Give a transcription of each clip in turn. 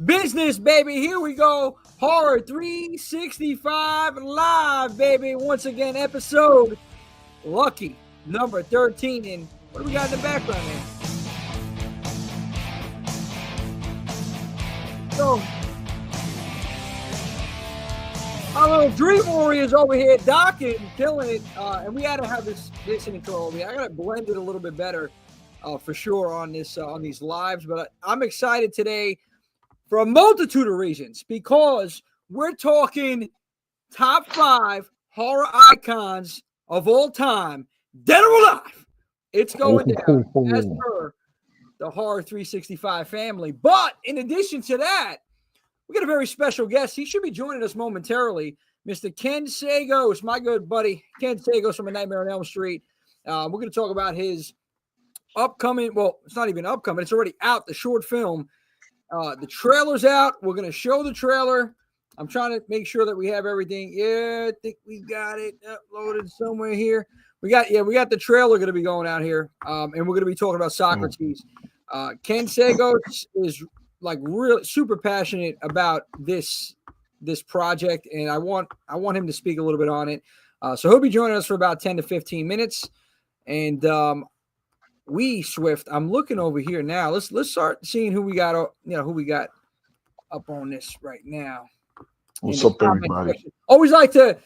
business, baby. Here we go. Horror 365 live, baby. Once again, episode lucky number 13. And what do we got in the background there? So, our little Dream Warriors over here, Doc and killing it. And we had to have this in control. I got to blend it a little bit better for sure on this on these lives. But I'm excited today for a multitude of reasons, because we're talking top 5 horror icons of all time, dead or alive. It's going down as per the Horror 365 family. But in addition to that, we got a very special guest. He should be joining us momentarily, Mr. Ken Sagoes, my good buddy, Ken Sagoes from A Nightmare on Elm Street. We're going to talk about his upcoming, well, it's not even upcoming, it's already out, the short film. The trailer's out. We're going to show the trailer. I'm trying to make sure that we have everything. Yeah, I think we got it uploaded somewhere here. We got the trailer going to be going out here. And we're going to be talking about Socrates. Ken Sagoes is like really super passionate about this project, and I want him to speak a little bit on it. So he'll be joining us for about 10 to 15 minutes. And Swift, I'm looking over here now. Let's start seeing who we got, who we got up on this right now. What's up, everybody? Section. Always like to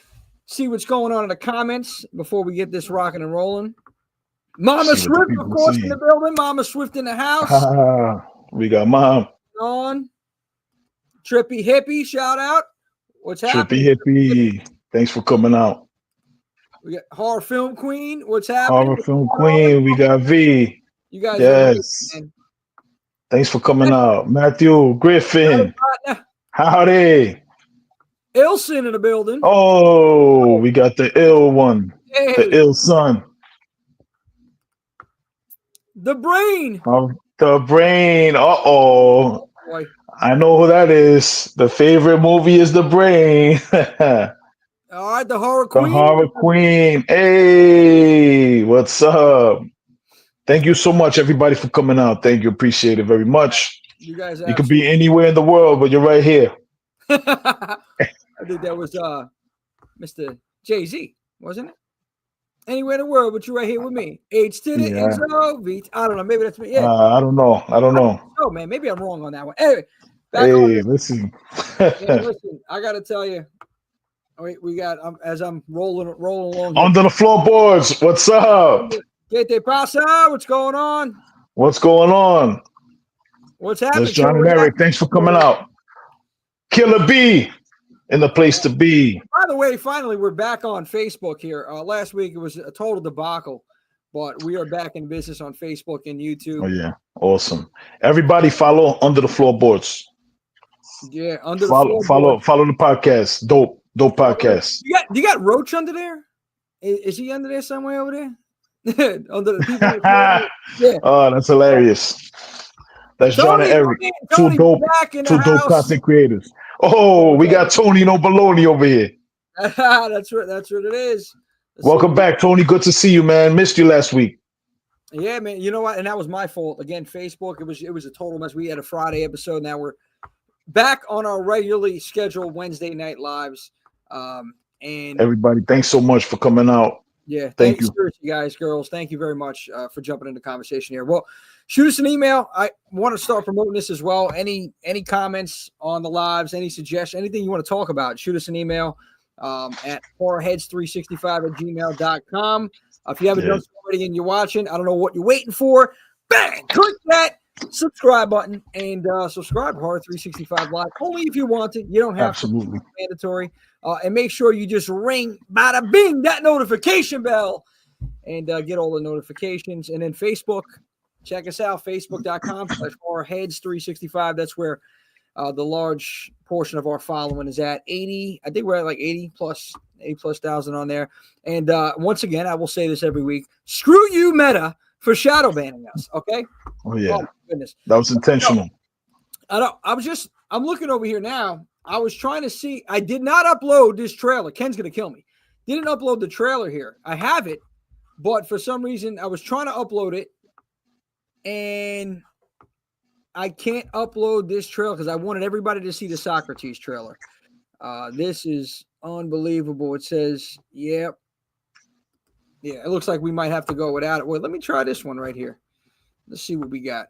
see what's going on in the comments before we get this rocking and rolling. Mama Swift, of course, in the building. Mama Swift in the house. We got Mom. On. Trippy Hippie, shout out. What's happening? Trippy Hippie, thanks for coming out. We got Horror Film Queen. What's happening? Horror Film Queen. We got V. You guys, yes. Thanks for coming out. Matthew Griffin. Howdy. Ilson in the building. Oh, we got the ill one. Hey. The ill son. The Brain. The Brain. Uh-oh. Boy. I know who that is. The favorite movie is The Brain. All right, the Horror Queen. The Horror Queen. Hey, what's up? Thank you so much, everybody, for coming out. Thank you. Appreciate it very much. You guys, you could be anywhere in the world, but you're right here. I think that was Mr. Jay-Z, wasn't it? Anywhere in the world, but you're right here with me. H to the X-O-V. I don't know. Maybe that's me. Yeah. I don't know. Oh, man. Maybe I'm wrong on that one. Anyway. Listen. Listen, I got to tell you. We got, as I'm rolling along. Under the floorboards. What's up? ¿Qué te pasa? What's going on? What's going on? What's happening? That's John and Eric. Thanks for coming out. Killer B in the place to be. By the way, finally, we're back on Facebook here. Last week, it was a total debacle, but we are back in business on Facebook and YouTube. Oh, yeah. Awesome. Everybody follow Under the Floorboards. Yeah, Under the Floorboards. Follow the podcast. Dope podcast. You got Roach under there? Is he under there somewhere over there? Under the people. Yeah. Oh, that's hilarious. That's John and Eric. Two dope content creators. Oh, we got Tony No Baloney over here. That's what it is. Welcome back, Tony. Good to see you, man. Missed you last week. Yeah, man. You know what? And that was my fault. Again, Facebook. It was a total mess. We had a Friday episode. Now we're back on our regularly scheduled Wednesday night lives. And everybody, thanks so much for coming out. Yeah, thank you, guys, girls. Thank you very much for jumping into conversation here. Well, shoot us an email. I want to start promoting this as well. Any comments on the lives, any suggestions, anything you want to talk about, shoot us an email at horrorheads365@gmail.com. If you haven't done so already and you're watching, I don't know what you're waiting for. Bang! Click that subscribe button and subscribe Horror 365 Live. Only if you want it. You don't have to. It's mandatory. And make sure you just ring, bada bing, that notification bell and get all the notifications. And then Facebook, check us out, facebook.com/horrorheads365. That's where the large portion of our following is at. 80, I think we're at like 80 plus thousand on there. And once again, I will say this every week, screw you, Meta, for shadow banning us. Okay. Oh yeah. Oh, goodness. That was intentional. I know. I'm looking over here now. I was trying to see. I did not upload this trailer. Ken's going to kill me. Didn't upload the trailer here. I have it, but for some reason I was trying to upload it and I can't upload this trailer because I wanted everybody to see the Socrates trailer. This is unbelievable. It says, yep. Yeah, it looks like we might have to go without it. Well, let me try this one right here. Let's see what we got.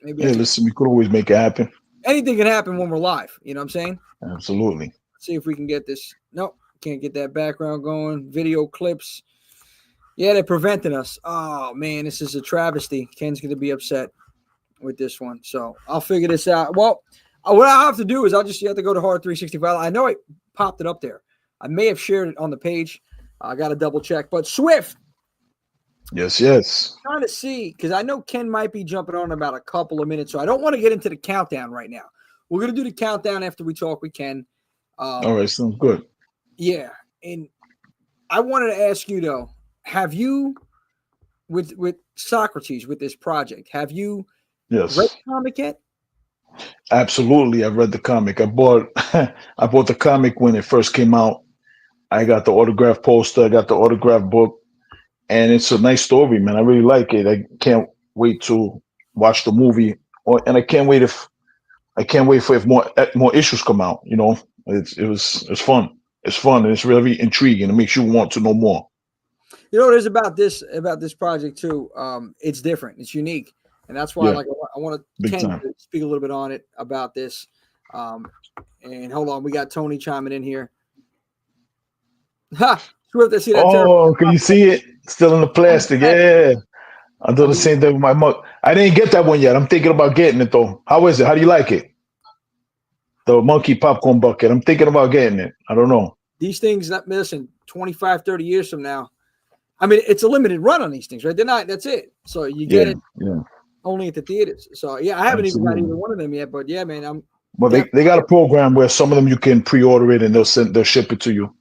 Maybe listen, we could always make it happen. Anything can happen when we're live. You know what I'm saying? Absolutely. Let's see if we can get this. Nope, can't get that background going. Video clips. Yeah, they're preventing us. Oh, man, this is a travesty. Ken's going to be upset with this one. So I'll figure this out. Well, what I have to do is you have to go to Hard 365. I know I popped it up there. I may have shared it on the page. I got to double check. But Swift. Yes. I'm trying to see, because I know Ken might be jumping on in about a couple of minutes, so I don't want to get into the countdown right now. We're going to do the countdown after we talk with Ken. All right, sounds good. Yeah, and I wanted to ask you, though, have you, with Socrates, with this project, have you read the comic yet? Absolutely, I've read the comic. I bought the comic when it first came out. I got the autograph poster. I got the autograph book. And it's a nice story, man. I really like it. I can't wait to watch the movie, and I can't wait for if more issues come out. You know, it's fun. It's fun, and it's really intriguing. It makes you want to know more. You know what it is about this project too? It's different. It's unique, and that's why I want to Ken to speak a little bit on it about this. And hold on, we got Tony chiming in here. Ha! Swift, I see that. Oh, can you see it? Still in the plastic. Yeah. I do the same thing with my mug. I didn't get that one yet. I'm thinking about getting it though. How is it? How do you like it? The monkey popcorn bucket. I'm thinking about getting it. I don't know. These things, listen, 25, 30 years from now. I mean, it's a limited run on these things, right? They're not, that's it. So you get it only at the theaters. So yeah, I haven't even got either one of them yet, but yeah, man, they got a program where some of them you can pre-order it and they'll ship it to you.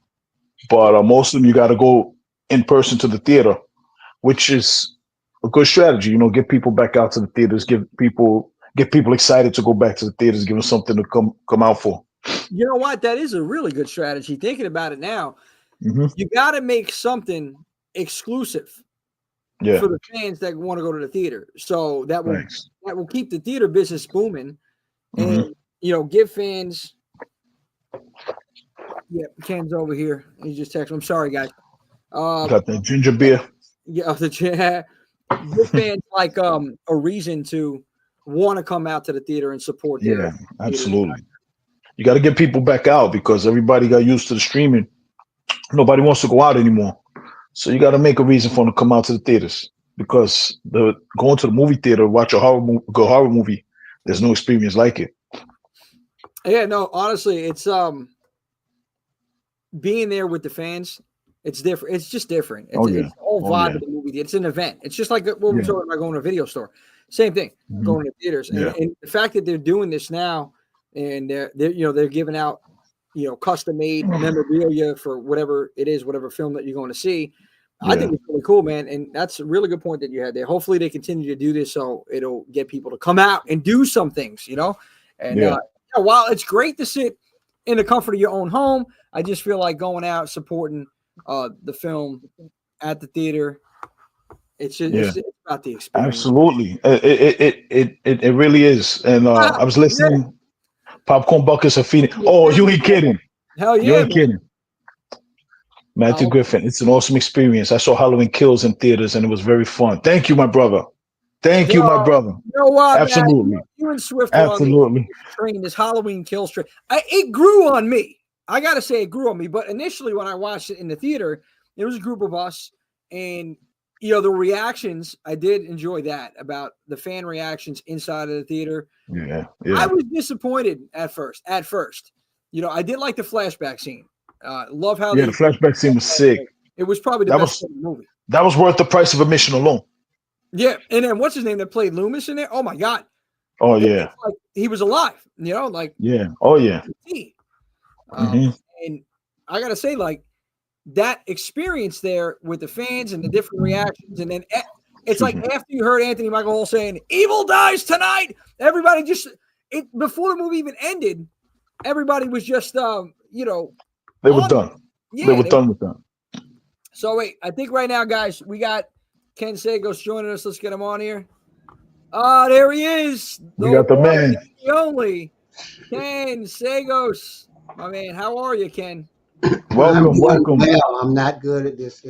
But most of them you got to go in person to the theater, which is a good strategy. You know, get people back out to the theaters, get people excited to go back to the theaters, give them something to come out for. You know what? That is a really good strategy. Thinking about it now, you got to make something exclusive for the fans that want to go to the theater. So that will keep the theater business booming, and give fans. Yeah, Ken's over here. He just texted me. I'm sorry, guys. Got the ginger beer. Yeah, give fans like a reason to want to come out to the theater and support. Absolutely. You got to get people back out because everybody got used to the streaming. Nobody wants to go out anymore. So you got to make a reason for them to come out to the theaters because going to the movie theater, watch a horror movie, there's no experience like it. Yeah, no, honestly, it's being there with the fans. It's different. It's just different. It's the whole vibe of the movie. It's an event. It's just like what we're talking about going to a video store. Same thing, going to theaters. And the fact that they're doing this now, and they're giving out custom made memorabilia for whatever it is, whatever film that you're going to see. I think it's really cool, man. And that's a really good point that you had there. Hopefully they continue to do this so it'll get people to come out and do some things, And while it's great to sit in the comfort of your own home, I just feel like going out supporting the film at the theater. It's just it's about the experience. Absolutely, it really is. And I was listening. Popcorn buckets are feeding. Oh, you ain't kidding. Hell yeah, you ain't kidding. Matthew Griffin. It's an awesome experience. I saw Halloween Kills in theaters, and it was very fun. Thank you, my brother. Thank you, my brother. You know what? Absolutely. Man, you and Swift absolutely train this Halloween Kills train. It grew on me. I gotta say, it grew on me. But initially, when I watched it in the theater, there was a group of us, and the reactions. I did enjoy that about the fan reactions inside of the theater. Yeah. I was disappointed at first. I did like the flashback scene. Love how the flashback scene was sick. It was probably the best in the movie. That was worth the price of admission alone. Yeah, and then what's his name that played Loomis in there? Oh my God! Oh yeah, like he was alive. Oh yeah. And I gotta say, that experience there with the fans and the different reactions, and then it's like after you heard Anthony Michael Hall saying "Evil dies tonight," everybody before the movie even ended, everybody was just they were done. Yeah, they were done with that. So wait, I think right now, guys, we got Ken Sagoes joining us. Let's get him on here. Ah, there he is. We got the one, man. the only Ken Sagoes. My man, how are you, Ken? I'm Welcome, doing welcome. well. I'm not good at this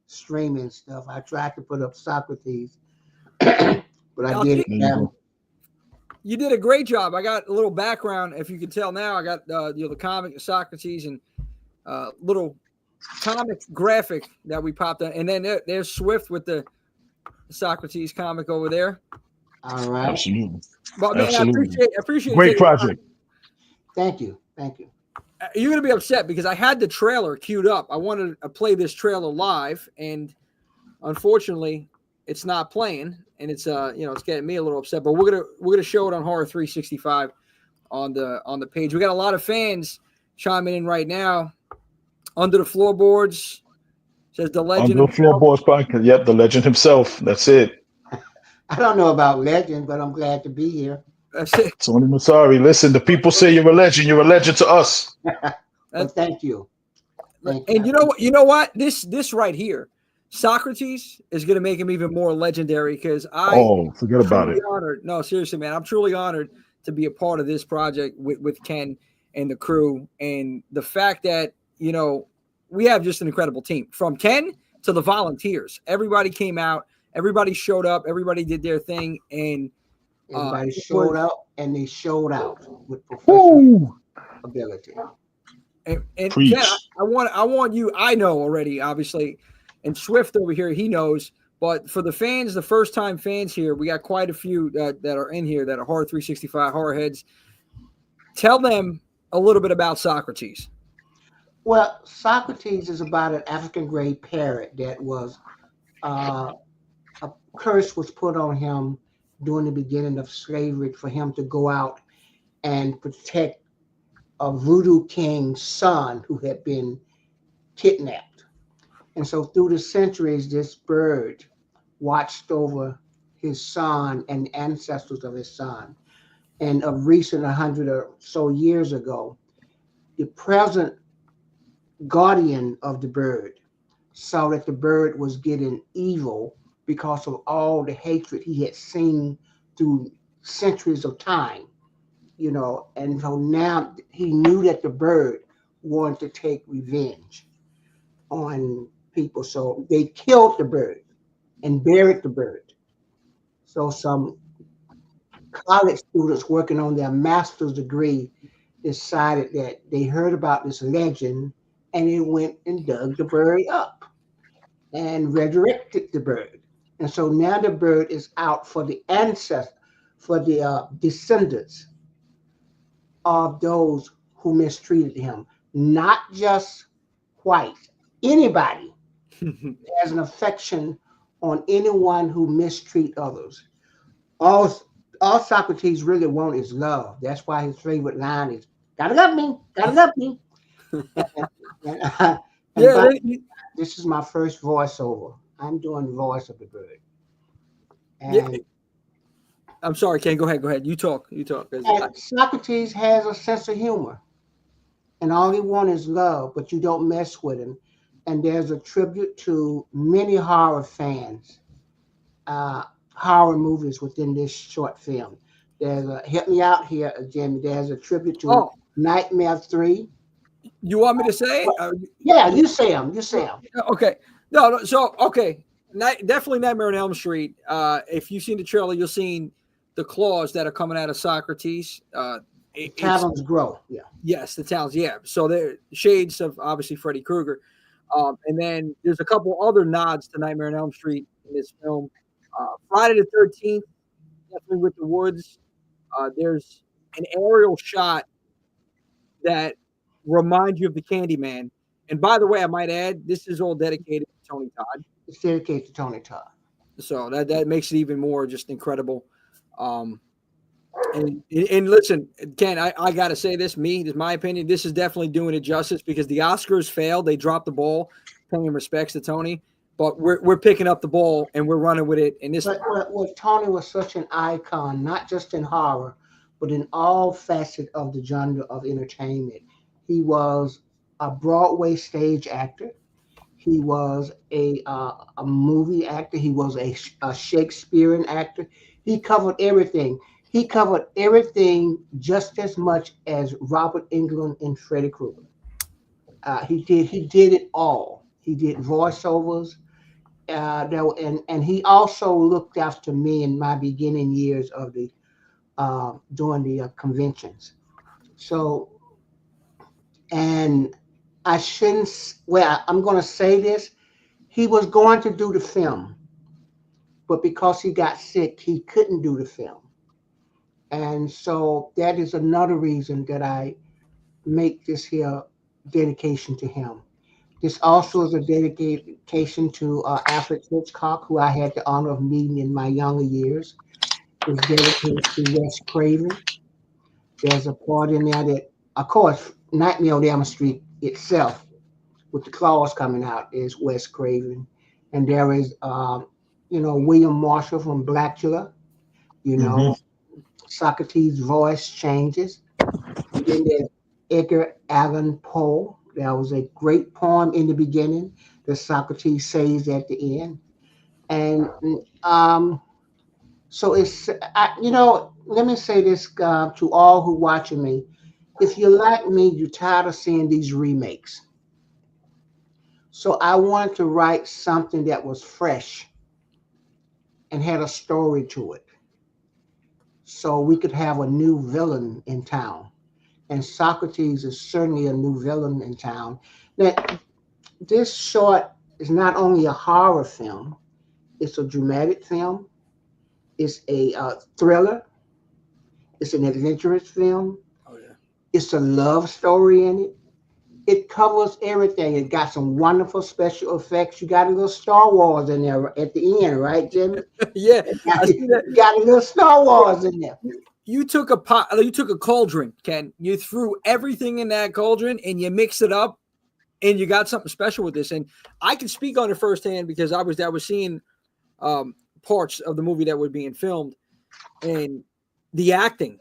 streaming stuff. I tried to put up Socrates, but I I'll did see, it. There you go. you did a great job. I got a little background, if you can tell now. I got the comic Socrates and little comic graphic that we popped on, and then there's Swift with the Socrates comic over there. All right. Absolutely. But man, Absolutely. I appreciate you Great taking the time. project. Thank you. Thank you. You're gonna be upset because I had the trailer queued up. I wanted to play this trailer live, and unfortunately, it's not playing, and it's it's getting me a little upset. But we're gonna show it on Horror 365 on the page. We got a lot of fans chiming in right now. Under the floorboards says the legend. On the Floorboards podcast. Yep, the legend himself. That's it. I don't know about legend, but I'm glad to be here. That's it. Tony Masari. Listen, the people say you're a legend. You're a legend to us. Well, thank you. Thank And you know what? This right here, Socrates is going to make him even more legendary because Forget about it. Honored. No, seriously, man, I'm truly honored to be a part of this project with Ken and the crew, and the fact that we have just an incredible team from Ken to the volunteers. Everybody came out, everybody showed up, everybody did their thing, and everybody showed up, and they showed out with professional ability. And Ken, I want you. I know already, obviously, and Swift over here, he knows. But for the fans, the first-time fans here, we got quite a few that are in here that are Horror 365 horror heads. Tell them a little bit about Socrates. Well, Socrates is about an African gray parrot that was a curse was put on him during the beginning of slavery for him to go out and protect a voodoo king's son who had been kidnapped. And so through the centuries, this bird watched over his son and ancestors of his son. And of recent 100 or so years ago, the present guardian of the bird saw that the bird was getting evil because of all the hatred he had seen through centuries of time. And so now he knew that the bird wanted to take revenge on people. So they killed the bird and buried the bird. So some college students working on their master's degree decided that they heard about this legend, and they went and dug the bird up and resurrected the bird. And so now the bird is out for the ancestors, for the descendants of those who mistreated him, not just white. Anybody has an affection on anyone who mistreat others. All Socrates really wants is love. That's why his favorite line is, "Gotta love me, gotta love me." This is my first voiceover. I'm doing the voice of the bird. And I'm sorry, Ken. Go ahead. You talk. And Socrates has a sense of humor, and all he wants is love, but you don't mess with him. And there's a tribute to many horror fans, horror movies within this short film. Help me out here, Jamie. There's a tribute to Nightmare 3. You want me to say? Yeah, you say them. Okay. No. So okay. Definitely Nightmare on Elm Street. If you've seen the trailer, you'll see the claws that are coming out of Socrates. Talons grow. Yeah. Yes, the talons. Yeah. So they're shades of obviously Freddy Krueger. And then there's a couple other nods to Nightmare on Elm Street in this film. Friday the 13th, definitely with the woods. There's an aerial shot that reminds you of the Candyman. And by the way, I might add, this is all dedicated to Tony Todd. It's dedicated to Tony Todd. So that makes it even more just incredible. And listen, Ken, I got to say this is my opinion. This is definitely doing it justice because the Oscars failed. They dropped the ball, paying respects to Tony. But we're picking up the ball and we're running with it. And this, Tony was such an icon, not just in horror, but in all facets of the genre of entertainment. He was a Broadway stage actor. He was a movie actor. He was a Shakespearean actor. He covered everything. He covered everything just as much as Robert Englund and Freddy Krueger. He did it all. He did voiceovers. And he also looked after me in my beginning years of the during the conventions. So, and I shouldn't. Well, I'm going to say this. He was going to do the film, but because he got sick, he couldn't do the film. And so that is another reason that I make this here dedication to him. This also is a dedication to Alfred Hitchcock, who I had the honor of meeting in my younger years. It's dedicated to Wes Craven. There's a part in there that, of course, Nightmare on Elm Street itself, with the claws coming out, is Wes Craven. And there is, William Marshall from Blackula. You Hmm. know, Socrates' voice changes. And then there's Edgar Allan Poe. There was a great poem in the beginning that Socrates says at the end. And so let me say this to all who watching me. If you're like me, you're tired of seeing these remakes. So I wanted to write something that was fresh and had a story to it. So we could have a new villain in town. And Socrates is certainly a new villain in town. Now, this short is not only a horror film, it's a dramatic film, it's a thriller, it's an adventurous film, Oh yeah. it's a love story in it. It covers everything. It got some wonderful special effects. You got a little Star Wars in there at the end, right, Jimmy? Yeah. I see that. You got a little Star Wars in there. You took a pot. You took a cauldron, Ken. You threw everything in that cauldron and you mixed it up, and you got something special with this. And I can speak on it firsthand because I was seeing parts of the movie that were being filmed, and the acting.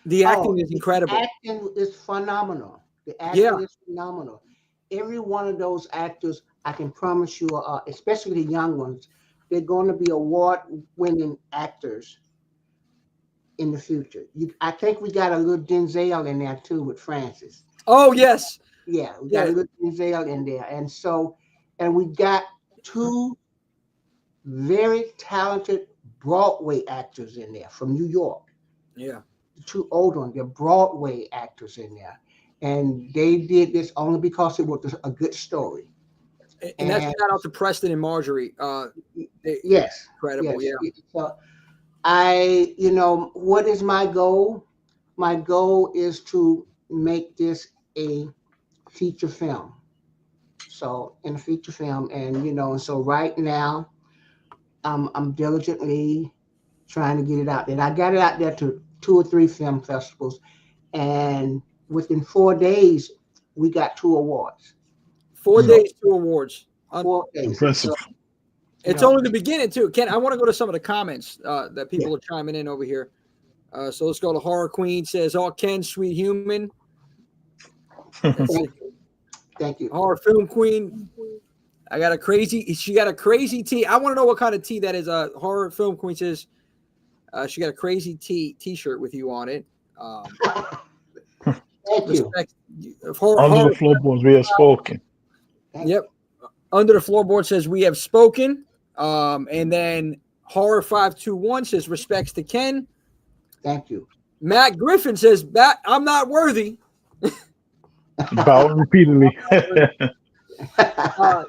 The acting is incredible. The acting is phenomenal. The Yeah. acting is phenomenal. Every one of those actors, I can promise you, especially the young ones, they're going to be award-winning actors in the future. I think we got a little Denzel in there too with Francis. Oh yes. Yeah, we got a little Denzel in there, and we got two very talented Broadway actors in there from New York. Yeah. The two old ones, they're Broadway actors in there, and they did this only because it was a good story. And that's shout out to Preston and Marjorie. Yes, Incredible. yes. Yeah. So what is my goal? My goal is to make this a feature film. So in a feature film, and so right now, I'm diligently trying to get it out there. And I got it out there to 2 or 3 film festivals, and within 4 days, we got 2 awards. 4 days, 2 awards. 4 days. Impressive. So, It's only the beginning too. Ken, I want to go to some of the comments that people are chiming in over here. So let's go to Horror Queen says, "Oh, Ken, sweet human." Thank you. Horror Film Queen. She got a crazy tee. I want to know what kind of tee that is. Horror Film Queen says she got a crazy t-shirt with you on it. Thank you. Under the floorboards, we have spoken. Yep. Under the floorboard says we have spoken. And then Horror 521 says respects to Ken. Thank you. Matt Griffin says I'm not worthy. Bow repeatedly.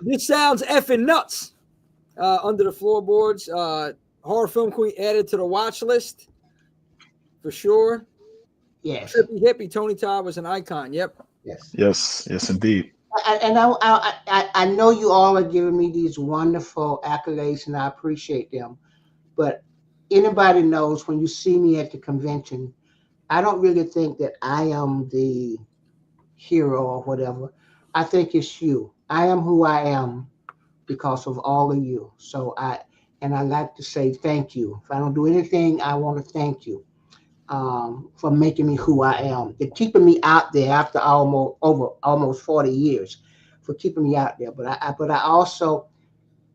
This sounds effing nuts. Under the floorboards. Horror Film Queen added to the watch list for sure. Yes. Trippy Hippie Tony Todd was an icon. Yep. Yes. Yes, indeed. And I know you all are giving me these wonderful accolades, and I appreciate them. But anybody knows when you see me at the convention, I don't really think that I am the hero or whatever. I think it's you. I am who I am because of all of you. So I like to say thank you. If I don't do anything, I want to thank you for making me who I am. They're keeping me out there after almost 40 years. for keeping me out there. But I also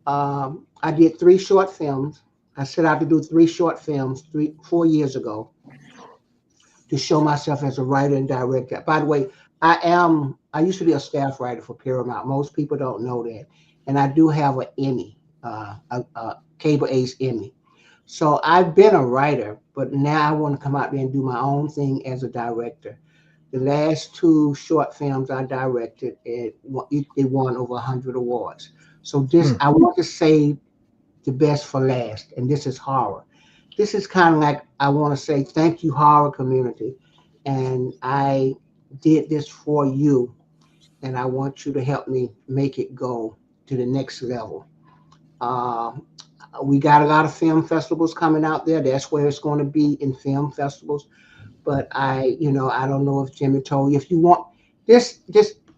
I did 3 short films. I set out to do 3 short films 4 years ago to show myself as a writer and director. By the way, I used to be a staff writer for Paramount. Most people don't know that. And I do have an Emmy, a Cable Ace Emmy. So I've been a writer, but now I want to come out there and do my own thing as a director. The last 2 short films I directed, they won over 100 awards. So I want to save the best for last, and this is horror. This is kind of like, I want to say thank you, horror community, and I did this for you, and I want you to help me make it go to the next level. We got a lot of film festivals coming out there. That's where it's going to be, in film festivals. But I don't know if Jimmy told you, if you want this,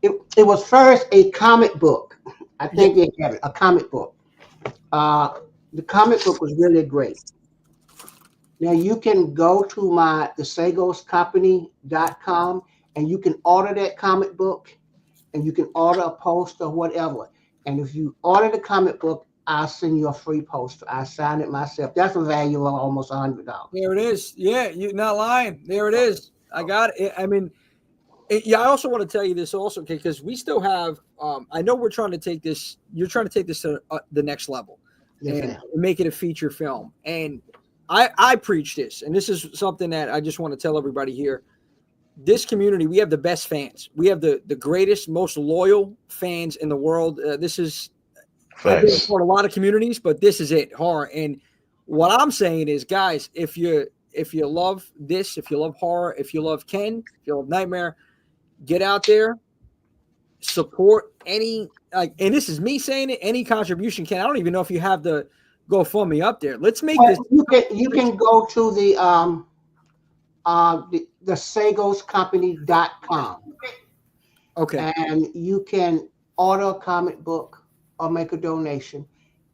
it was first a comic book. I think they have it, a comic book. The comic book was really great. Now you can go to the SagosCompany.com and you can order that comic book, and you can order a poster, whatever. And if you order the comic book, I'll send you a free poster. I signed it myself. That's a value of almost $100. There it is. Yeah, you're not lying. There it is. I got it. I mean, I also want to tell you this also, because we still have. I know we're trying to take this. You're trying to take this to the next level, and make it a feature film. And I preach this, and this is something that I just want to tell everybody here. This community, we have the best fans. We have the greatest, most loyal fans in the world. This is. I've been for a lot of communities, but this is it, horror. And what I'm saying is, guys, if you love this, if you love horror, if you love Ken, if you love Nightmare, get out there, support any, and this is me saying it, any contribution can. I don't even know if you have the GoFundMe up there. Let's make this. You can go to the SagosCompany.com. Okay. And you can order a comic book or make a donation.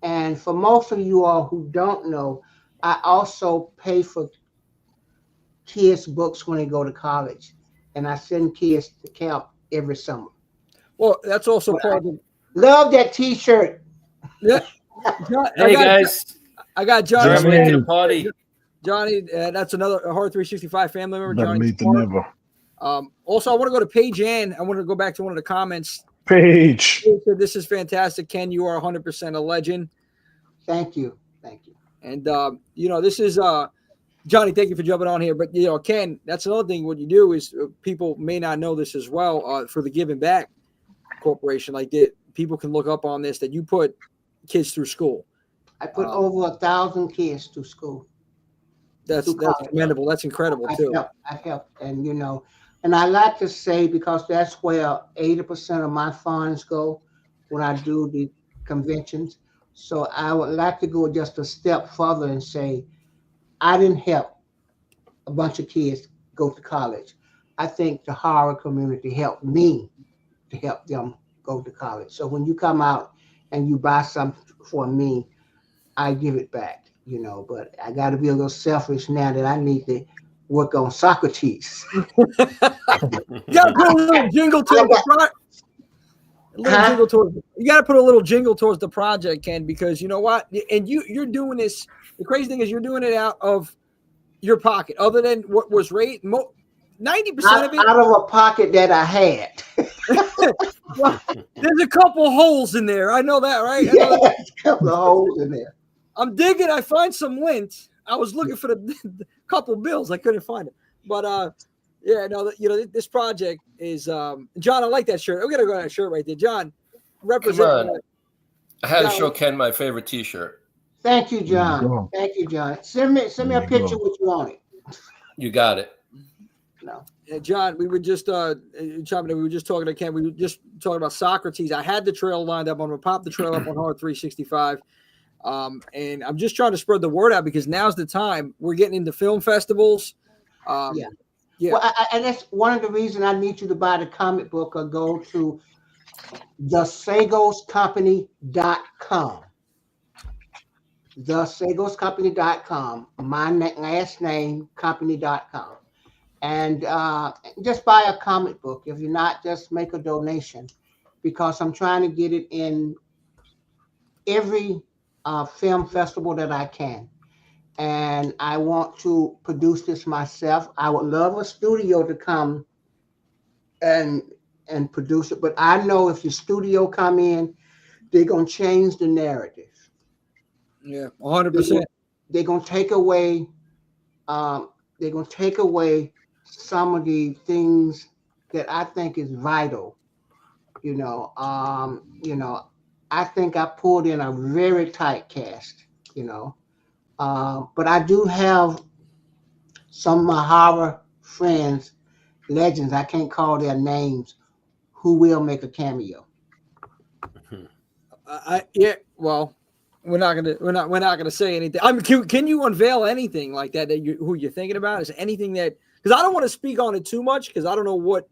And for most of you all who don't know, I also pay for kids' books when they go to college. And I send kids to camp every summer. Well, that's also part of. Love that T-shirt. Yeah. Guys. I got Johnny. Just late to the party. Johnny, that's another Horror 365 family member. Better Johnny. late than never. Also, I want to go to Paige Ann. I want to go back to one of the comments. Paige. This is fantastic. Ken, you are 100% a legend. Thank you. And, this is Johnny, thank you for jumping on here. But, Ken, that's another thing. What you do is people may not know this as well, for the Giving Back Corporation. People can look up on this, that you put kids through school. I put over 1,000 kids through school. That's commendable. That's incredible, too. I helped. And, and I like to say, because that's where 80% of my funds go when I do the conventions. So I would like to go just a step further and say, I didn't help a bunch of kids go to college. I think the horror community helped me to help them go to college. So when you come out and you buy something for me, I give it back, but I got to be a little selfish now that I need to work on Socrates. You got to put a little jingle towards the project. You got to put a little jingle towards the project, Ken, because you know what? And you're doing this. The crazy thing is you're doing it out of your pocket, other than what was raised. 90% of it out of a pocket that I had. Well, there's a couple holes in there. I know that, right? Yeah, a couple of holes in there. I'm digging. I find some lint. I was looking for the couple bills. I couldn't find it. But this project is John. I like that shirt. I'm gonna go to that shirt right there, John. Represent. I had to show Ken my favorite T-shirt. Thank you, John. Thank you, John. Send me a picture what you want it. You got it. No. John, we were just we were just talking to Ken. We were just talking about Socrates. I had the trail lined up. I'm gonna pop the trail up on Horror 365. And I'm just trying to spread the word out because now's the time. We're getting into film festivals. Yeah. Well, and that's one of the reasons I need you to buy the comic book or go to thesagoscompany.com. Thesagoscompany.com. My last name, company.com. And just buy a comic book. If you're not, just make a donation. because I'm trying to get it in every film festival that I can. And I want to produce this myself. I would love a studio to come and produce it, but I know if the studio come in, they're gonna change the narrative. Yeah, 100%. They're gonna take away. They're gonna take away some of the things that I think is vital. You know, I think I pulled in a very tight cast. But I do have some of my horror friends, legends. I can't call their names, who will make a cameo. Yeah. Well, we're not gonna say anything. I mean, can you unveil anything like that who you're thinking about? Is anything that, because I don't want to speak on it too much because I don't know what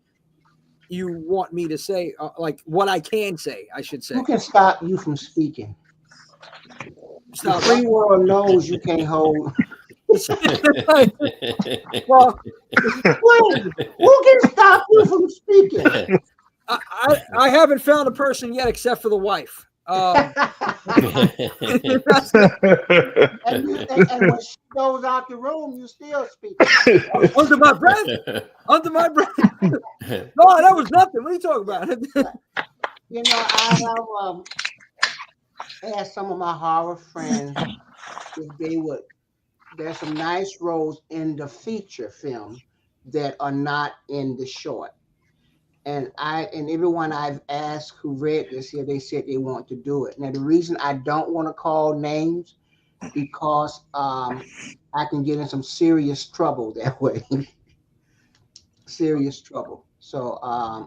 you want me to say, like what I can say, I should say. Who can stop you from speaking? Stop. The free world knows you can't hold. Well, who can stop you from speaking? I haven't found a person yet except for the wife. And when she goes out the room, you still speak. Under my breath. Under my breath. No, that was nothing. What are you talking about? You know, I have asked some of my horror friends if they would. There's some nice roles in the feature film that are not in the short. And everyone I've asked who read this here, they said they want to do it. Now, the reason I don't want to call names because I can get in some serious trouble that way. Serious trouble. So I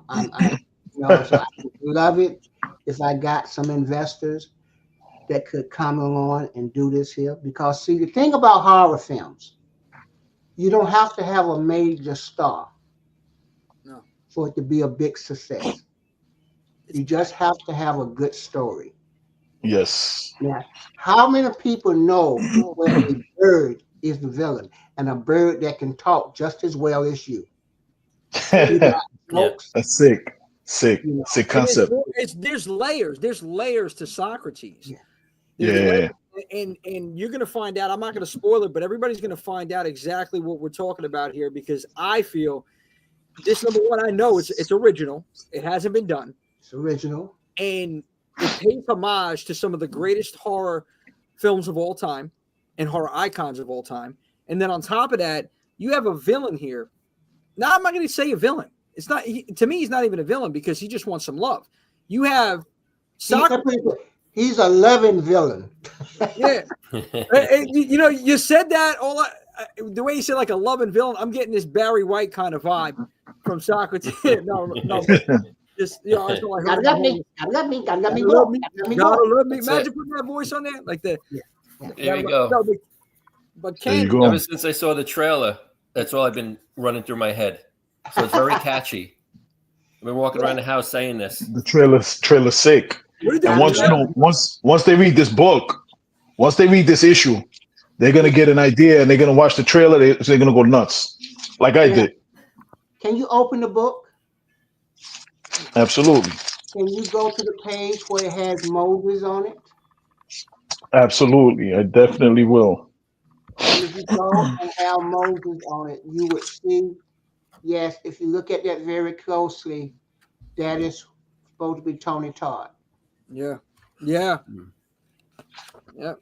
would love it if I got some investors that could come along and do this here. Because see, the thing about horror films, you don't have to have a major star for it to be a big success. You just have to have a good story. Yes. Yeah. How many people know where a bird is the villain and a bird that can talk just as well as you? That's sick. Sick concept. There's layers. There's layers to Socrates. Yeah. And you're going to find out. I'm not going to spoil it, but everybody's going to find out exactly what we're talking about here because I feel this, number one, I know it's original. It hasn't been done. It's original. And it pays homage to some of the greatest horror films of all time and horror icons of all time. And then on top of that, you have a villain here. Now, I'm not going to say a villain. It's not, to me, he's not even a villain because he just wants some love. You have Socrates. He's a loving villain. Yeah. And, you said that the way you said like a loving villain, I'm getting this Barry White kind of vibe from Socrates. No. Just, that's all I heard. Love me. Imagine putting that voice on there like that. There you go. But Ken, ever since I saw the trailer, that's all I've been running through my head. So it's very catchy. I've been walking around the house saying this. The trailer's sick. And once they read this book, once they read this issue, they're gonna get an idea and they're gonna watch the trailer. They're gonna go nuts, like I did. Can you open the book? Absolutely. Can you go to the page where it has Moses on it? Absolutely, I definitely will. And if you go and have Moses on it, you would see. Yes, if you look at that very closely, that is supposed to be Tony Todd. Yeah,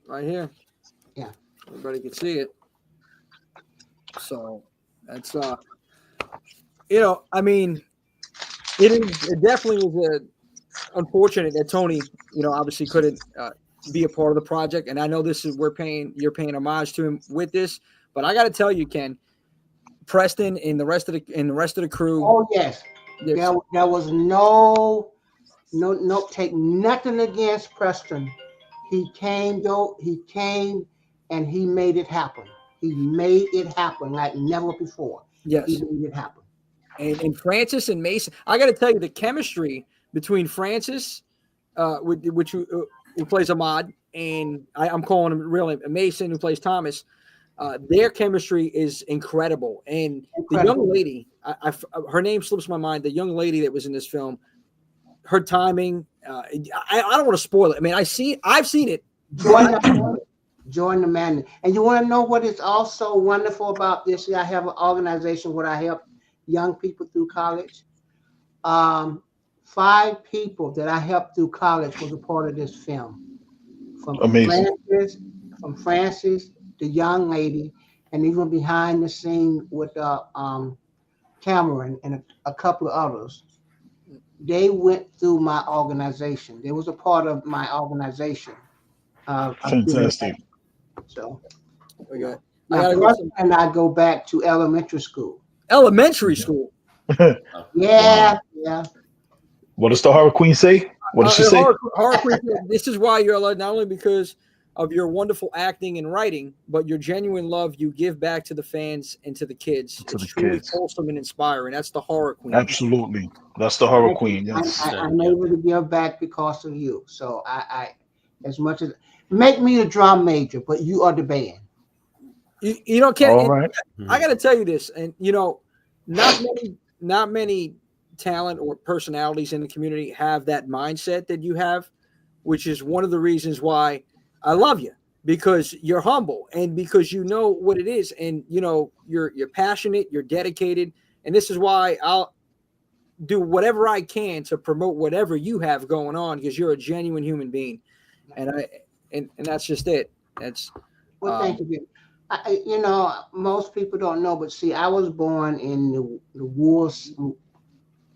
right here. Yeah, everybody can see it. So that's I mean, it definitely was unfortunate that Tony, obviously couldn't be a part of the project. And I know you're paying homage to him with this, but I got to tell you, Ken, Preston and the rest of the crew. Oh yes, there was no take nothing against Preston. He came and he made it happen. He made it happen like never before. Yes, he made it happen. And Francis and Mason, I got to tell you, the chemistry between Francis, who plays Ahmad, and I'm calling him really Mason, who plays Thomas. Their chemistry is incredible. And the young lady, her name slips my mind. The young lady that was in this film, her timing. I don't want to spoil it. I mean, I've seen it. Join the man. And you want to know what is also wonderful about this? I have an organization where I help young people through college. 5 people that I helped through college was a part of this film. Amazing. From Francis, the young lady, and even behind the scene with Cameron and a couple of others. They went through my organization. They was a part of my organization. Fantastic. So, Okay. and I go back to elementary school. Elementary school. Yeah. What does the horror queen say? What does she say? Horror queen. This is why you're allowed, not only because of your wonderful acting and writing, but your genuine love you give back to the fans and to the kids. It's truly wholesome and inspiring. That's the horror queen. Absolutely. That's the horror queen. Yes. I'm able to give back because of you. So I as much as make me a drum major, but you are the band. You know, Ken, all right. I got to tell you this, and you know, not many talent or personalities in the community have that mindset that you have, which is one of the reasons why I love you, because you're humble and because you know what it is, and you know you're passionate, you're dedicated, and this is why I'll do whatever I can to promote whatever you have going on, because you're a genuine human being, and that's just it. That's thank you. You know, most people don't know, but see, I was born in the wars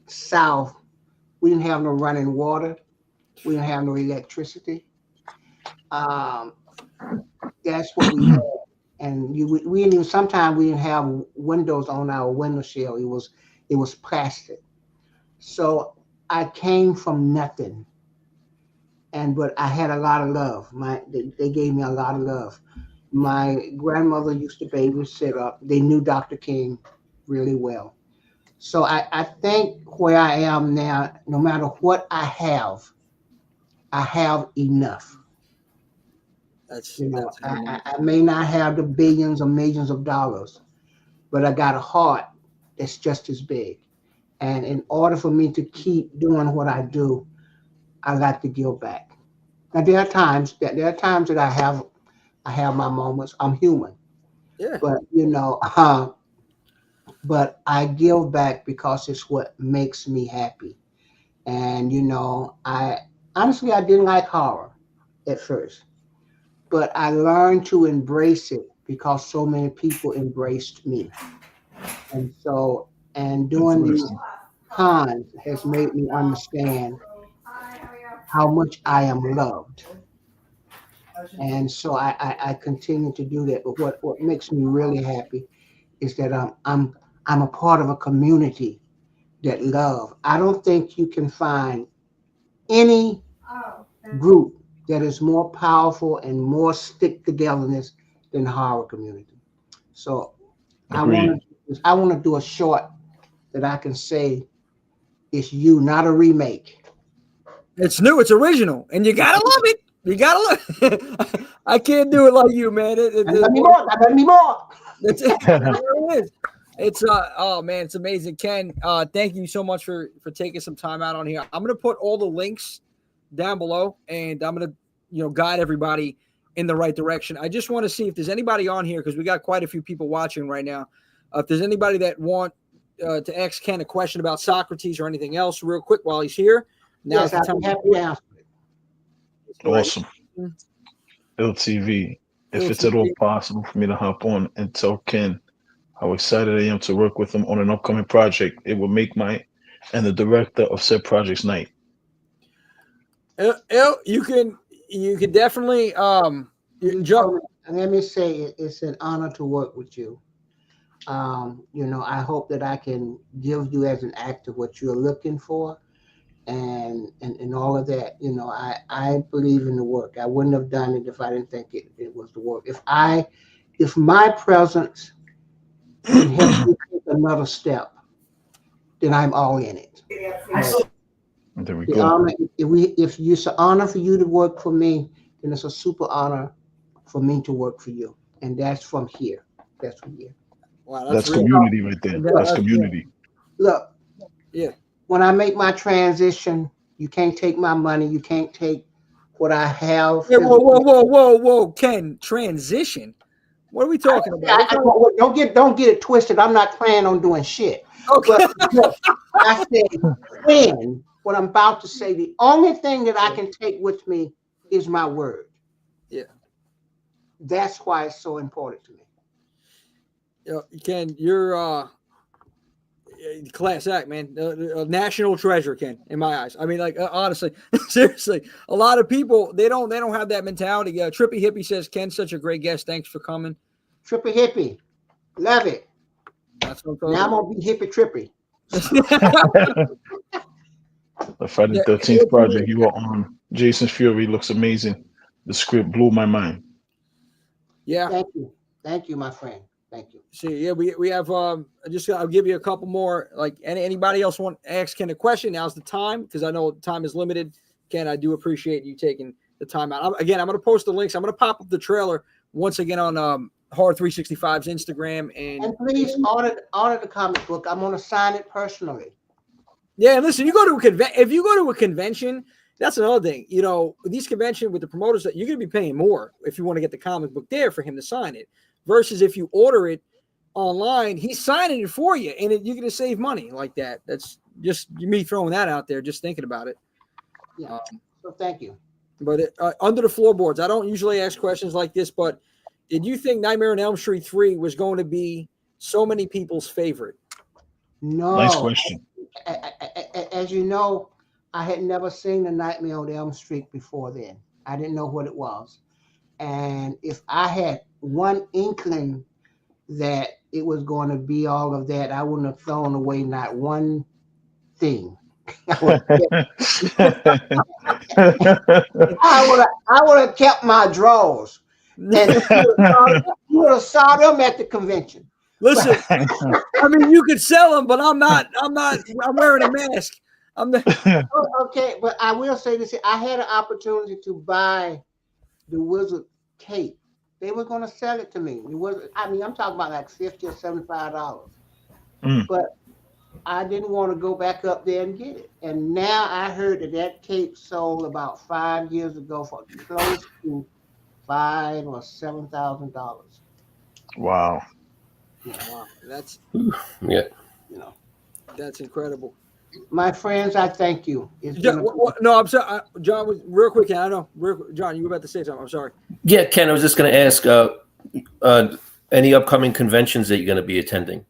South. We didn't have no running water. We didn't have no electricity. That's what we had. And we didn't even, sometimes we didn't have windows on our window sill. It was plastic. So I came from nothing. But I had a lot of love. They gave me a lot of love. My grandmother used to babysit up. They knew Dr. King really well. So I think where I am now, no matter what I have enough. I may not have the billions or millions of dollars, but I got a heart that's just as big. And in order for me to keep doing what I do, I got to give back. Now there are times that I have my moments. I'm human. Yeah. But but I give back because it's what makes me happy. And I honestly didn't like horror at first, but I learned to embrace it because so many people embraced me. And doing these cons has made me understand how much I am loved. And so I continue to do that. But what makes me really happy is that I'm a part of a community that love. I don't think you can find any group that is more powerful and more stick togetherness than the horror community. So I want to do a short that I can say it's you, not a remake. It's new, it's original, and you gotta love it. You gotta love. I can't do it like you, man. Let me more. That's it. There it is. It's oh man, it's amazing. Ken, thank you so much for taking some time out on here. I'm gonna put all the links down below, and I'm gonna guide everybody in the right direction. I just want to see if there's anybody on here, because we got quite a few people watching right now. If there's anybody that want to ask Ken a question about Socrates or anything else, real quick while he's here. Now's the time. Happy to answer it. Awesome. LTV. If it's at all possible for me to hop on and tell Ken how excited I am to work with him on an upcoming project, it will make my and the director of said project's night. You can definitely you can jump. Let me say it's an honor to work with you. I hope that I can give you as an actor what you're looking for, and all of that. I believe in the work. I wouldn't have done it if I didn't think it was the work. If my presence can help you take another step, then I'm all in it. There we go. If it's an honor for you to work for me, then it's a super honor for me to work for you. And that's from here. That's from here. Wow, that's community right there. That's community. Look, yeah. When I make my transition You can't take my money. You can't take what I have. Yeah, whoa, Ken, transition. What are we talking about? Don't get it twisted. I'm not planning on doing shit. Okay. But I said, when what I'm about to say, the only thing that I can take with me is my word. Yeah. That's why it's so important to me. Ken, you're class act, man. A national treasure, Ken, in my eyes. I mean, like honestly, seriously, a lot of people they don't have that mentality. Trippy Hippie says, "Ken's such a great guest. Thanks for coming." Trippy Hippie, love it. That's what I'm now I'm gonna be hippie trippy. The Friday the 13th project you were on, Jason Fury, looks amazing. The script blew my mind. Yeah. Thank you, my friend. Thank you. See, yeah, we have I'll give you a couple more. Like anybody else want to ask Ken a question? Now's the time because I know time is limited. Ken, I do appreciate you taking the time out. I'm going to post the links. I'm going to pop up the trailer once again on Hard 365's Instagram and please order the comic book. I'm going to sign it personally. Yeah, and listen, you go to if you go to a convention, that's another thing. You know, these conventions with the promoters that you're going to be paying more if you want to get the comic book there for him to sign it. Versus if you order it online, he's signing it for you, and you're going to save money like that. That's just me throwing that out there, just thinking about it. Yeah. So thank you. But under the floorboards, I don't usually ask questions like this, but did you think Nightmare on Elm Street 3 was going to be so many people's favorite? No. Nice question. As you know, I had never seen The Nightmare on Elm Street before then. I didn't know what it was. And if I had one inkling that it was going to be all of that, I wouldn't have thrown away not one thing. I would have kept my drawers. And you would have saw them at the convention. Listen, I mean, you could sell them, but I'm not. I'm wearing a mask. Okay, but I will say this: I had an opportunity to buy the Wizard cape. They were going to sell it to me. It was, I mean, I'm talking about like $50 or $75. But I didn't want to go back up there and get it. And now I heard that cape sold about 5 years ago for close to $5,000 or $7,000. Wow. Wow, that's that's incredible. My friends, I thank you. No, I'm sorry, John. Real quick, I know, John, you were about to say something. I'm sorry. Yeah, Ken, I was just going to ask any upcoming conventions that you're going to be attending.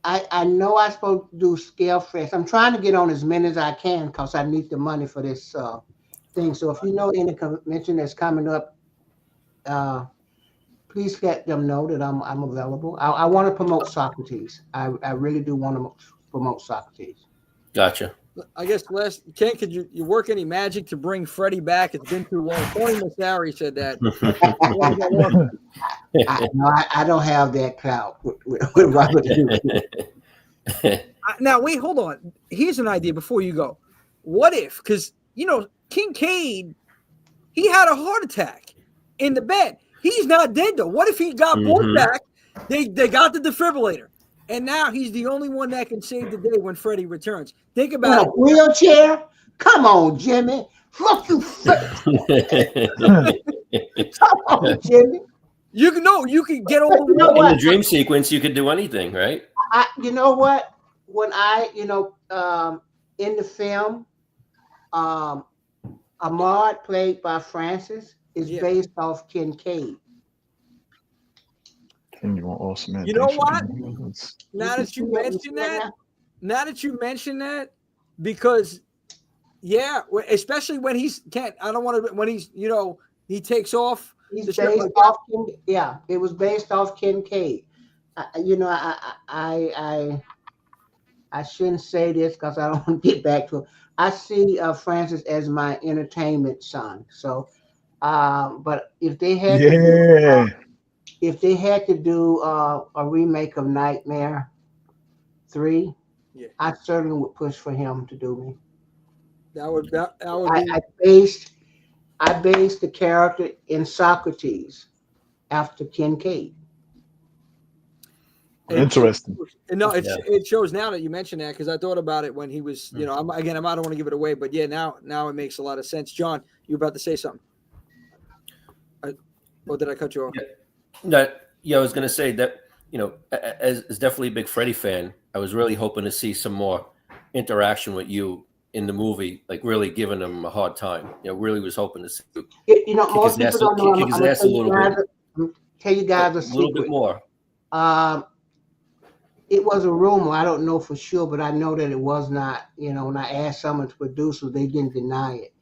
I know I'm supposed to do Scale Fest. I'm trying to get on as many as I can because I need the money for this thing. So if you know any convention that's coming up, please let them know that I'm available. I want to promote Socrates. I really do want to promote Socrates. Gotcha. I guess Ken, could you work any magic to bring Freddie back? It's been too long. Tony Massari said that. I don't have that clout with Robert. Now wait, hold on. Here's an idea before you go. What if? Because Kincaid, he had a heart attack in the bed. He's not dead though. What if he got brought back? They got the defibrillator. And now he's the only one that can save the day when Freddie returns. Think about it. Wheelchair? Come on, Jimmy. Fuck you. Come on, Jimmy. You can get over in the dream sequence. You could do anything, right? You know what? When in the film, Ahmad, played by Francis, is based off Kincaid. Awesome, man. You know what? Now that you mention that, because especially when he's he takes off. He's based off. It was based off Kincaid. I shouldn't say this because I don't want to get back to it. I see Francis as my entertainment son. So, but if they had to do a remake of Nightmare 3, I certainly would push for him to do me. That would be. I based the character in Socrates after Kincaid. Interesting. No, it shows now that you mentioned that, because I thought about it when he was, you know, I don't want to give it away, but yeah, now it makes a lot of sense. John, you were about to say something. Or did I cut you off? I was going to say that, you know, as definitely a big Freddy fan, I was really hoping to see some more interaction with you in the movie, like really giving him a hard time. You know, really was hoping to see you. You know, most people don't know. Kick his ass a little bit. Tell you guys a little bit more. It was a rumor. I don't know for sure, but I know that it was not. You know, when I asked some of the producers, they didn't deny it.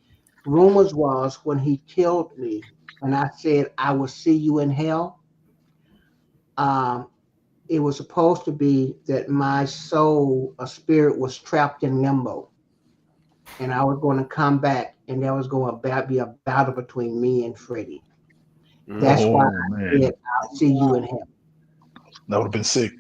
Rumors was when he killed me, when I said I will see you in hell. It was supposed to be that my soul, a spirit, was trapped in limbo, and I was going to come back, and there was going to be a battle between me and Freddy. That's why I said I'll see you in hell. That would have been sick.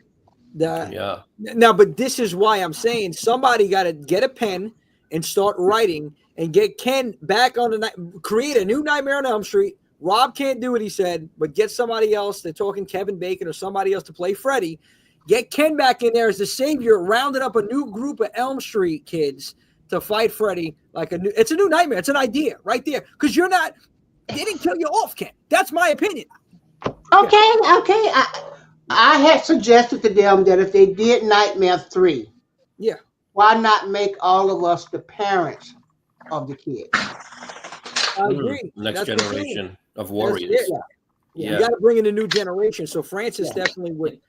Yeah. Now, but this is why I'm saying somebody got to get a pen and start writing and get Ken back on create a new Nightmare on Elm Street. Rob can't do what he said, but get somebody else. They're talking Kevin Bacon or somebody else to play Freddy. Get Ken back in there as the savior, rounded up a new group of Elm Street kids to fight Freddy. It's a new nightmare. It's an idea right there. Because they didn't kill you off, Ken. That's my opinion. Okay. I had suggested to them that if they did Nightmare 3, why not make all of us the parents of the kids? I agree. Next generation of warriors. You got to bring in a new generation. So Francis definitely would.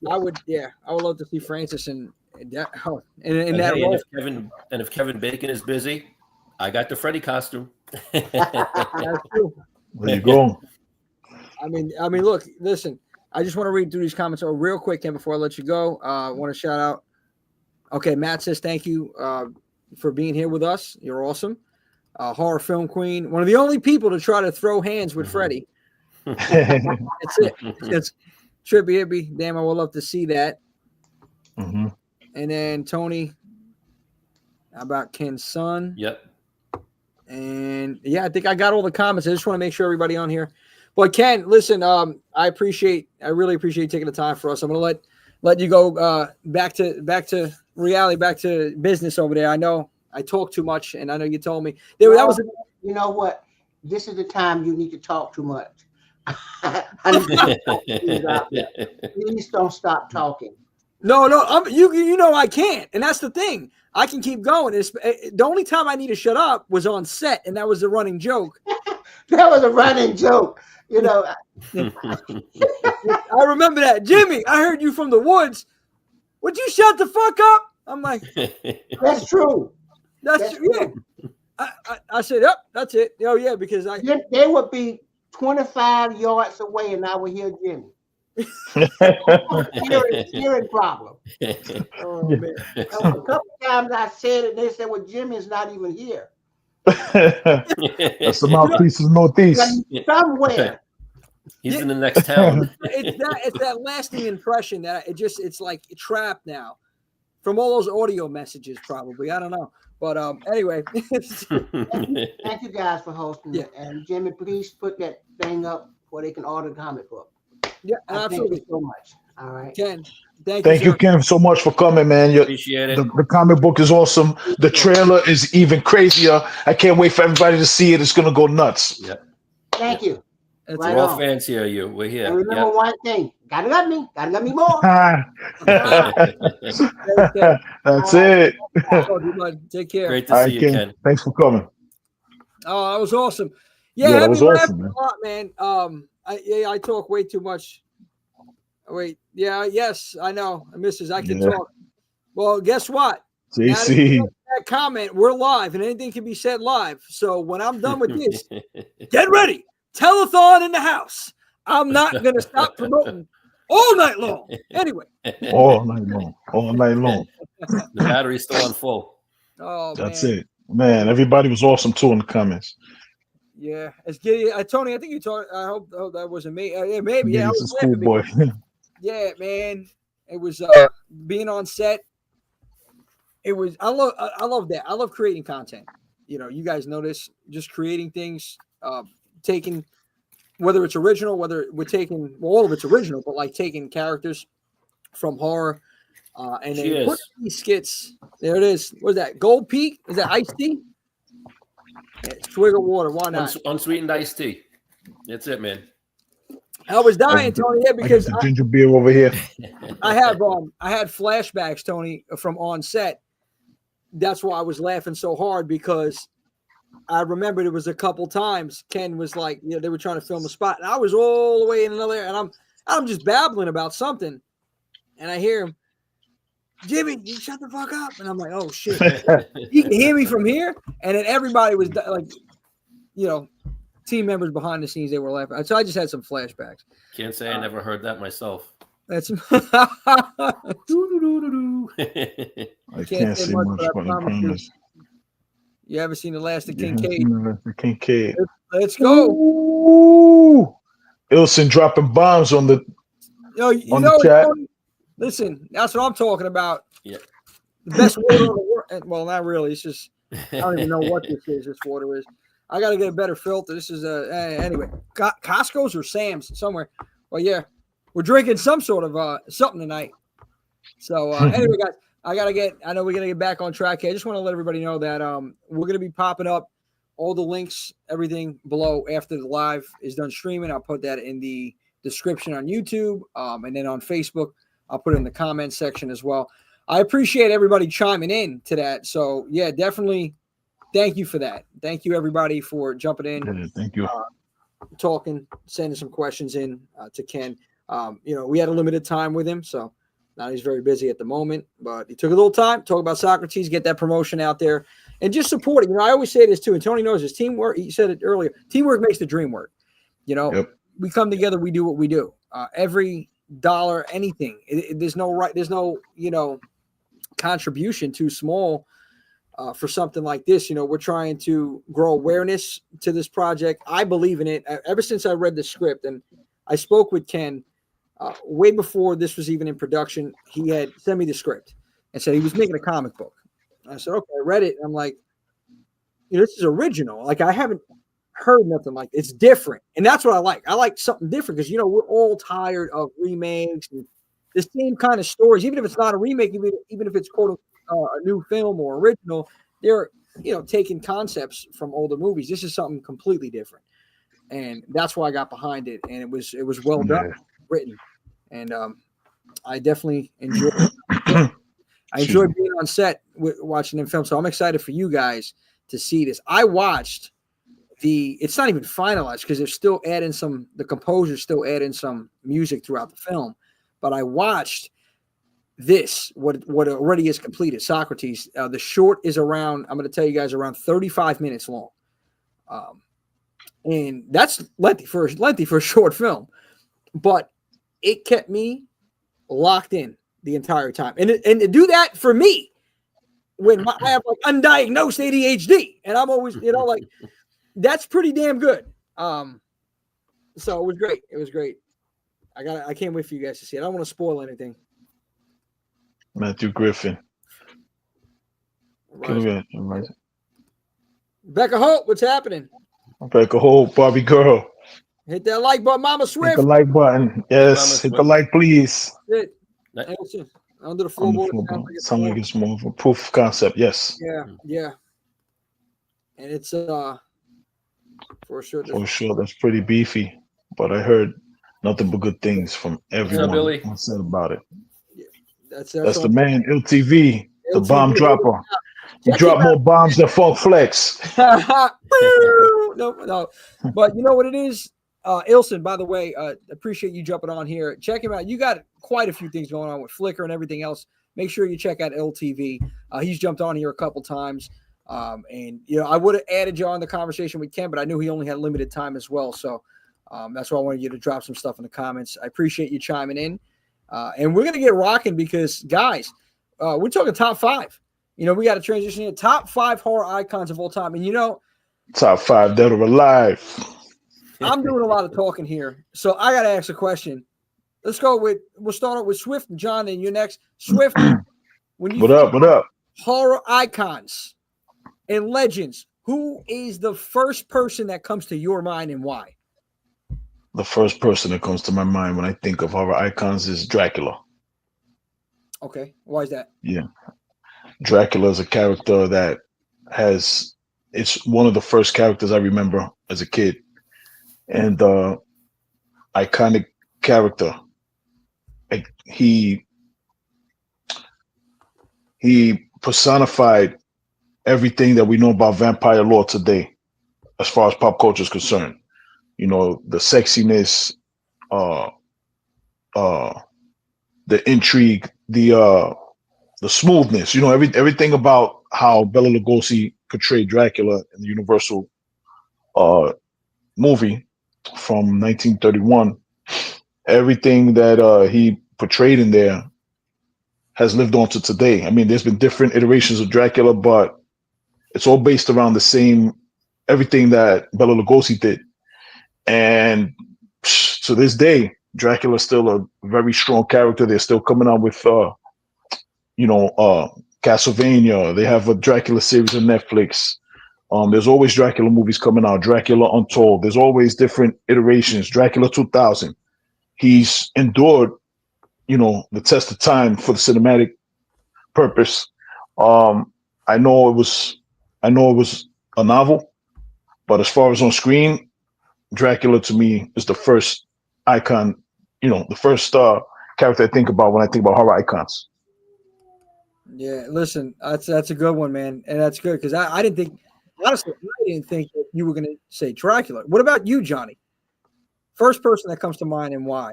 I would love to see Francis in that. Oh, in that role. If Kevin Bacon is busy, I got the Freddy costume. That's true. There you go. I mean, look, listen. I just want to read through these comments real quick, Ken, before I let you go. I want to shout out. Okay, Matt says thank you for being here with us. You're awesome. Horror film queen, one of the only people to try to throw hands with Freddy. That's it. It's trippy hippie. Damn, I would love to see that. Mm-hmm. And then Tony about Ken's son. Yep. And I think I got all the comments. I just want to make sure everybody on here. But Ken, listen, I really appreciate taking the time for us. I'm gonna let you go back to reality, back to business over there. I know I talk too much, and I know you told me you know what? This is the time you need to talk too much. Please don't stop talking. No, you know I can't, and that's the thing. I can keep going. The only time I need to shut up was on set, and that was a running joke. That was a running joke. You know, I remember that. Jimmy, I heard you from the woods. Would you shut the fuck up? I'm like, that's true. That's true. Yeah. I said, yep, that's it. Oh yeah, because they would be 25 yards away, and I would hear Jimmy. hearing problem. Oh man! A couple times I said it, they said, "Well, Jimmy's not even here." That's the mouthpiece of the Northeast. Somewhere. He's in the next town. It's that lasting impression that it's like trapped now from all those audio messages, probably. I don't know. But anyway. Thank you guys for hosting it. And Jimmy, please put that thing up where they can order the comic book. Yeah, absolutely. Thank you so much. All right. Ken, thank you, Ken, so much for coming, man. Appreciate it. The comic book is awesome. The trailer is even crazier. I can't wait for everybody to see it. It's going to go nuts. Yeah. Thank you. We're all fans here. We're here. And remember one thing. Gotta love me. Gotta love me more. That's it. Take care. Great to see you, Ken. Thanks for coming. Oh, that was awesome. Yeah, that was awesome, man. A lot, man. I talk way too much. Wait, yes, I know. Mrs. I can talk. Well, guess what? JC. That comment, we're live, and anything can be said live. So when I'm done with this, get ready. Telethon in the house. I'm not going to stop promoting all night long. Anyway. All night long. The battery's still on full. Oh, that's man. it. Man, everybody was awesome, too, in the comments. Yeah. Tony, I think you talked. I hope that wasn't me. Yeah, maybe. Yeah, I was was a schoolboy. Yeah, man. It was being on set. It was. I love that. I love creating content. You know, you guys know this. Just creating things, taking, whether it's original, whether we're taking, all of it's original, but like taking characters from horror. And She they put is. these skits. There it is. What is that? Gold Peak? Is that iced tea? Yeah, swig of water. Why not? Unsweetened iced tea. That's it, man. I was dying, Tony. Yeah, because I got the ginger beer over here. I had flashbacks, Tony, from on set. That's why I was laughing so hard, because I remember there was a couple times Ken was like, they were trying to film a spot, and I was all the way in another, and I'm just babbling about something, and I hear him, Jimmy, you shut the fuck up, and I'm like, oh shit, you can hear me from here, and then everybody was like, team members behind the scenes, they were laughing. So I just had some flashbacks. Can't say I never heard that myself. That's I can't say much, but I promise. You haven't seen the last of Kincaid? Kincaid. Let's go. Ooh. Ilson dropping bombs on the the chat. Listen, that's what I'm talking about. Yeah. The best water in the world. Well, not really. It's just I don't even know what this is. This water is. I got to get a better filter. This is anyway. Costco's or Sam's somewhere. Well, yeah, we're drinking some sort of something tonight. So anyway, guys, I know we're gonna get back on track here. I just want to let everybody know that we're gonna be popping up all the links, everything below after the live is done streaming. I'll put that in the description on YouTube, and then on Facebook, I'll put it in the comments section as well. I appreciate everybody chiming in to that. So yeah, definitely. Thank you for that. Thank you, everybody, for jumping in. Yeah, thank you. Talking, sending some questions in to Ken. We had a limited time with him, so now he's very busy at the moment. But he took a little time, talk about Socrates, get that promotion out there, and just support it. I always say this too, and Tony knows this. Teamwork. He said it earlier. Teamwork makes the dream work. Yep. We come together. We do what we do. Every dollar, anything. There's no contribution too small. For something like this, we're trying to grow awareness to this project. I believe in it. Ever since I read the script, and I spoke with Ken way before this was even in production, he had sent me the script and said he was making a comic book. I said, okay, I read it. And I'm like, this is original. Like, I haven't heard nothing like this. It's different. And that's what I like. I like something different because, we're all tired of remakes and the same kind of stories, even if it's not a remake, even if it's quote a new film or original, they're taking concepts from older movies. This is something completely different, and that's why I got behind it. And it was well done, written, and I definitely enjoyed it. I enjoyed being on set watching them film. So I'm excited for you guys to see this. I watched it's not even finalized because they're still adding the composer's still adding some music throughout the film, but I watched what already is completed, Socrates. The short is around, I'm going to tell you guys, around 35 minutes long. And that's lengthy for a short film, but it kept me locked in the entire time. And to do that for me, when I have like undiagnosed ADHD, and I'm always, that's pretty damn good. So it was great. It was great. I can't wait for you guys to see it. I don't want to spoil anything. Matthew Griffin. Right. Becca Holt, what's happening? Becca Holt, Barbie girl. Hit that like button, Mama Swift. Hit the like button. Yes, hit the like, please. Under the floorboard. Sounds like it's more of a proof of concept. Yes. Yeah. And it's for sure. For sure, that's pretty beefy. But I heard nothing but good things from everyone who said about it. That's the man, LTV, the bomb dropper. He dropped more bombs than Funk Flex. No. But you know what it is? Ilson, by the way, appreciate you jumping on here. Check him out. You got quite a few things going on with Flickr and everything else. Make sure you check out LTV. He's jumped on here a couple times. And I would have added you on the conversation with Ken, but I knew he only had limited time as well. So that's why I wanted you to drop some stuff in the comments. I appreciate you chiming in. And we're going to get rocking because, guys, we're talking top 5. We got to transition here. Top 5 horror icons of all time. And, top 5 dead or alive. I'm doing a lot of talking here. So I got to ask a question. We'll start out with Swift and John, and you're next. Swift, what up? Horror icons and legends, who is the first person that comes to your mind and why? The first person that comes to my mind when I think of horror icons is Dracula. Okay, why is that? Yeah, Dracula is a character that it's one of the first characters I remember as a kid, and iconic character. Like he personified everything that we know about vampire lore today, as far as pop culture is concerned. You know, the sexiness, uh, uh, the intrigue, the smoothness. You know, everything about how Bela Lugosi portrayed Dracula in the Universal uh, movie from 1931. Everything that he portrayed in there has lived on to today. I mean, there's been different iterations of Dracula, but it's all based around the same everything that Bela Lugosi did. And to this day, Dracula is still a very strong character. They're still coming out with, Castlevania. They have a Dracula series on Netflix. There's always Dracula movies coming out. Dracula Untold. There's always different iterations. Dracula 2000. He's endured, the test of time for the cinematic purpose. I know it was a novel, but as far as on screen, Dracula to me is the first icon, the first character I think about when I think about horror icons. Yeah, listen, that's a good one, man, and that's good because I didn't think, honestly, I didn't think that you were going to say Dracula. What about you, Johnny? First person that comes to mind and why?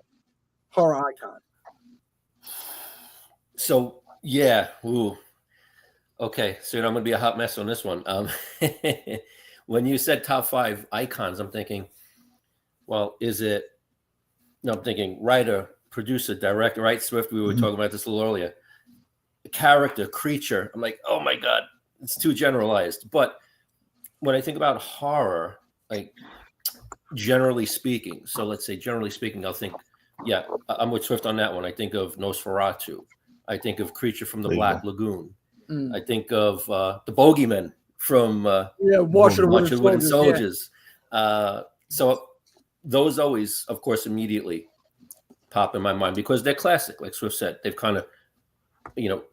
Horror icon. So yeah, ooh, okay. So I'm going to be a hot mess on this one. When you said top 5 icons, I'm thinking, well, is it? No, I'm thinking writer, producer, director. Right, Swift. We were talking about this a little earlier. Character, creature. I'm like, oh my god, it's too generalized. But when I think about horror, like generally speaking, so let's say generally speaking, I'll think, yeah, I'm with Swift on that one. I think of Nosferatu. I think of Creature from the Black Lagoon. I think of the Bogeyman from Watch of the Wooden Soldiers. Yeah. So those always, of course, immediately pop in my mind because they're classic. Like Swift said, they've kind of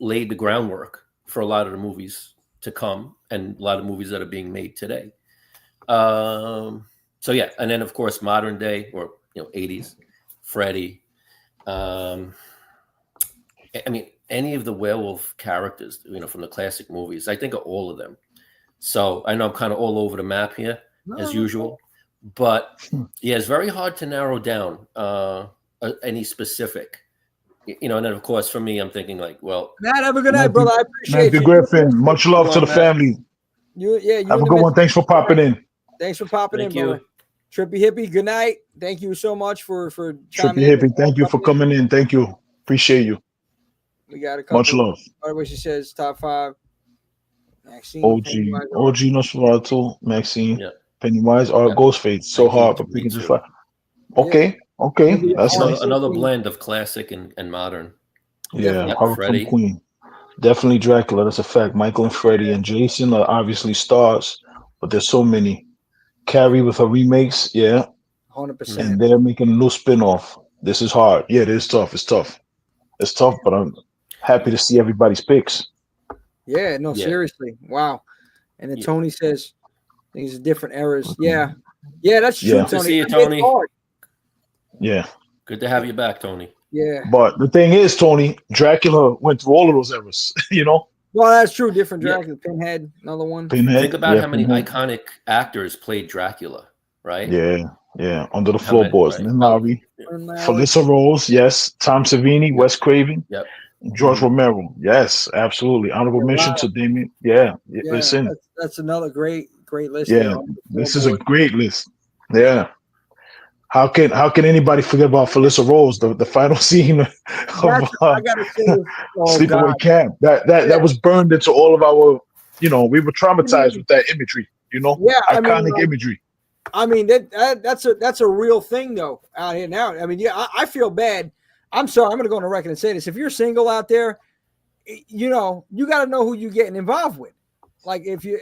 laid the groundwork for a lot of the movies to come and a lot of movies that are being made today. So yeah, and then of course modern day or 80s, Freddy. I mean, any of the werewolf characters, from the classic movies, I think of all of them. So I know I'm kind of all over the map here as usual, but yeah, it's very hard to narrow down any specific. And then of course for me, I'm thinking like, well, Matt, have a good night, brother. I appreciate Matthew you. Griffin, much love to the family. You have a good one. Thanks for popping in. Thanks for popping in, you. brother. Trippy Hippie, good night. Thank you so much for Trippy Hippie. Thank you for coming in. Thank you. Appreciate you. We got a couple. Much love. By the way, she says top 5. Maxine, OG Nosferatu, Maxine, Pennywise, or Ghostface. So hard, but we can just like. Okay. That's nice. Another blend of classic and modern. Yeah, horror from Queen. Definitely Dracula. That's a fact. Michael and Freddy and Jason are obviously stars, but there's so many. Carrie with her remakes, 100%. And they're making a new spin-off. This is hard. Yeah, it is tough. It's tough, but I'm happy to see everybody's picks. Yeah, no, seriously. Wow. And then Tony says these are different eras. Yeah, that's true, Tony. Good to see you, Tony. Yeah. Good to have you back, Tony. Yeah. But the thing is, Tony, Dracula went through all of those eras, Well, that's true. Different Dracula. Pinhead, another one. Think about how many iconic actors played Dracula, right? Yeah. Under the Floorboards. Right? Lowry. Felissa Rose, yes. Tom Savini, Wes Craven. Yep. George Romero. Yes, absolutely. Honorable mention to Damien. Yeah. Listen. That's another great list. Yeah. This is a great list. Yeah. How can anybody forget about Felissa Rose, the final scene of I gotta say, Sleepaway Camp? That was burned into all of our, we were traumatized with that imagery, iconic imagery. I mean that's a real thing though out here now. I mean, I feel bad. I'm sorry, I'm gonna go on the record and say this. If you're single out there, you gotta know who you're getting involved with. Like if you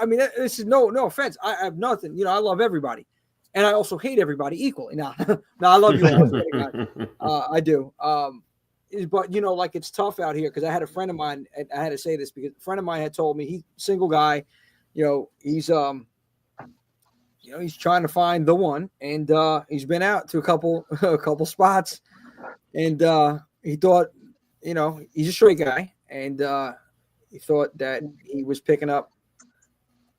I mean, this is no offense. I have nothing, I love everybody. And I also hate everybody equally. No, I love you all. I do. but you know, like it's tough out here because I had a friend of mine. And I had to say this because a friend of mine had told me he's a single guy. You know, he's he's trying to find the one, and he's been out to a couple spots, and he thought, you know, he's a straight guy, and he thought that he was picking up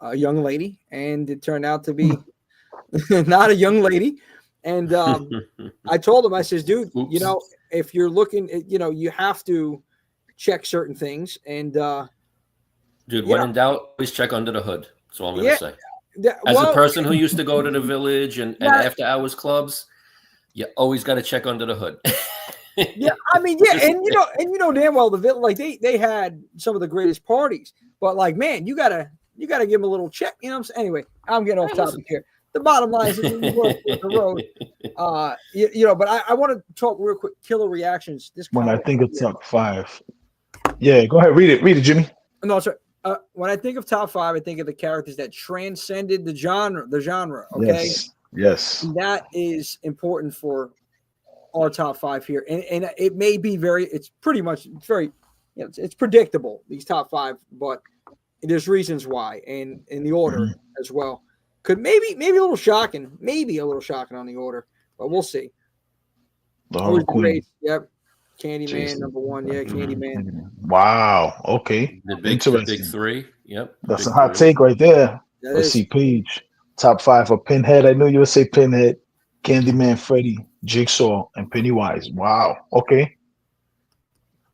a young lady, and it turned out to be not a young lady. And I told him, I says, dude, Oops. you know, if you're looking, you know, you have to check certain things. And dude, when in doubt, always check under the hood. That's all I'm going to say. As well, a person who used to go to the Village and after hours clubs, you always got to check under the hood. yeah, I mean, yeah, and you know damn well the Village, like they had some of the greatest parties, but like, man, you gotta give them a little check. You know what I'm saying? Anyway, I'm getting off topic here. The bottom line is we work with the road. You know, but I want to talk real quick. Killer reactions. This When I think of top 5, yeah, go ahead, read it, Jimmy. No, sorry. When I think of top 5, I think of the characters that transcended the genre. Okay, Yes. And that is important for our top 5 here, and it may be it's very, you know, it's predictable, these top 5, but there's reasons why, and in the order as well. Could maybe a little shocking, on the order, but we'll see. The Horror Queen. Yep. Candyman, number 1. Yeah, Candyman. Wow. Okay. The big 3. Yep. That's a hot take right there. Let's see, Paige. Top 5 for Pinhead. I knew you would say Pinhead, Candyman, Freddy, Jigsaw, and Pennywise. Wow. Okay.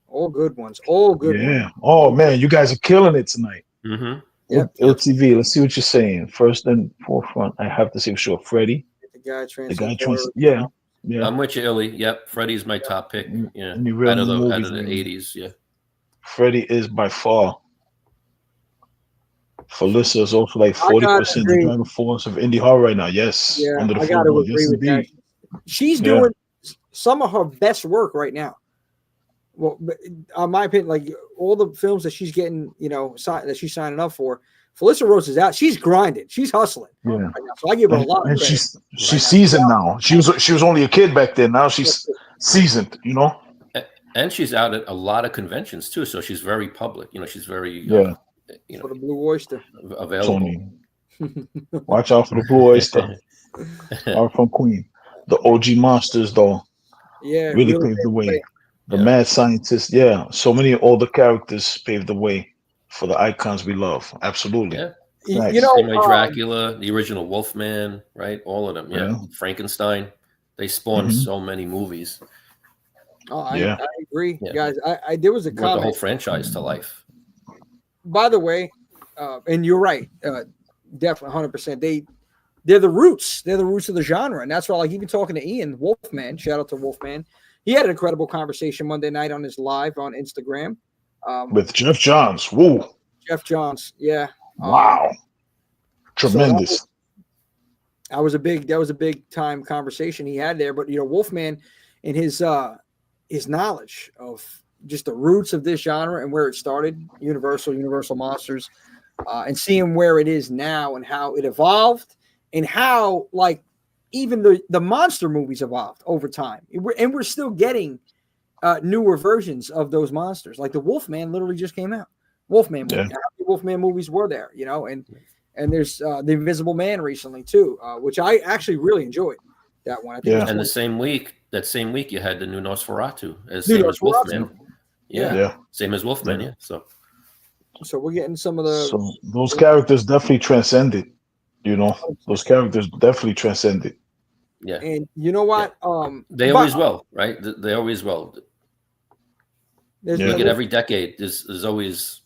All good ones. Ones. Oh man, you guys are killing it tonight. Mm-hmm. Yep. LTV. Let's see what you're saying. First and forefront. I have to say for sure. Freddy. The guy Yeah. I'm with you, Illy. Yep. Freddy's my top pick. Yeah. Any real out of the movies, 80s. Yeah. Freddy is by far. Felissa is also like 40% the driving force of indie horror right now. Yes. Yeah, Under the I got to agree with that. She's doing some of her best work right now. Well, in my opinion, like all the films that she's getting, you know, that she's signing up for, Felissa Rose is out. She's grinding. She's hustling. Yeah. Right now. So I give her a lot. And she's seasoned now. She was only a kid back then. Now she's seasoned. You know. And she's out at a lot of conventions too. So she's very public. You know, she's very you know, for the Blue Oyster available. Tony. Watch out for the Blue Oyster. Our from Queen. The OG monsters though. Yeah. Really paved the way. The mad scientists, so many older characters paved the way for the icons we love. Absolutely. Yeah. You know, Dracula, the original Wolfman, right? All of them. Yeah. Frankenstein. They spawned so many movies. Oh, I agree, guys. I there was a comment. The whole franchise to life. By the way, and you're right, definitely 100%. They're the roots. They're the roots of the genre, and that's why, like, even talking to Ian Wolfman, shout out to Wolfman. He had an incredible conversation Monday night on his live on Instagram with Jeff Johns. Woo, Jeff Johns, yeah. Wow, tremendous. So that was a big time conversation he had there. But you know, Wolfman and his knowledge of just the roots of this genre and where it started, Universal Monsters, and seeing where it is now and how it evolved and how like. Even the monster movies evolved over time, and we're still getting newer versions of those monsters. Like the Wolfman literally just came out. Wolfman movie. How many Wolfman movies were there? You know, and there's the Invisible Man recently too, which I actually really enjoyed that one. I think and that same week, you had the new Nosferatu as Wolfman. Yeah, same as Wolfman. Yeah, so we're getting some of the. So those characters definitely transcended. You know, those characters definitely transcended. Yeah, and you know what? They always will, right? They always will. Look at every decade. There's always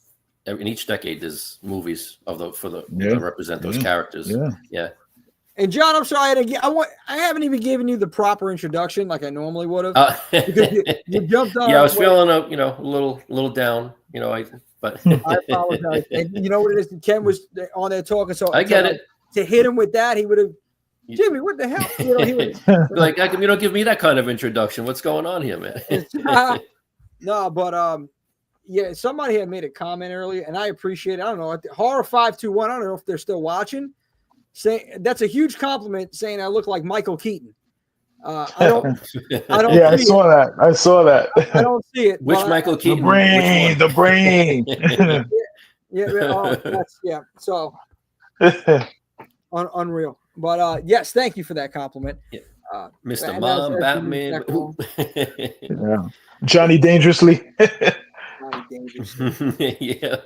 in each decade there's movies that represent those characters. Yeah. And John, I'm sorry, I haven't even given you the proper introduction like I normally would have. Because you jumped on. Yeah, I was feeling a little down. You know, but I apologize. And you know what it is? Ken was on there talking, so I get it. To hit him with that, he would have. Jimmy, what the hell? You know, he would like, how come you don't give me that kind of introduction? What's going on here, man? No, but somebody had made a comment earlier, and I appreciate it. I don't know, Horror 521. I don't know if they're still watching. Saying that's a huge compliment. Saying I look like Michael Keaton. I don't. I don't. Yeah, I see saw that. I saw that. I don't see it. Which but Michael The Keaton? brain, Which the one? brain. That's So unreal. But yes, thank you for that compliment. Yeah. And Mr. Mom, as Batman. Yeah. Johnny Dangerously. Johnny Dangerous. Yeah.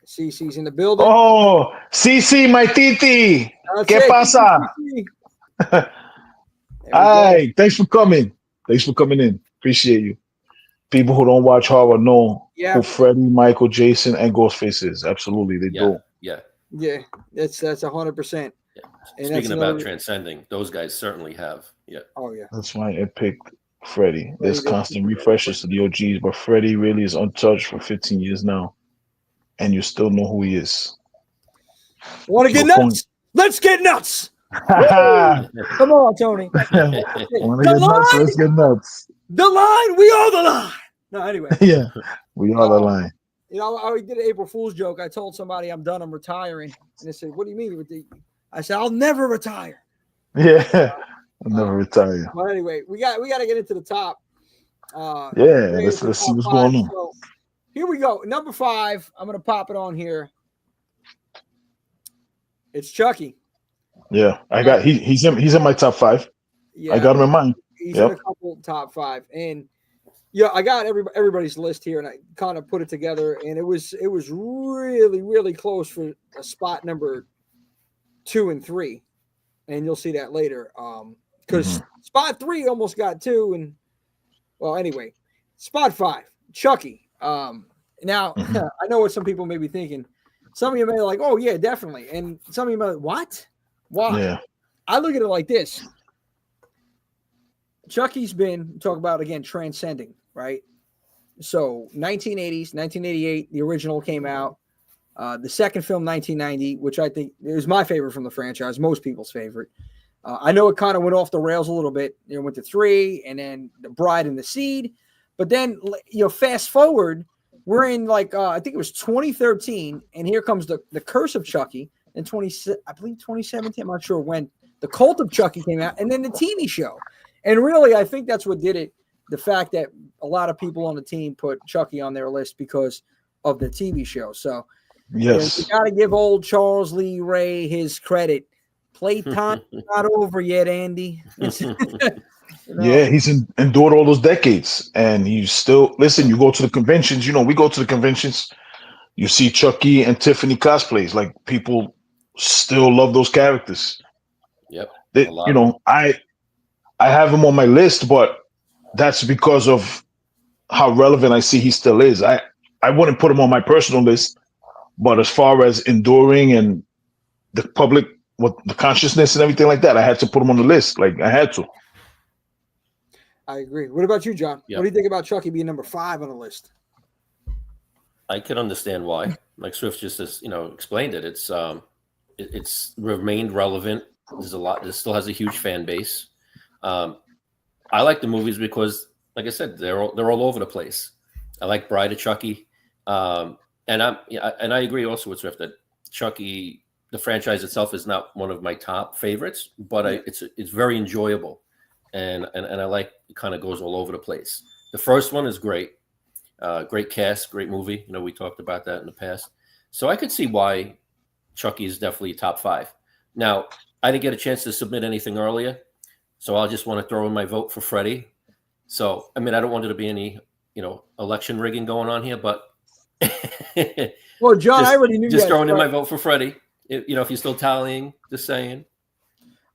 CC's in the building. Oh, CC, my titi. That's ¿Qué it. pasa? CC. There we go. Hi, thanks for coming. Thanks for coming in. Appreciate you. People who don't watch horror know Yeah. who Freddy, Michael, Jason, and Ghostface is. Absolutely, they do. Yeah. Yeah, that's 100%. Yeah. And Speaking about transcending, those guys certainly have. Yeah. Oh yeah. That's why I picked Freddy. There's Freddy, constant refreshes to the OGs, but Freddy really is untouched for 15 years now, and you still know who he is. Want to get No nuts? Let's get nuts. Wanna Come on, Tony. get nuts? Let's get nuts. The line. We are the line. No, anyway. Yeah, we are the line. You know, I did an April Fool's joke. I told somebody I'm done. I'm retiring, and they said, "What do you mean?" I said, "I'll never retire." Yeah, I'll never retire. But anyway, we got to get into the top. Yeah, let's see what's going on. So, here we go. Number 5. I'm gonna pop it on here. It's Chucky. Yeah, I got he's in my top 5. Yeah, I got him in mine. He's in a couple top 5, and yeah, I got everybody's list here, and I kind of put it together, and it was really, really close for a spot number 2 and 3, and you'll see that later. Because spot 3 almost got 2, and well, anyway, spot 5, Chucky. Now I know what some people may be thinking. Some of you may be like, "Oh yeah, definitely," and some of you may be like, "What? Why?" Yeah. I look at it like this. Chucky's been, talk about again, transcending, right? So 1980s, 1988, the original came out. The second film, 1990, which I think is my favorite from the franchise, most people's favorite. I know it kind of went off the rails a little bit. It went to 3, and then The Bride and the Seed. But then, fast forward, we're in I think it was 2013, and here comes the Curse of Chucky. In I believe 2017, I'm not sure when. The Cult of Chucky came out, and then the TV show. And really, I think that's what did it. The fact that a lot of people on the team put Chucky on their list because of the TV show. So, yes, you got to give old Charles Lee Ray his credit. Playtime not over yet, Andy. Yeah, he's endured all those decades, and you still listen. You go to the conventions. We go to the conventions. You see Chucky and Tiffany cosplays. Like, people still love those characters. Yep. I have him on my list, but that's because of how relevant I see he still is. I wouldn't put him on my personal list, but as far as enduring and the public, with the consciousness and everything like that, I had to put him on the list. Like, I had to. I agree. What about you, John? Yep. What do you think about Chucky being number 5 on the list? I can understand why. Like Swift just explained it. It's remained relevant. There's a lot. This still has a huge fan base. I like the movies because, like I said, they're all over the place. I like Bride of Chucky, and I agree also with Swift that Chucky, the franchise itself, is not one of my top favorites, but it's very enjoyable, and I like it. Kind of goes all over the place. The first one is great, great cast, great movie. We talked about that in the past, so I could see why Chucky is definitely top 5. Now, I didn't get a chance to submit anything earlier, so I'll just want to throw in my vote for Freddy. So, I mean, I don't want there to be any, election rigging going on here, but well, John, I already knew. Just throwing in my vote for Freddy. If you're still tallying, just saying.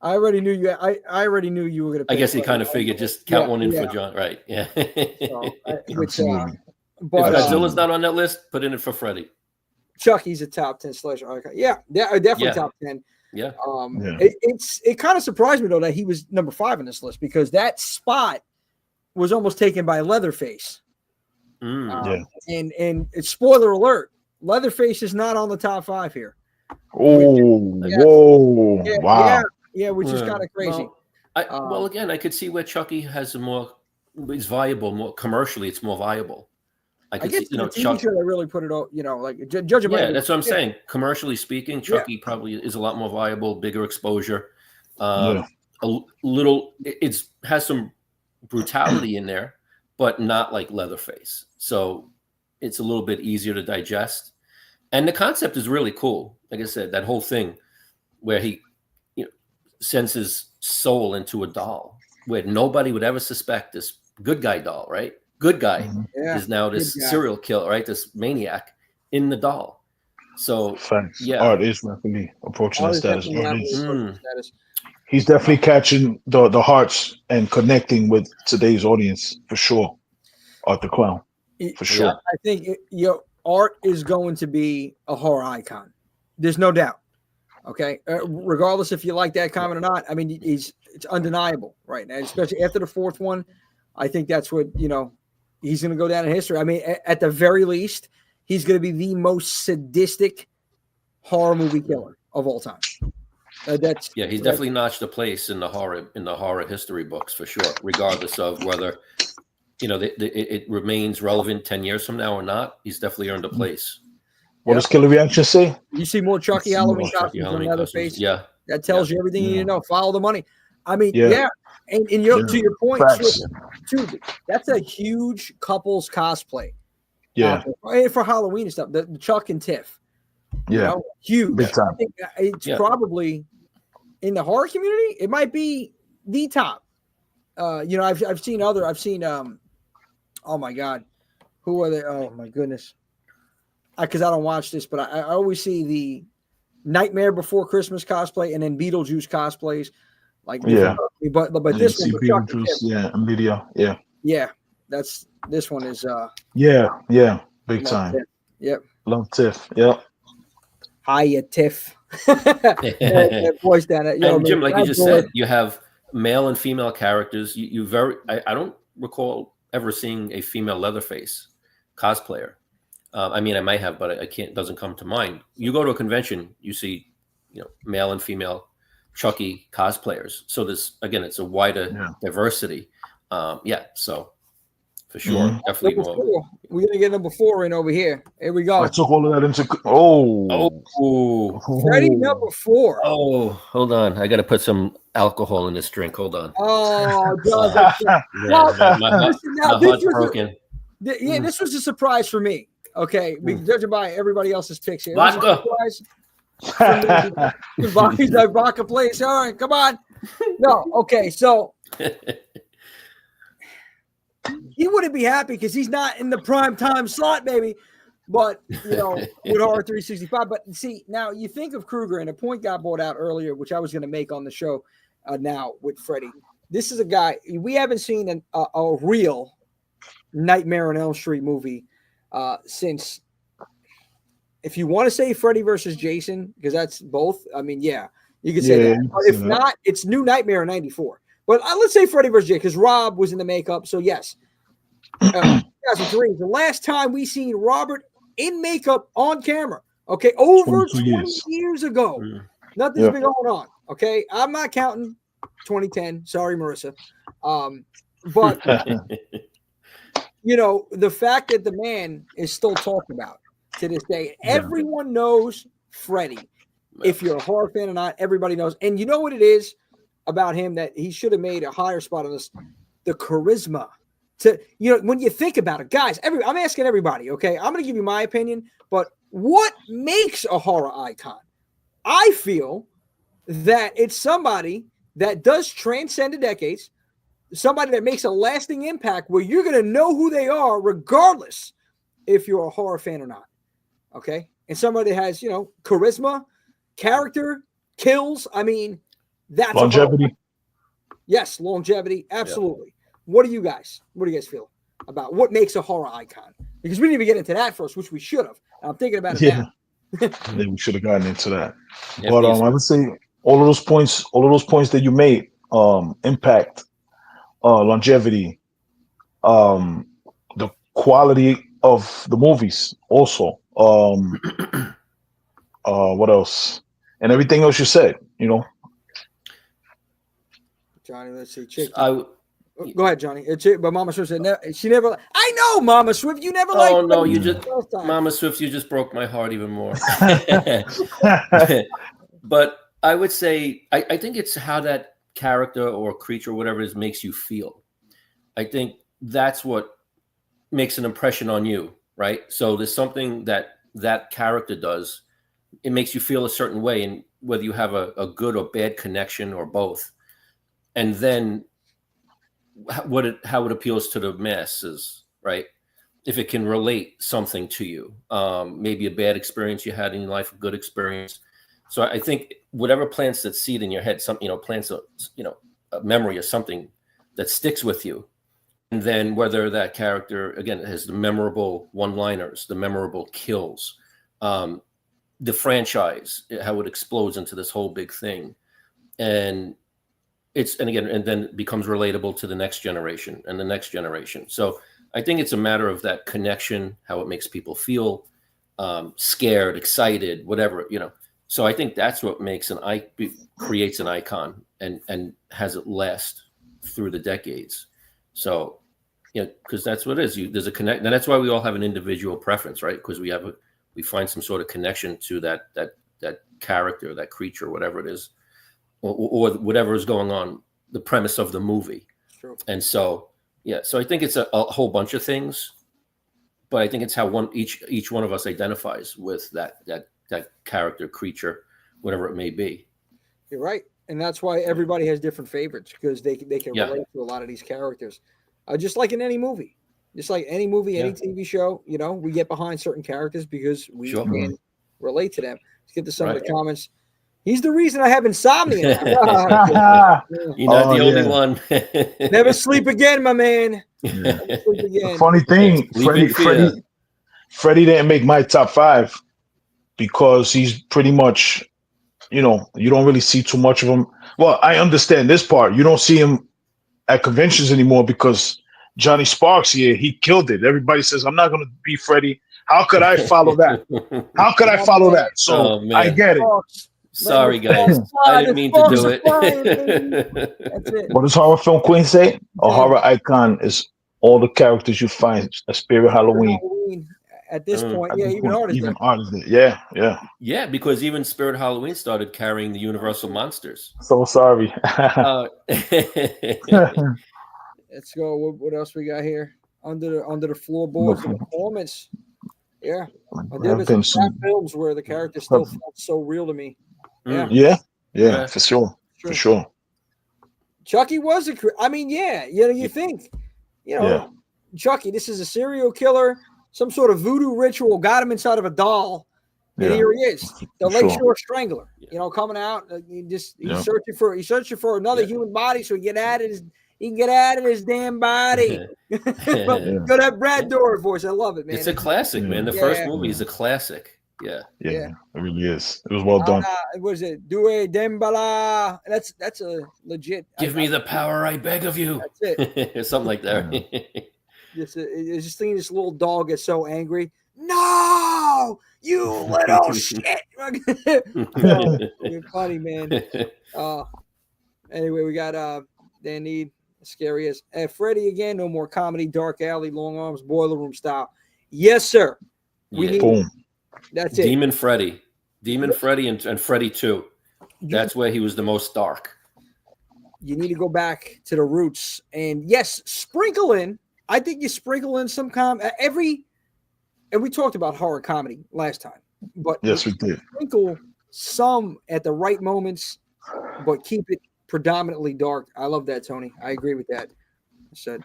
I already knew you. I already knew you were going to. I guess he kind of figured just count one in for John, right? Yeah. So, Absolutely. but if Godzilla's not on that list, put in it for Freddy. Chucky's a top 10 slasher. Okay. Yeah, definitely top 10. Yeah. It kind of surprised me though that he was number 5 on this list, because that spot was almost taken by Leatherface. And it's spoiler alert: Leatherface is not on the top 5 here. Whoa! Wow. Yeah, which is kind of crazy. Well, again, I could see where Chucky has it's viable, more commercially, it's more viable. I could see, the TV show that really put it all, judging by. Yeah, that's what I'm saying. Commercially speaking, Chucky probably is a lot more viable, bigger exposure. a little. It's has some brutality in there, but not like Leatherface. So it's a little bit easier to digest. And the concept is really cool. Like I said, that whole thing where he, sends his soul into a doll, where nobody would ever suspect this good guy doll, right? Good guy is now this serial killer, right? This maniac in the doll. So Thanks. Art is rapidly approaching that status. He's definitely catching the hearts and connecting with today's audience for sure. Art the Clown, for sure. I think Art is going to be a horror icon. There's no doubt. Okay, regardless if you like that comment or not. I mean, it's undeniable right now, especially after the fourth one. I think that's what he's going to go down in history. I mean, at the very least, he's going to be the most sadistic horror movie killer of all time. He's definitely notched a place in the horror history books for sure, regardless of whether it remains relevant 10 years from now or not. He's definitely earned a place. What does Killer Reaction say? You see more Chucky Halloween costumes on Leatherface. Yeah, that tells you everything you need to know. Follow the money. I mean, and to your point, too, that's a huge couples cosplay. Yeah, for Halloween and stuff. The Chuck and Tiff. Yeah, huge. Big time. I think it's probably in the horror community. It might be the top. I've seen. Oh my God, who are they? Oh my goodness. Because I don't watch this, but I always see the Nightmare Before Christmas cosplay and then Beetlejuice cosplays. But this one, Beetlejuice, and video, this one is big time. Tiff. Yep, love Tiff. Yep. Hiya, Tiff. That voice down it. And Jim, like you just said, you have male and female characters. I don't recall ever seeing a female Leatherface cosplayer. I mean, I might have, but I can't. Doesn't come to mind. You go to a convention, you see, male and female Chucky cosplayers. So it's a wider diversity. So for sure, definitely more. We're gonna get number 4 in over here. Here we go. I took all of that into. Freddy number 4. Oh, hold on. I got to put some alcohol in this drink. Hold on. Oh, my heart's broken. This was a surprise for me. Okay, judging by everybody else's picks here. Vodka. Vodka, please. All right, come on. No, okay, so he wouldn't be happy because he's not in the prime time slot, baby. But with Horror 365. But see, now you think of Krueger, and a point got brought out earlier, which I was going to make on the show now with Freddy. This is a guy we haven't seen a real Nightmare on Elm Street movie. Since, if you want to say Freddy versus Jason, because that's both, I mean, you could say that. But if not, it's New Nightmare in '94. But let's say Freddy versus Jason, because Rob was in the makeup. So yes, 2003 is the last time we seen Robert in makeup on camera. Okay, over 20 years ago. Nothing's been going on. Okay, I'm not counting 2010. Sorry, Marissa. But. The fact that the man is still talked about to this day, everyone knows Freddy. If you're a horror fan or not, everybody knows. And you know what it is about him that he should have made a higher spot on this? The charisma. When you think about it, guys, I'm asking everybody, okay? I'm going to give you my opinion, but what makes a horror icon? I feel that it's somebody that does transcend the decades, somebody that makes a lasting impact where you're going to know who they are regardless if you're a horror fan or not. Okay. And somebody that has, charisma, character, kills. I mean, that's longevity. Yes. Longevity. Absolutely. Yeah. What do you guys feel about what makes a horror icon? Because we didn't even get into that first, which we should have. I'm thinking about it now. Maybe we should have gotten into that. But I would say all of those points that you made, impact, longevity, the quality of the movies also, what else, and everything else you said, Johnny, let's see. Go ahead, Johnny. But Mama Swift said she never. I know, Mama Swift. You never liked. Oh no, Mama Swift. You just broke my heart even more. But I would say I think it's how that character or creature, whatever it is, makes you feel. I think that's what makes an impression on you, right? So there's something that character does. It makes you feel a certain way, and whether you have a good or bad connection or both. And then how it appeals to the masses, right? If it can relate something to you, maybe a bad experience you had in your life, a good experience. So I think whatever plants that seed in your head, plants a memory or something that sticks with you. And then whether that character, again, has the memorable one-liners, the memorable kills, the franchise, how it explodes into this whole big thing. And then it becomes relatable to the next generation and the next generation. So I think it's a matter of that connection, how it makes people feel, scared, excited, whatever, So I think that's what creates an icon and has it last through the decades. So, because that's what it is. There's a connect, and that's why we all have an individual preference, right? Because we find some sort of connection to that character, that creature, whatever it is, or whatever is going on, the premise of the movie. True. And so, so I think it's a whole bunch of things, but I think it's how each one of us identifies with that character, creature, whatever it may be. You're right. And that's why everybody has different favorites, because they can relate to a lot of these characters. Just like in any movie. Just like any movie, any TV show, we get behind certain characters because we can relate to them. Let's get to some of the comments. He's the reason I have insomnia. You're not the only one. Never sleep again, my man. Yeah. Never sleep again. The funny thing, Freddie didn't make my top 5 because he's pretty much, you don't really see too much of him. Well, I understand this part. You don't see him at conventions anymore because Johnny Sparks here, he killed it. Everybody says, I'm not going to be Freddie. How could I follow that? How could I follow that? So I get it. Sorry, guys. I didn't mean to do it. That's it. What does Horror Film Queen say? A horror icon is all the characters you find a Spirit Halloween. At this point, even artists. Yeah. Because even Spirit Halloween started carrying the Universal monsters. So sorry. Let's go. What else we got here? Under the floorboards, the performance. Yeah, I did some films where the character still felt so real to me. Yeah, for sure. Chucky was you think, Chucky, this is a serial killer. Some sort of voodoo ritual got him inside of a doll, and here he is, the Lakeshore Strangler. Coming out. He's searching for another human body so he can get out of his damn body. Go that Brad Dourif voice. I love it, man. It's a classic, man. The first movie is a classic. Yeah, it really is. It was well done. What is it? Due Dembala. That's a legit. Give me the power, I beg of you. That's it. Something like that. It's just thinking this little dog is so angry. No, you little shit. You're funny, man. Anyway, we got Dan Need, scary as Freddy again. No more comedy, dark alley, long arms, boiler room style. Yes, sir. We need. Boom. That's it. Demon Freddy and Freddy 2. That's where he was the most dark. You need to go back to the roots, and yes, sprinkle in. I think you sprinkle in some and we talked about horror comedy last time, but yes, we did. Sprinkle some at the right moments, but keep it predominantly dark. I love that, Tony. I agree with that. I said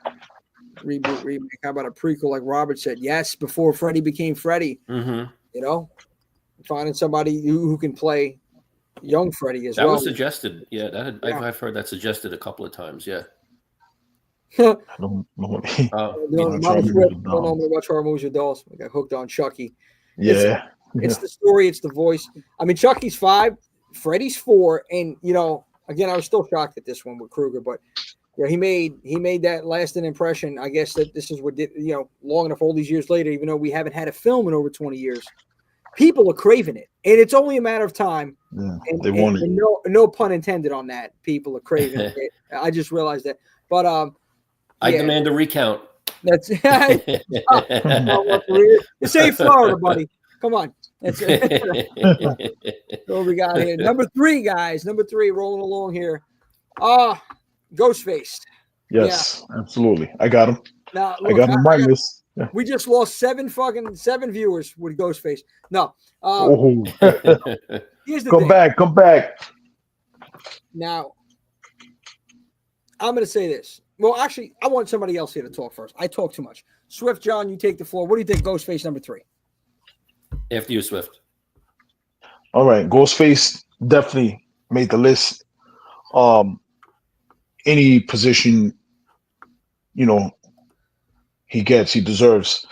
reboot, remake. How about a prequel, like Robert said? Yes, before Freddy became Freddy. Mm-hmm. Finding somebody who can play young Freddy as well. That was suggested. Yeah, I've heard that suggested a couple of times. Yeah. I don't know. Don't normally watch horror movies with dolls. I got hooked on Chucky. It's the story. It's the voice. I mean, Chucky's 5, Freddy's 4, and again, I was still shocked at this one with Krueger, but he made that lasting impression. I guess that this is what did long enough all these years later, even though we haven't had a film in over 20 years, people are craving it, and it's only a matter of time. Yeah, they want it. No pun intended on that. People are craving it. I just realized that, but I demand a recount. That's this ain't Florida, buddy. Come on. That's it. What we got here? Number 3, guys. Number 3, rolling along here. Ghostface. Yes, absolutely. I got him. Now I look, got him on my list. Yeah. we just lost seven viewers with Ghostface. No, Oh, here's the come thing. back, come back. Now, I'm going to say this. Well, actually, I want somebody else here to talk first. I talk too much. Swift, John, you take the floor. What do you think? Ghostface number 3. After you, Swift. All right, Ghostface definitely made the list. Any position, you know, he gets, he deserves.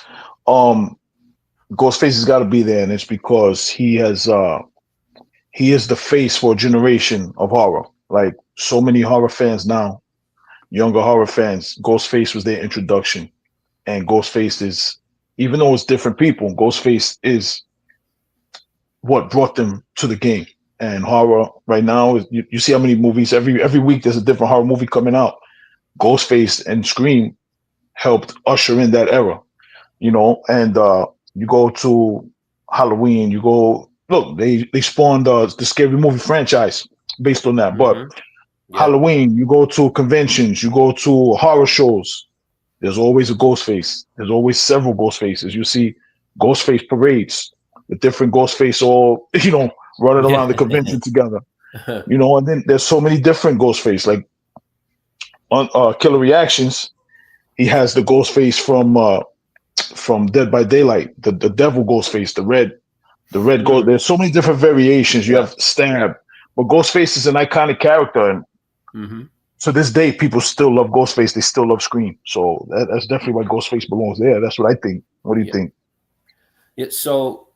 Ghostface has got to be there, and it's because he is the face for a generation of horror. Like so many horror fans now, younger horror fans, Ghostface was their introduction, and Ghostface is, even though it's different people, Ghostface is what brought them to the game. And horror right now, you see how many movies every week there's a different horror movie coming out. Ghostface and Scream helped usher in that era, and you go to Halloween, you go look, they spawned the scary movie franchise based on that. But Yeah. Halloween, you go to conventions, you go to horror shows, there's always a Ghostface. There's always several Ghostfaces. You see Ghostface parades, the different Ghostface all, running around the convention together. And then there's so many different Ghostface. Like on Killer Reactions, he has the Ghostface from Dead by Daylight, the devil Ghostface, the red ghost. There's so many different variations. You have Stab, but Ghostface is an iconic character, and to this day, people still love Ghostface. They still love Scream. So that's definitely why Ghostface belongs there. That's what I think. What do you think? Yeah. So,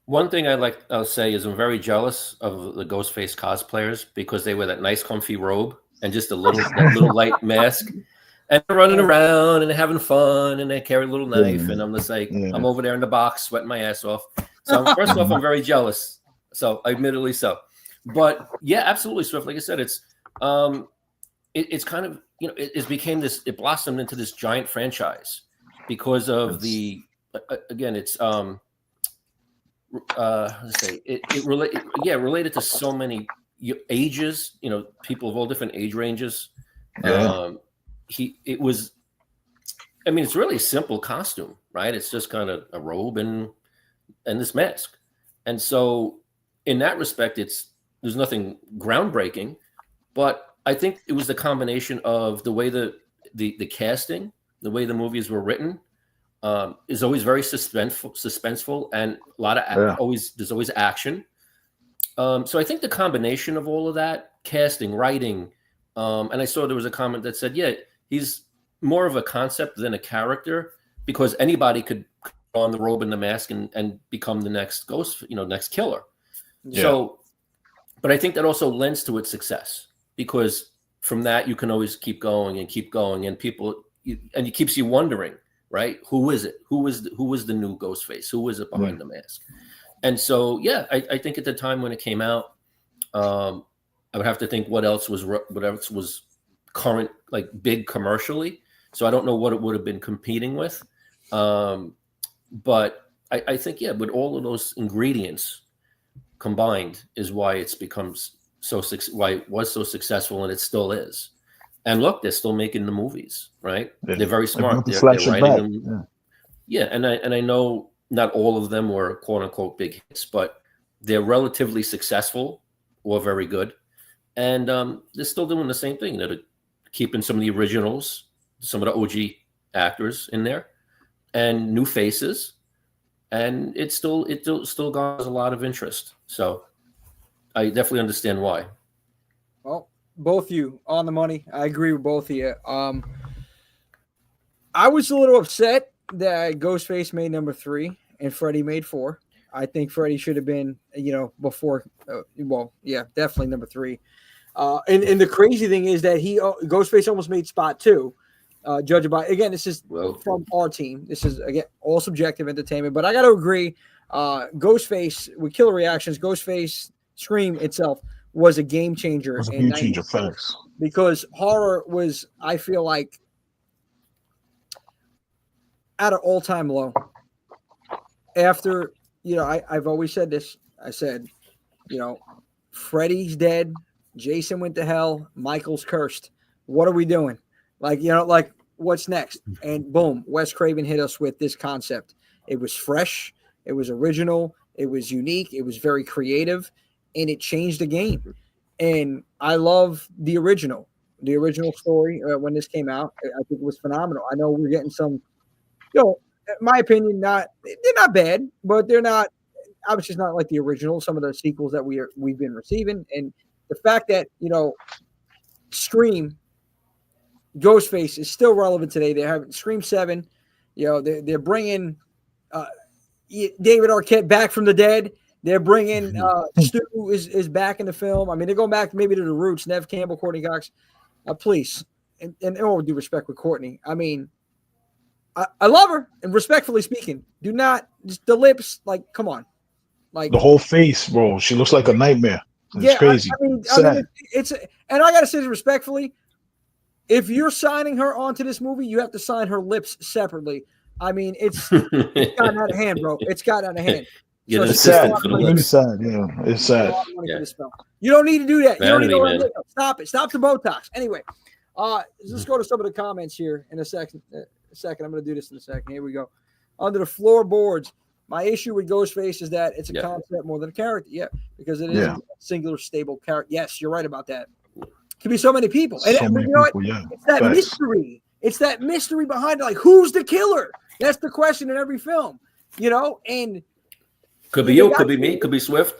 one thing I'll say is I'm very jealous of the Ghostface cosplayers because they wear that nice comfy robe and just that little light mask, and they're running around and they're having fun and they carry a little knife, and I'm just like, I'm over there in the box sweating my ass off. So first off, I'm very jealous. So admittedly so, but yeah, absolutely, Swift. Like I said, it's kind of, it blossomed into this giant franchise because of related to so many ages, people of all different age ranges. It's really a simple costume, right? It's just kind of a robe and this mask. And so in that respect, there's nothing groundbreaking, but I think it was the combination of the way the casting, the way the movies were written, is always very suspenseful, and a lot of there's always action. So I think the combination of all of that, casting, writing, and I saw there was a comment that said, he's more of a concept than a character because anybody could put on the robe and the mask and become the next ghost, next killer. Yeah. So, but I think that also lends to its success because from that you can always keep going, and it keeps you wondering, right? Who is it? Who was the new Ghostface? Who was it behind the mask? And so, I think at the time when it came out, I would have to think what else was current, like big commercially. So I don't know what it would have been competing with. But I think, with all of those ingredients combined is why it's becomes why it was so successful, and it still is. And look, they're still making the movies, right? Yeah. They're very smart. They're writing them. Yeah. And I know not all of them were quote unquote big hits, but they're relatively successful or very good. And they're still doing the same thing. They're keeping some of the originals, some of the OG actors in there, and new faces. And it still garners a lot of interest. So I definitely understand why. Well, both of you on the money. I agree with both of you. I was a little upset that Ghostface made number 3 and Freddy made 4. I think Freddy should have been, before. Definitely number 3. And the crazy thing is that Ghostface almost made spot 2. Judging by, again, this is from our team. This is, again, all subjective entertainment. But I got to agree, Ghostface, with Killer Reactions, Ghostface Scream itself was a game changer. It was a game changer, facts. Because horror was, I feel like, at an all-time low. After, I've always said this. I said, Freddy's dead. Jason went to hell. Michael's cursed. What are we doing? Like, like what's next? And boom, Wes Craven hit us with this concept. It was fresh. It was original. It was unique. It was very creative, and it changed the game. And I love the original story when this came out. I think it was phenomenal. I know we're getting some, in my opinion, they're not bad, but they're not, obviously not like the original, some of the sequels that we've been receiving. And the fact that, Scream, Ghostface is still relevant today. They're having Scream 7, they're bringing David Arquette back from the dead. They're bringing Stu is back in the film. I mean, they're going back maybe to the roots. Nev Campbell, Courtney Cox, please, and all due respect with Courtney. I mean, I love her, and respectfully speaking, do not just the lips. Like, come on, like the whole face, bro. She looks like a nightmare. It's crazy. I mean, it's and I gotta say this respectfully. If you're signing her onto this movie, you have to sign her lips separately. I mean, it's gotten out of hand, bro. It's gotten out of hand. Yeah, it's sad. Really sad. Yeah, it's sad. You don't need to do that. Vanity, you don't need to stop it. Stop the Botox. Anyway, let's go to some of the comments here in a second. I'm going to do this in a second. Here we go. Under the floorboards, my issue with Ghostface is that it's a concept more than a character. Yeah, because it is a singular, stable character. Yes, you're right about that. It could be so many people. And it's that mystery. It's that mystery behind it. Like, who's the killer? That's the question in every film. And could be you, could be me, could be Swift.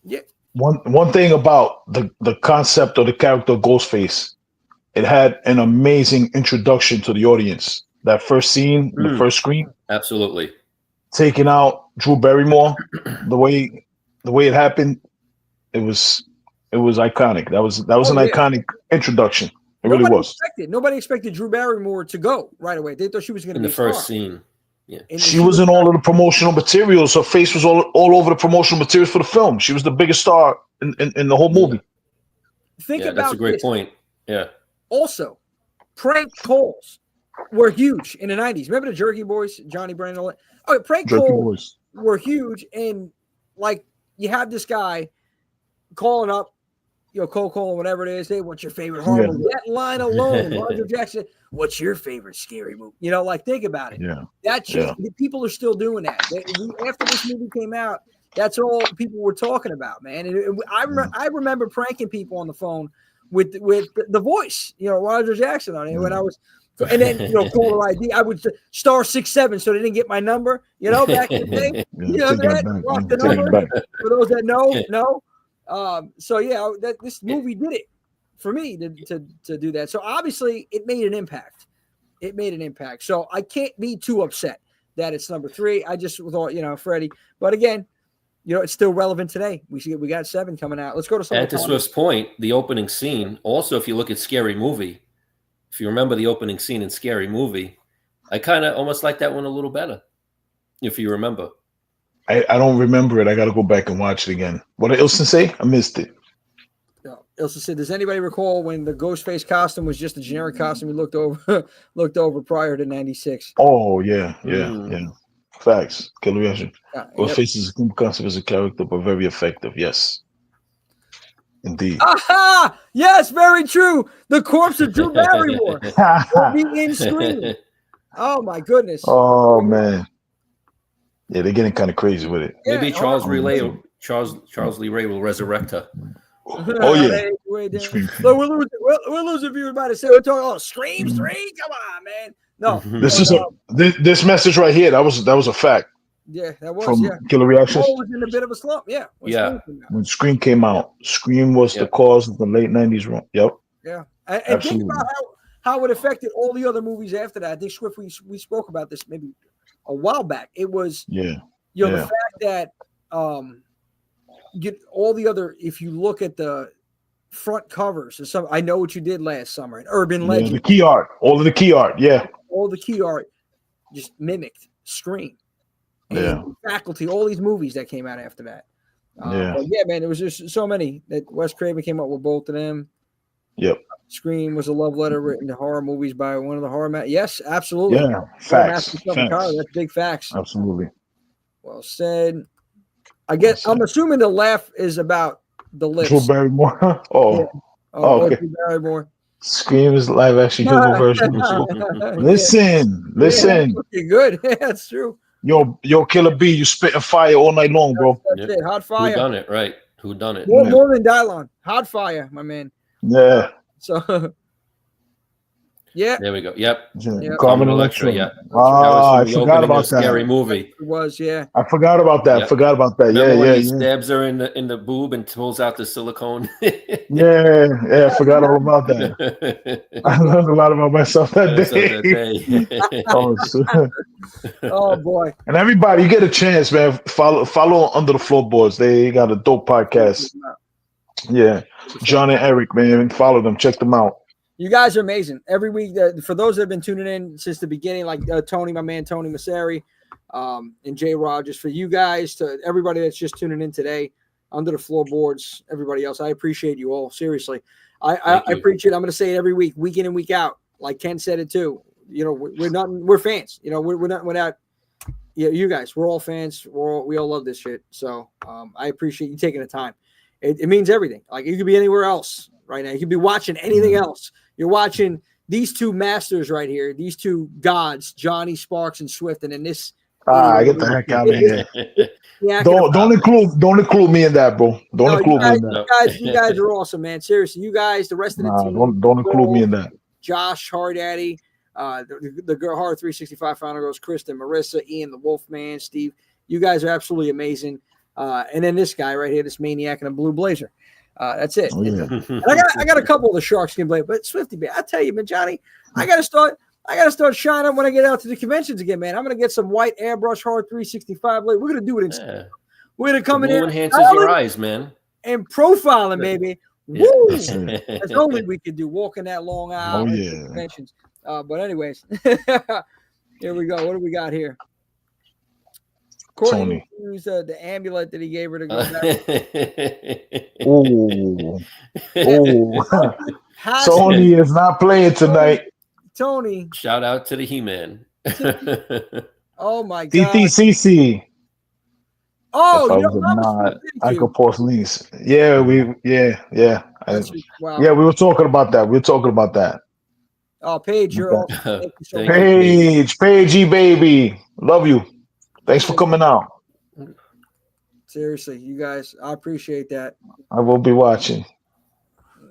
Yeah. One thing about the concept of the character Ghostface, it had an amazing introduction to the audience. That first scene, the first screen, absolutely. Taking out Drew Barrymore, the way it happened, it was iconic. That was an iconic introduction. Really was. Nobody expected Drew Barrymore to go right away. They thought she was going to be in the first scene. Yeah, she was in all of the promotional materials. Her face was all over the promotional materials for the film. She was the biggest star in the whole movie. Think about that's a great point. Yeah. Also, prank calls were huge in the 90s. Remember the Jerky Boys, Johnny Brand, all that? Oh, prank calls were huge, and like you have this guy calling up, cold calling, whatever it is. Hey, what's your favorite horror movie? That line alone, Roger Jackson. What's your favorite scary movie? Think about it. Yeah. That changed. People are still doing that. After this movie came out, that's all people were talking about, man. And I remember pranking people on the phone with the voice, Roger Jackson on it when I was. And then, caller ID, I would star 67 so they didn't get my number, back in the day. Lock the number. For those that know. This movie did it for me to do that. So obviously it made an impact. So I can't be too upset that it's number 3. I just thought, Freddie, but again, it's still relevant today. We got 7 coming out. Let's go to some. And to Swift's point, the opening scene, also, if you look at Scary Movie, if you remember the opening scene in Scary Movie, I kind of almost like that one a little better, if you remember. I don't remember it. I got to go back and watch it again. What did Ilson say? I missed it. Ilson said, does anybody recall when the Ghostface costume was just a generic costume we looked over prior to 96? Oh, yeah. Facts. Killer reaction. Ghostface is a concept as a character, but very effective. Yes. Indeed. Aha! Yes, very true. The corpse of Drew Barrymore will be in Scream. Oh, my goodness. Oh, man. Yeah, they're getting kind of crazy with it. Maybe Charles Lee Ray will resurrect her. Oh yeah. So we're losing viewers by the say we're talking. Scream 3. Come on, man. No, this is this message right here. That was a fact. Yeah, that was from Killer Reactions. Was in a bit of a slump. Yeah. When Scream came out, Scream was the cause of the late 90s run. Yep. Yeah, and think about how it affected all the other movies after that. I think Swift, we spoke about this maybe a while back. It was the fact that get all the other. If you look at the front covers, and I Know What You Did Last Summer, and Urban Legend, the key art, all of the key art, all the key art just mimicked Scream. And Faculty, all these movies that came out after that. But man, there was just so many that Wes Craven came up with both of them. Yep. Scream was a love letter written to horror movies by one of the horror Yes, absolutely. Yeah, facts. That's big facts. Absolutely. Well said. I guess I'm assuming the laugh is about the lips. Drew Barrymore. Oh, Yeah. oh, okay. Drew Barrymore. Scream is live action Joker version. Listen. Yeah, looking good. Yeah, that's true. Yo, Killer B, you spitting fire all night long, bro. That's it. Hot fire. Who done it? Right. Who done it? More than Dylon. Hot fire, my man. Yeah. So, yeah. There we go. Yep. Carmen Electra. Yeah. I forgot about that. Scary movie. It was, yeah. I forgot about that. Yep. Forgot about that. Remember when he yeah. stabs her in the boob and pulls out the silicone. yeah. I forgot all about that. I learned a lot about myself that day. Oh boy! And everybody, you get a chance, man. Follow Under the Floorboards. They got a dope podcast. Yeah, John and Eric, man, follow them. Check them out. You guys are amazing. Every week, for those that have been tuning in since the beginning, like Tony, my man, Tony Masseri, and Jay Rogers, for you guys, to everybody that's just tuning in today, Under the Floorboards, everybody else, I appreciate you all. Seriously. I appreciate it. I'm going to say it every week in and week out. Like Ken said it too. You know, we're fans. You know, we're not, you guys, we're all fans. We all love this shit. So I appreciate you taking the time. It means everything. Like you could be anywhere else right now. You could be watching anything else. You're watching these two masters right here, these two gods, Johnny Sparks and Swift, and then this. Get the heck out of here! Don't include me in that, bro. Don't include me in that. You guys are awesome, man. Seriously, you guys, the rest of the team. Don't include me in that. Josh, Hardaddy, the girl Hard 365 founder goes, Kristen, Marissa, Ian, the Wolfman, Steve. You guys are absolutely amazing. And then this guy right here, this maniac in a blue blazer. That's it. Oh, yeah. And I got a couple of the shark skin blade, but Swifty, man, I tell you, man, Johnny, I gotta start shining when I get out to the conventions again, man. I'm gonna get some white airbrush Hard 365 blade. We're gonna do it in. We're gonna come in here, enhances your eyes, man, and profiling, baby. Woo! That's only we could do walking that long aisle. Conventions. But anyways, here we go. What do we got here? Courtney used the amulet that he gave her to go back. Tony is not playing tonight. Tony. Shout out to the He-Man. Oh my God. DTCC. Oh, I could post links. Yeah, we were talking about that. Oh, Paige, you're awesome. Paige, baby. Love you. Thanks for coming out. Seriously, you guys, I appreciate that. I will be watching.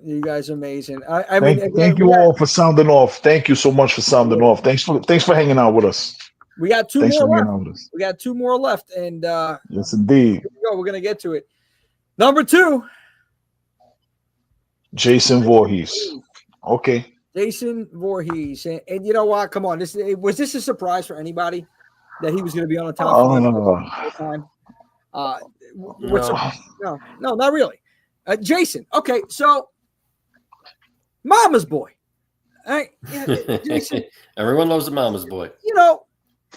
You guys are amazing. Thank you all for sounding off. Thank you so much for sounding off. Thanks for hanging out with us. We got two more left. We got two more left, and yes, indeed. Here we go. We're gonna get to it. Number 2, Jason Voorhees. Okay. Jason Voorhees, and you know what? Come on, was this a surprise for anybody that he was going to be on the top? No, not really. Jason. Okay, so Mama's Boy. Jason. Everyone loves the Mama's Boy. You know,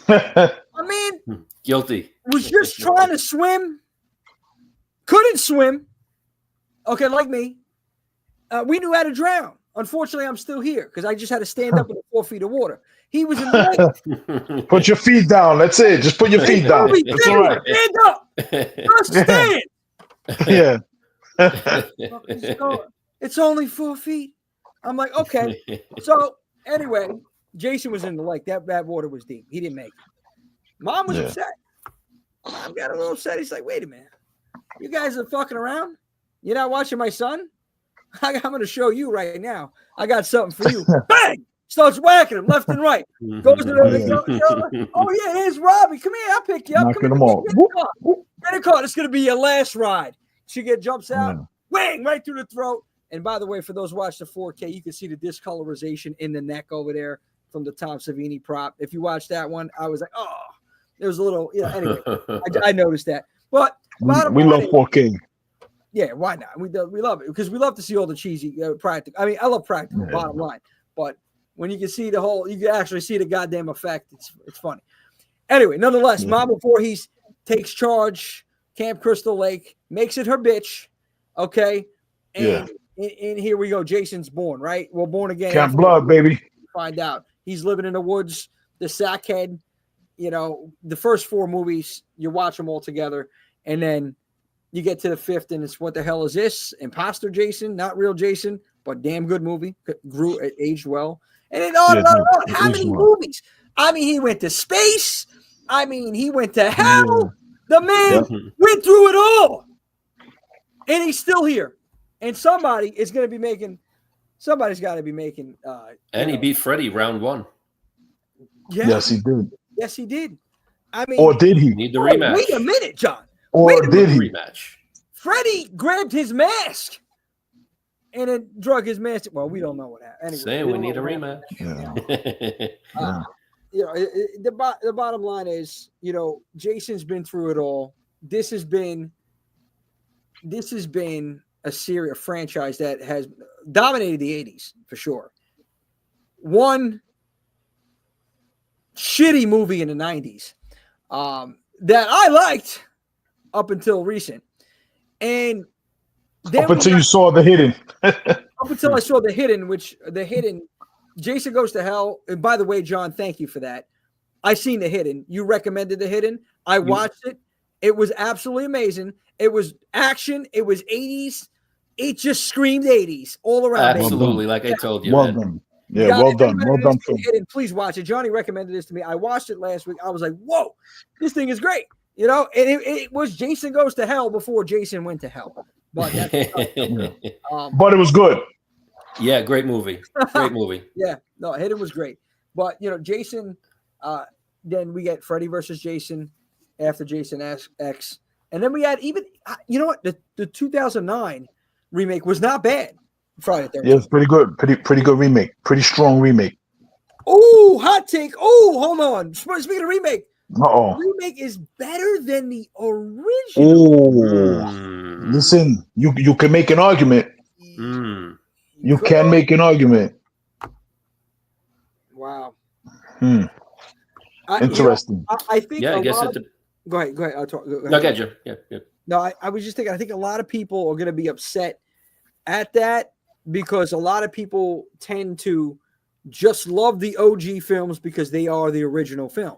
I mean, guilty. Was just trying to swim, couldn't swim. Okay, like me. We knew how to drown. Unfortunately, I'm still here because I just had to stand up in the 4 feet of water. He was in the lake. Put your feet down. That's it. Just put your feet down. That's all right. Stand up. Just stand. Yeah. It's only 4 feet. I'm like, okay. So anyway, Jason was in the lake. That water was deep. He didn't make it. Mom was upset. Mom got a little upset. He's like, wait a minute. You guys are fucking around? You're not watching my son? I'm going to show you right now. I got something for you. Bang! Starts whacking him left and right. Goes to the oh, yeah, here's Robbie. Come here. I'll pick you up. Come here. Get a car. It's going to be your last ride. She jumps out. Whang! Right through the throat. And by the way, for those watching the 4K, you can see the discolorization in the neck over there from the Tom Savini prop. If you watch that one, I was like, oh, there was a little, anyway, I noticed that. But we love 4K. Yeah, why not? We love it because we love to see all the cheesy practical. I mean, I love practical, bottom line. But when you can see you can actually see the goddamn effect. It's funny. Anyway, nonetheless, Mama Voorhees takes charge, Camp Crystal Lake, makes it her bitch. Okay. And here we go. Jason's born, right? Well, born again. Camp Blood, baby. Find out. He's living in the woods, the sackhead. The first 4 movies, you watch them all together. And then you get to the 5th, and it's what the hell is this? Imposter Jason, not real Jason, but damn good movie. Aged well. And then on and on and on. How many movies? I mean, he went to space. I mean, he went to hell. Yeah. The man went through it all. And he's still here. And somebody's got to be making. And he beat Freddy round 1. Yeah. Yes, he did. Yes, he did. I mean, or did he? Need the rematch. Wait a minute, John. Or did he? Rematch. Freddie grabbed his mask and then drug his mask. Well, we don't know what happened. Anyway, Saying we need a rematch. Yeah. The bottom line is, Jason's been through it all. This has been a series, a franchise that has dominated the 80s for sure. One shitty movie in the 90s that I liked up until recent. And then up until you saw The Hidden. up until I saw The Hidden, Jason Goes to Hell. And by the way, John, thank you for that. I seen The Hidden. You recommended The Hidden. I watched it. It was absolutely amazing. It was action. It was 80s. It just screamed 80s all around. Absolutely, like I told you. Well done. Yeah, well done. Well done. Please watch it. Johnny recommended this to me. I watched it last week. I was like, whoa, this thing is great. And it was Jason Goes to Hell before Jason went to hell. But but it was good. Yeah, great movie. Great movie. Yeah, no, Hidden was great. But Jason, then we get Freddy versus Jason after Jason X. And then we had even the 2009 remake was not bad. Friday the 13th. Yeah, it's pretty good. Pretty good remake. Pretty strong remake. Oh, hot take. Oh, hold on. Speaking of remake, the remake is better than the original. Oh, listen, you can make an argument. You can make an argument. Wow. Interesting. I think. Yeah, I guess it. Go ahead. I'll talk. Go ahead. No, get you. Yeah. No, I was just thinking. I think a lot of people are going to be upset at that because a lot of people tend to just love the OG films because they are the original film.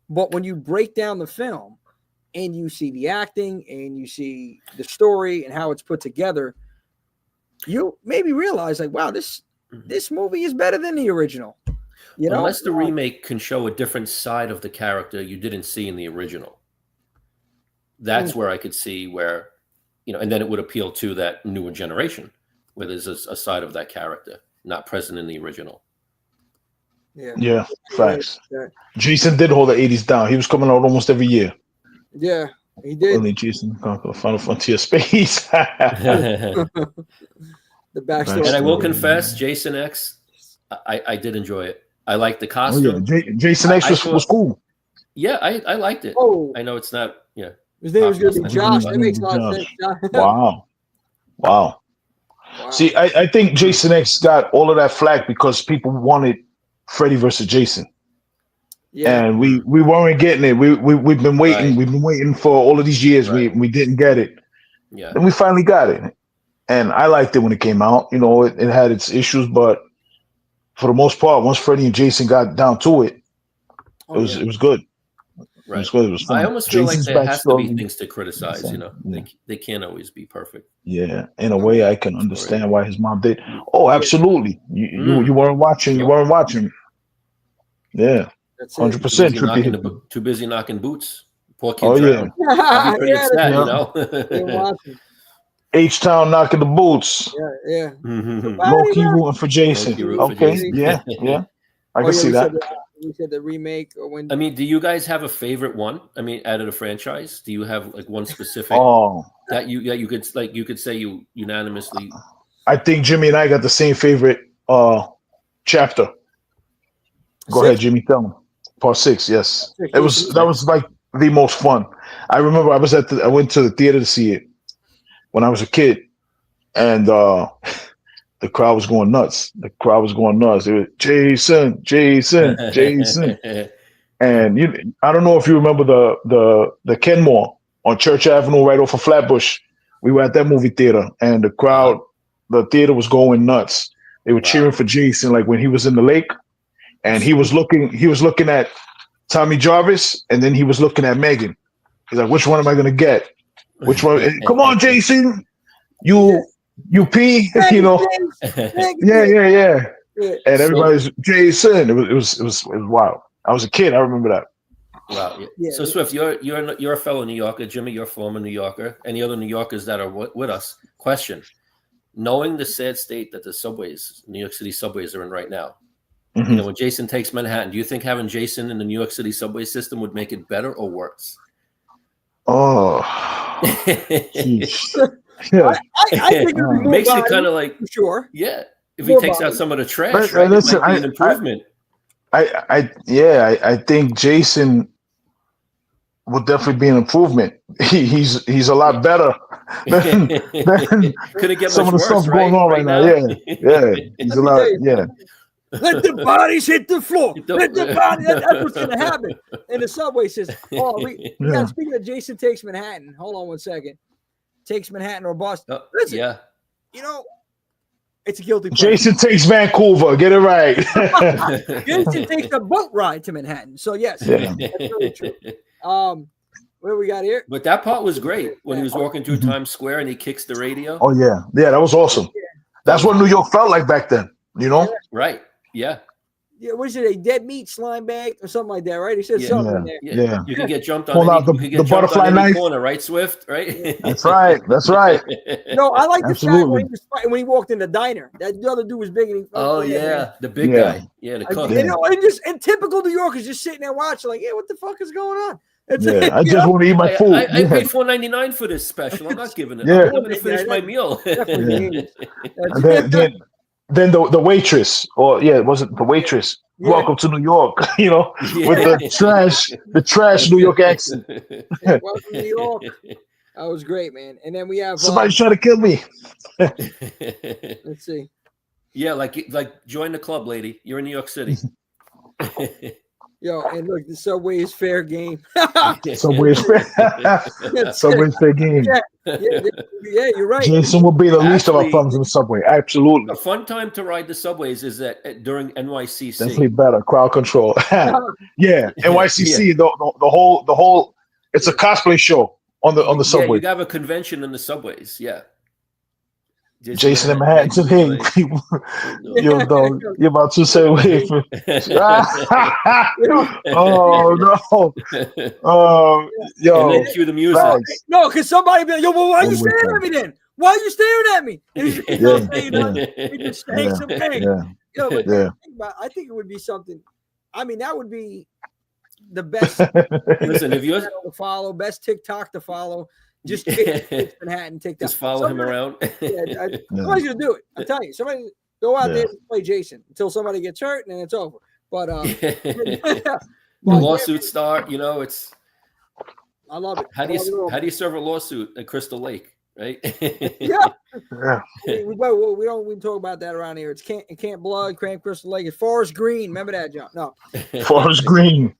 But when you break down the film and you see the acting and you see the story and how it's put together, you maybe realize like, wow, this movie is better than the original. Unless the remake can show a different side of the character you didn't see in the original. That's where I could see where, and then it would appeal to that newer generation where there's a side of that character not present in the original. Yeah, facts. Yeah. Jason did hold the 80s down. He was coming out almost every year. Yeah, he did. Only Jason conquered Final Frontier Space. The backstory. And I will confess, Jason X, I did enjoy it. I liked the costume. Oh, yeah. Jason X was cool. Yeah, I liked it. Oh. I know it's not, His name was going to be Josh. That makes a lot of sense. Wow. See, I think Jason X got all of that flack because people wanted Freddy versus Jason. Yeah. And we weren't getting it. We've been waiting. Right. We've been waiting for all of these years. Right. We didn't get it. Yeah. And we finally got it. And I liked it when it came out. It had its issues, but for the most part, once Freddy and Jason got down to it, it was good. Right. It was good. It was fun. I almost feel like there has to be things to criticize. They can't always be perfect. Yeah, in a way, I can understand why his mom did. Oh, absolutely. You weren't watching. You weren't watching. Yeah, 100%. Too busy knocking boots. Poor kid. Oh yeah. I'd be pretty upset, H-Town knocking the boots. Yeah. Low-key rooting for Jason. Yeah. I can see that. We said the remake. Do you guys have a favorite one? Out of the franchise, do you have like one specific that you could say you unanimously? I think Jimmy and I got the same favorite chapter. Go ahead, Jimmy. Tell him. Part 6. Yes, that was like the most fun. I remember I went to the theater to see it when I was a kid, and the crowd was going nuts. It was Jason. And I don't know if you remember the Kenmore on Church Avenue right off of Flatbush. We were at that movie theater, and the theater was going nuts. They were cheering for Jason, like when he was in the lake, and he was looking at Tommy Jarvis, and then he was looking at Megan. He's like, which one am I going to get? Which one? Come on, Jason. You pee. You know. Yeah. And everybody's Jason. It was wild. I was a kid. I remember that. Wow. Yeah. So Swift, you're a fellow New Yorker. Jimmy, you're a former New Yorker. Any other New Yorkers that are with us? Question: knowing the sad state that the subways, New York City subways, are in right now, you know, when Jason takes Manhattan, do you think having Jason in the New York City subway system would make it better or worse? Oh, yeah. I think it makes it kind of like sure. Yeah. If he takes out some of the trash, right, listen, it might be an improvement. I think Jason will definitely be an improvement. He's a lot better than Couldn't get some much of the worse, stuff going on right now. Yeah. He's a lot. Yeah. Let the bodies hit the floor. Let the bodies. That's what's going to happen. And the subway says, speaking of Jason Takes Manhattan, hold on one second. Takes Manhattan or Boston. Listen, you know, it's a guilty pleasure. Jason Takes Vancouver. Get it right. Jason takes a boat ride to Manhattan. So, yes, that's really true. What do we got here? But that part was great when he was walking through Times Square and he kicks the radio. Oh, yeah. Yeah, that was awesome. Yeah. That's what New York felt like back then, you know? Yeah. Right. Yeah. Yeah, what is it? A dead meat slime bag or something like that, right? He said something in there. Yeah. You can get jumped on. Pull out the butterfly knife corner, right, Swift? Right. That's right. No, I like the shot when he walked in the diner. That other dude was big. And the big guy. Yeah, the cook. And typical New Yorkers just sitting there watching, like, what the fuck is going on? I just want to eat my food. I paid $4.99 for this special. I'm not giving it. Yeah. I'm going to finish my meal. Then the waitress, was it the waitress? Yeah. Welcome to New York, you know, with the trash New York accent. Welcome to New York. That was great, man. And then we have somebody's trying to kill me. Let's see. Yeah, like join the club, lady. You're in New York City. Yo, and look, the subway is fair game. Subway is fair. Subway's fair game. Yeah, you're right. Jason will be the least of our problems in the subway. Absolutely. A fun time to ride the subways is that during NYCC. Definitely better. Crowd control. Yeah, NYCC. The whole. It's a cosplay show on the subway. You have a convention in the subways. Yeah. Jason in Manhattan said, "Hey, yo, dog, you're about to say wait for." Oh no! Yo, and then cue the music. Nice. No, because somebody be like, "Yo, well, why are you staring at me then? Why are you staring at me?" Just saying some things. I think it would be something. I mean, that would be the best. Listen, if you're to follow, best TikTok to follow. Just Manhattan, TikTok. Just follow him around. Somebody's gonna do it. I tell you, somebody go out there and play Jason until somebody gets hurt and then it's over. But lawsuits start. You know, it's. I love it. How do you serve a lawsuit at Crystal Lake, right? We don't talk about that around here. It's Camp Blood, Crystal Lake. It's Forest Green. Remember that, John? No. Forest Green.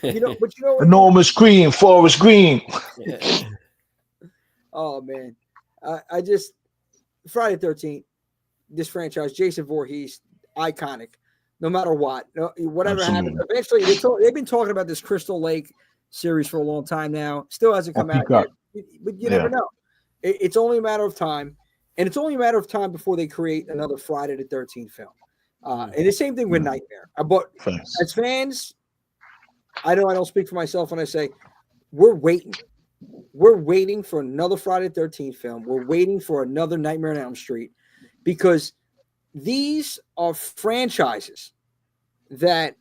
Enormous Green, Forest Green. Oh man, I just Friday 13th. This franchise, Jason Voorhees, iconic. No matter what, whatever happens. Eventually, they've been talking about this Crystal Lake series for a long time now. Still hasn't come out yet, but you never know. It's only a matter of time, and it's only a matter of time before they create another Friday the 13th film. And the same thing with Nightmare. But as fans, I know I don't speak for myself when I say we're waiting. We're waiting for another Friday the 13th film. We're waiting for another Nightmare on Elm Street because these are franchises that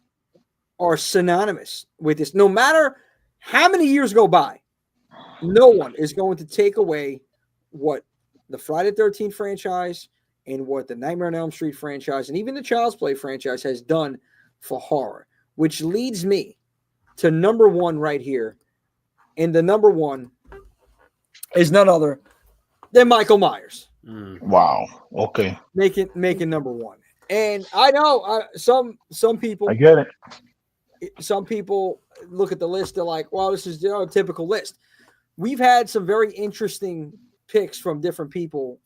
are synonymous with this. No matter how many years go by, no one is going to take away what the Friday the 13th franchise and what the Nightmare on Elm Street franchise and even the Child's Play franchise has done for horror, which leads me to number one right here. And the number one is none other than Michael Myers. Wow. Okay. Making number one. And I know some people. I get it. Some people look at the list. They're like, "Well, this is a typical list." We've had some very interesting picks from different people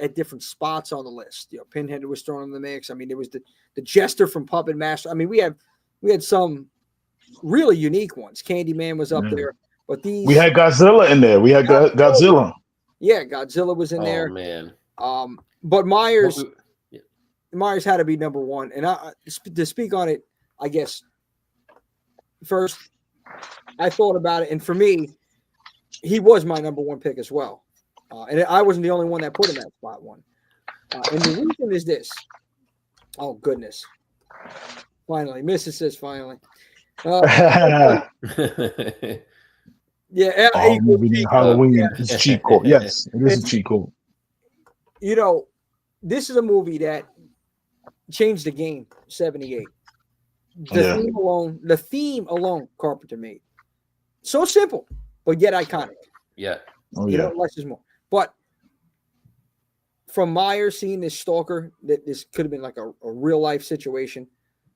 at different spots on the list. Pinhead was thrown in the mix. I mean, there was the Jester from Puppet Master. I mean, we had some really unique ones. Candyman was up there. But these We had Godzilla in there. We had Godzilla. Yeah, Godzilla was in Godzilla. Yeah, Godzilla was in Oh there. man. But Myers Yeah. Myers had to be number one. And to speak on it, I guess first I thought about it, and for me, he was my number one pick as well. And I wasn't the only one that put him at spot one. And the reason is this. Oh goodness! Finally, Mrs. says finally. Yeah, Halloween is cheat code. Yes, it is a cheat code. You know, this is a movie that changed the game. 78. The theme alone, Carpenter made. So simple, but yet iconic. Yeah. Oh You yeah. know, less is more. But from Myers seeing this stalker, that this could have been like a real life situation.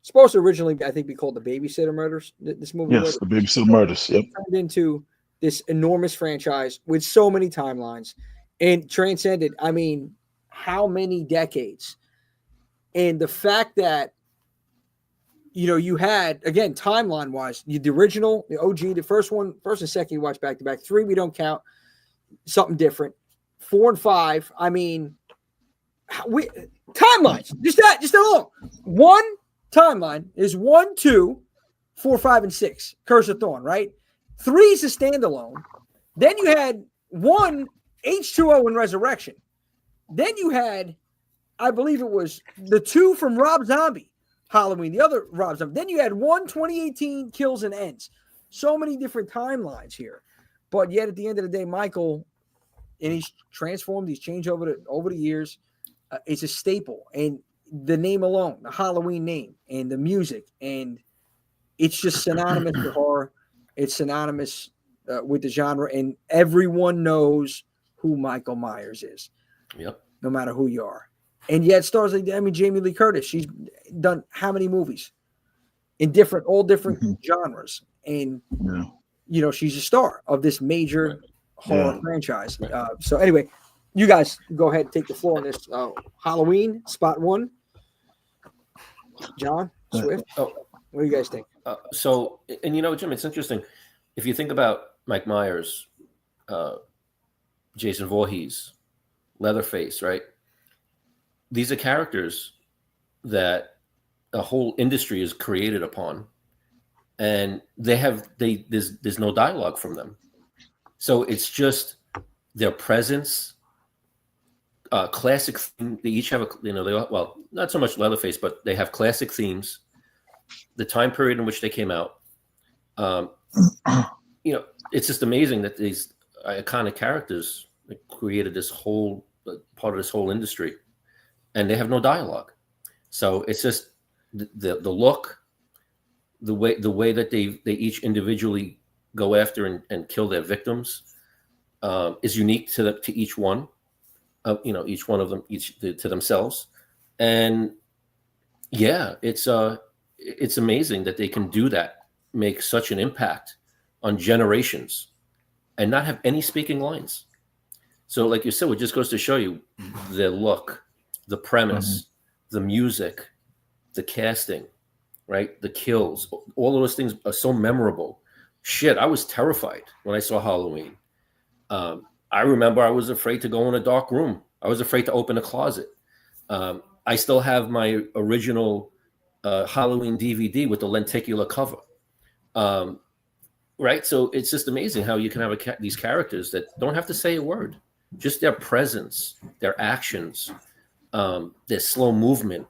Supposed to originally, I think, be called the Babysitter Murders. This movie Yes, was the Babysitter Murders. Yep. turned into this enormous franchise with so many timelines and transcended. I mean, how many decades? And the fact that you had, again, timeline wise, the original, the OG, the first and second you watch back to back. 3 we don't count. Something different. 4 and 5. I mean, timelines. Just that long. One timeline is 1, 2, 4, 5, and 6. Curse of Thorn, right? 3 is a standalone. Then you had 1 H2O in Resurrection. Then you had, I believe it was the 2 from Rob Zombie, Halloween, the other Rob Zombie. Then you had 1 2018 Kills and Ends. So many different timelines here. But yet at the end of the day, Michael, and he's transformed, he's changed over the years. It's a staple. And the name alone, the Halloween name, and the music, and it's just synonymous with horror. It's synonymous with the genre, and everyone knows who Michael Myers is. Yep. No matter who you are. And yet stars like, Jamie Lee Curtis, she's done how many movies in all different genres. And, she's a star of this major horror franchise. So anyway, you guys go ahead and take the floor on this. Halloween, spot 1. John, Swift, what do you guys think? So, and Jim, it's interesting. If you think about Mike Myers, Jason Voorhees, Leatherface, right? These are characters that a whole industry is created upon, and there's no dialogue from them. So it's just their presence, classic. They each have not so much Leatherface, but they have classic themes, the time period in which they came out. It's just amazing that these iconic characters created this whole part of this whole industry, and they have no dialogue. So it's just the look, the way that they each individually go after and kill their victims is unique to each one. Each one of them, to themselves, and it's amazing that they can do that, make such an impact on generations, and not have any speaking lines. So, like you said, it just goes to show you the look, the premise, the music, the casting, right? The kills, all of those things are so memorable. Shit, I was terrified when I saw Halloween. I remember I was afraid to go in a dark room. I was afraid to open a closet. I still have my original Halloween DVD with the lenticular cover. Right? So it's just amazing how you can have these characters that don't have to say a word. Just their presence, their actions, their slow movement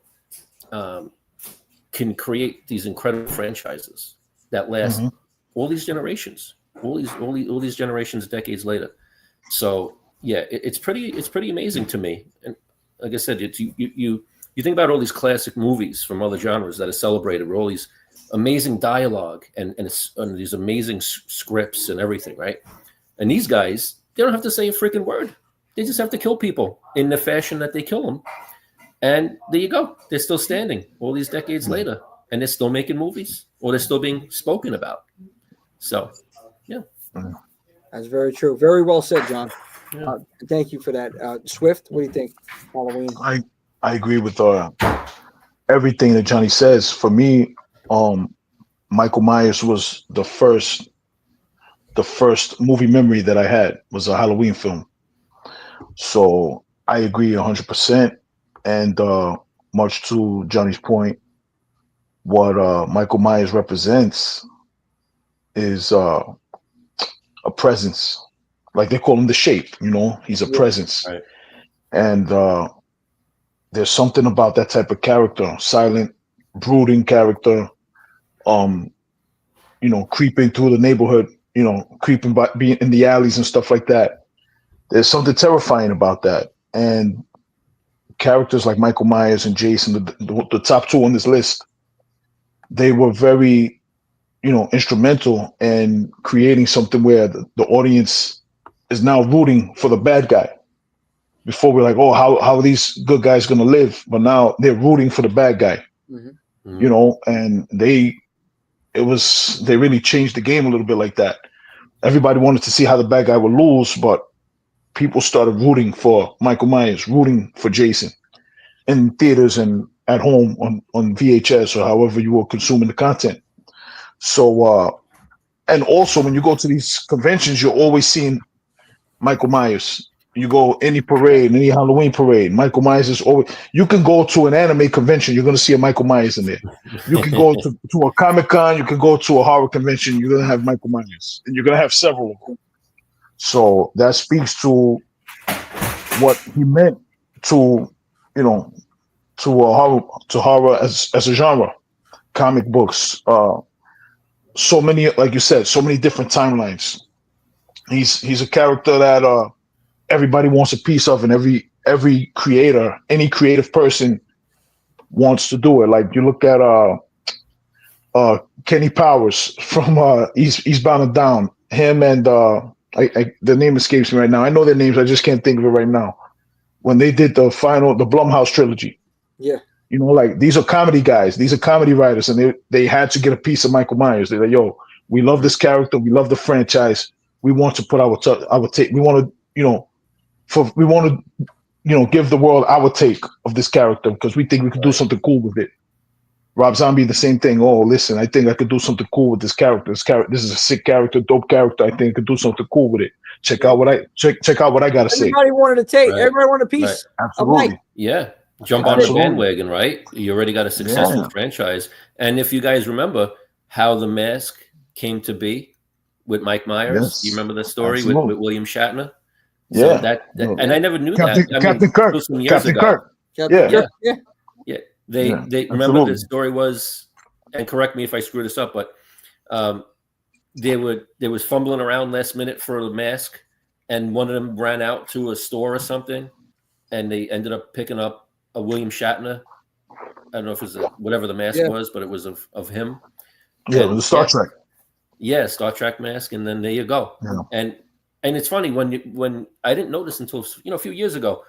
can create these incredible franchises that last all these generations, all these generations, decades later. So yeah, it's pretty amazing to me. And like I said, it's you think about all these classic movies from other genres that are celebrated with all these amazing dialogue and these amazing scripts and everything, right? And these guys, they don't have to say a freaking word. They just have to kill people in the fashion that they kill them. And there you go. They're still standing all these decades later, and they're still making movies, or they're still being spoken about. So, yeah. That's very true. Very well said, John. Yeah. Thank you for that. Swift, what do you think? Halloween. I agree with everything that Johnny says. For me, Michael Myers was the first the first movie memory that I had was a Halloween film. So I agree 100%. And much to Johnny's point, what Michael Myers represents is a presence. Like they call him the Shape, he's a presence. Right. And there's something about that type of character, silent, brooding character, creeping through the neighborhood, creeping by, being in the alleys and stuff like that. There's something terrifying about that. And characters like Michael Myers and Jason, the top two on this list, they were very, instrumental in creating something where the audience is now rooting for the bad guy. Before we're like, oh, how are these good guys going to live? But now they're rooting for the bad guy, and they really changed the game a little bit like that. Everybody wanted to see how the bad guy would lose, but people started rooting for Michael Myers, rooting for Jason in theaters and at home on VHS or however you were consuming the content. So, and also when you go to these conventions, you're always seeing Michael Myers. You go any parade, any Halloween parade, Michael Myers is always. You can go to an anime convention, you're going to see a Michael Myers in there. You can go to a Comic-Con, you can go to a horror convention, you're going to have Michael Myers, and you're going to have several of them. So that speaks to what he meant to, to horror as a genre, comic books. So many, like you said, so many different timelines. He's a character that everybody wants a piece of, and every creator, any creative person wants to do it. Like you look at Kenny Powers from Eastbound and Down. Him and the name escapes me right now. I know their names, I just can't think of it right now. When they did the Blumhouse trilogy. Yeah. Like these are comedy guys, these are comedy writers, and they had to get a piece of Michael Myers. They're like, yo, we love this character, we love the franchise. We want to put our take. We want to, give the world our take of this character because we think we could do something cool with it. Rob Zombie, the same thing. Oh, listen, I think I could do something cool with this character. This is a sick character, dope character. I think I could do something cool with it. Check out what I got to say. Everybody wanted to take. Right. Everybody wanted a piece. Right. Absolutely. Mike. Yeah. Jump on the bandwagon, right? You already got a successful franchise. And if you guys remember how The Mask came to be with Mike Myers, do you remember the story with William Shatner? So and I never knew Captain Kirk. Some years ago. Kirk. Yeah. They remember the story was, and correct me if I screw this up, but there was fumbling around last minute for The Mask, and one of them ran out to a store or something, and they ended up picking up a William Shatner. I don't know if it was whatever the mask was, but it was of him. Yeah, it was Star Trek. Yeah, Star Trek mask, and then there you go. Yeah. And it's funny when I didn't notice until a few years ago,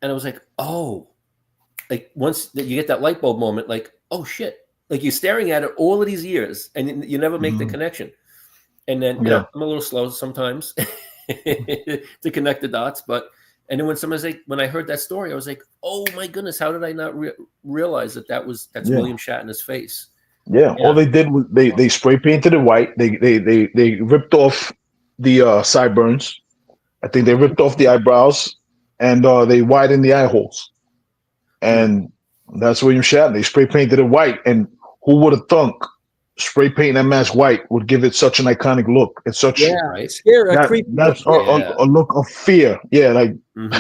and I was like, oh, like once you get that light bulb moment, like, oh shit, like you're staring at it all of these years, and you never make the connection. And then I'm a little slow sometimes to connect the dots, but. And then when I heard that story, I was like, "Oh my goodness, how did I not realize that's William Shatner's face?" Yeah, all they did was they spray painted it white. They ripped off the sideburns. I think they ripped off the eyebrows, and they widened the eye holes. And that's William Shatner. They spray painted it white, and who would have thunk spray painting that mask white would give it such an iconic look? It's such scary, that's a look of fear. Yeah, like who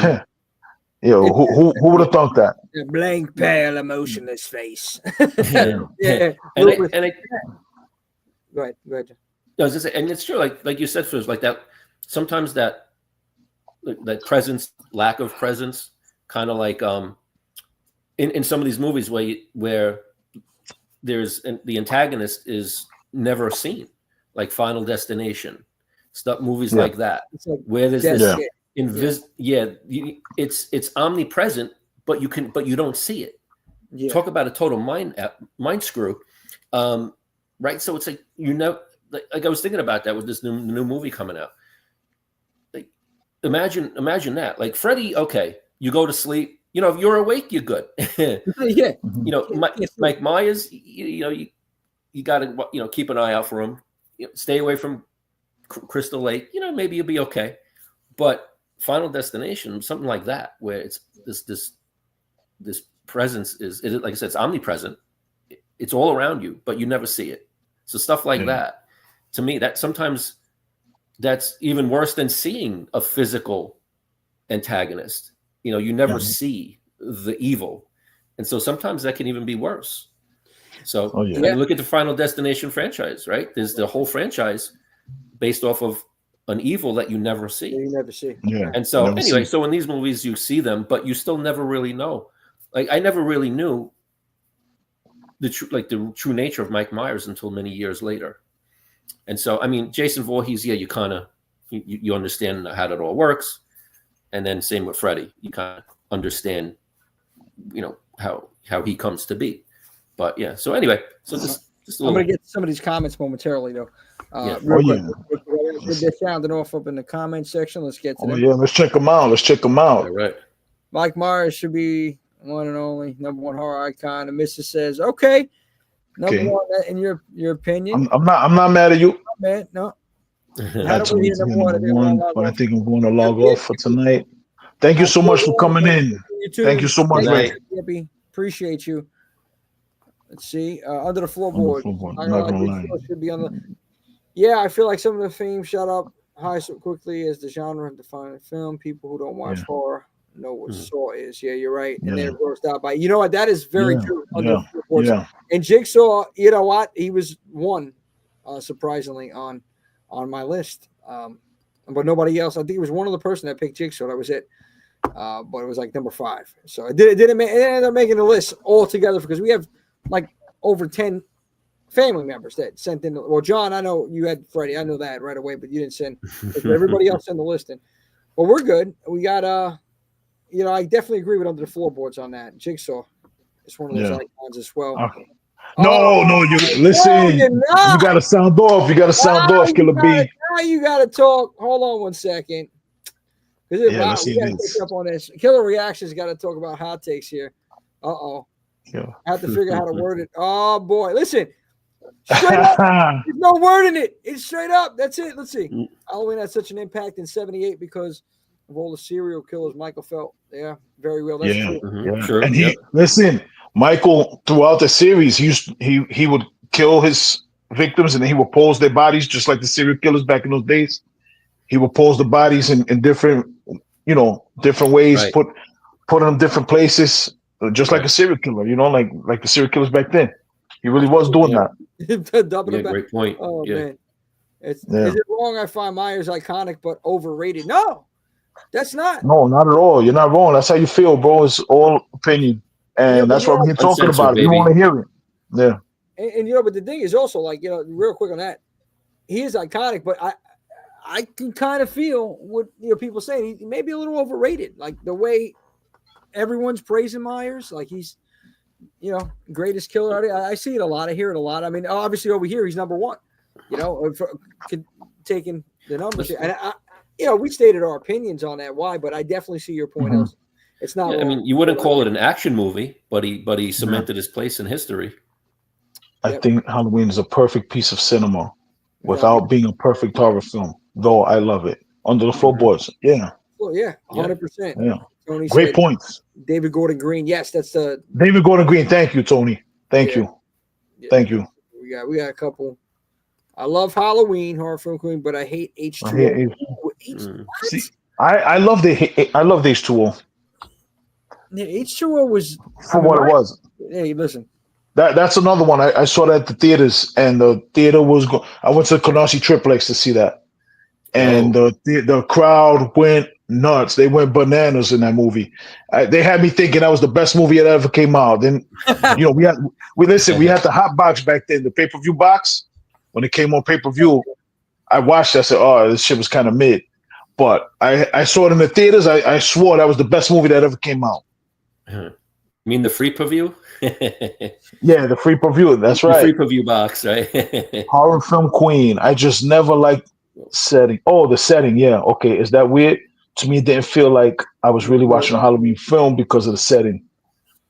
would have thought that? A blank, pale, emotionless face. Go ahead. And it's true, like you said, Fizz, like that. Sometimes that presence, lack of presence, kind of like in some of these movies where there's the antagonist is never seen, like Final Destination, movies like that, where there's this it's omnipresent, but you don't see it. Yeah. Talk about a total mind screw, right? So it's like like I was thinking about that with this new movie coming out. Like imagine that, Freddy. Okay, you go to sleep. If you're awake, you're good. Mike Myers, you got to keep an eye out for him. Stay away from Crystal Lake, maybe you'll be okay. But Final Destination, something like that, where it's this presence is like I said, it's omnipresent. It's all around you, but you never see it. So stuff like that, to me, that sometimes that's even worse than seeing a physical antagonist. You never see the evil, and so sometimes that can even be worse. So look at the Final Destination franchise, right? There's the whole franchise based off of an evil that you never see. You never see. Yeah. And so anyway, so in these movies you see them, but you still never really know. Like I never really knew the true nature of Mike Myers until many years later. And so, I mean, Jason Voorhees, you kind of you understand how that all works, and then same with Freddy, you kind of understand, how he comes to be. But yeah, so anyway, so just a little. I'm gonna get some of these comments momentarily though. Real quick. They're sounding off up in the comment section. Let's get to them. Yeah, let's check them out. All right. Mike Myers should be one and only number one horror icon. And Mrs. says, okay. Number one in your opinion. I'm not mad at you. Man, no. That's number one, but I think I'm going to log off for tonight. Thank you so much for coming in. Thank you so much, Ray. Appreciate you. Let's see. Under the floorboard. I'm not gonna lie. Should be on the. Yeah, I feel like some of the themes shut up high so quickly as the genre defining film. People who don't watch horror know what Saw is. Yeah, you're right. And they're grossed out by. You know what? That is very true. And Jigsaw, you know what? He was one, surprisingly, on my list. But nobody else. I think it was one other person that picked Jigsaw. That was it. But it was like number 5. So it ended up making the list all together because we have like over 10 family members that sent in. Well, John, I know you had Freddie. I know that right away, but you didn't send. Everybody else sent the list in. But we're good. We got I definitely agree with Under the Floorboards on that. Jigsaw is one of those icons as well. Okay. No, you listen. You got to sound off. You got to sound off, Killer B. Now you got to talk. Hold on one second. We got to pick up on this. Killer Reactions got to talk about hot takes here. Yeah. I have to figure out how to word it. Oh boy, listen. Straight up, there's no word in it. It's straight up. That's it. Let's see. Halloween had such an impact in '78 because of all the serial killers Michael felt. Yeah, very real. That's true. Mm-hmm. Sure. And listen, Michael, throughout the series, he would kill his victims and then he would pose their bodies just like the serial killers back in those days. He would pose the bodies in different, different ways, right. put them in different places, just like a serial killer, like the serial killers back then. He really was doing that. Great point. Oh man, is it wrong? I find Myers iconic but overrated. No, that's not. No, not at all. You're not wrong. That's how you feel, bro. It's all opinion, and that's what we're talking about. You want to hear it, yeah. And but the thing is also real quick on that, he is iconic, but I can kind of feel what people saying. He may be a little overrated, like the way everyone's praising Myers, like he's. Greatest killer out there. I see it a lot. I hear it a lot. I mean, obviously over here he's number one. Taking the numbers, and we stated our opinions on that. Why? But I definitely see your point. Mm-hmm. It's not. Yeah, I mean, you wouldn't call it an action movie, but he cemented his place in history. I think Halloween is a perfect piece of cinema without being a perfect horror film. Though I love it. Under the Floorboards, yeah. Well, yeah, 100%. Yeah. Tony Great points. David Gordon Green. Yes, that's the David Gordon Green. Thank you, Tony. Thank you. Yeah. Thank you. We got a couple. I love Halloween, horror film queen, but I hate H2O. See, I love the H2O. Yeah, H2O was for what it was. Hey, listen. That's another one. I saw that at the theaters, and the theater was. I went to Canarsie Triplex to see that, and the crowd went nuts. They went bananas in that movie. They had me thinking that was the best movie that ever came out. Then, we had the hot box back then, the pay-per-view box. When it came on pay-per-view, I watched it. I said, "Oh, this shit was kind of mid," but I saw it in the theaters. I swore that was the best movie that ever came out. You mean the free preview? Yeah, the free preview. That's right. The free preview box, right? Horror film queen. I just never liked setting. Oh, the setting. Yeah. Okay. Is that weird? To me, it didn't feel like I was really watching a Halloween film because of the setting.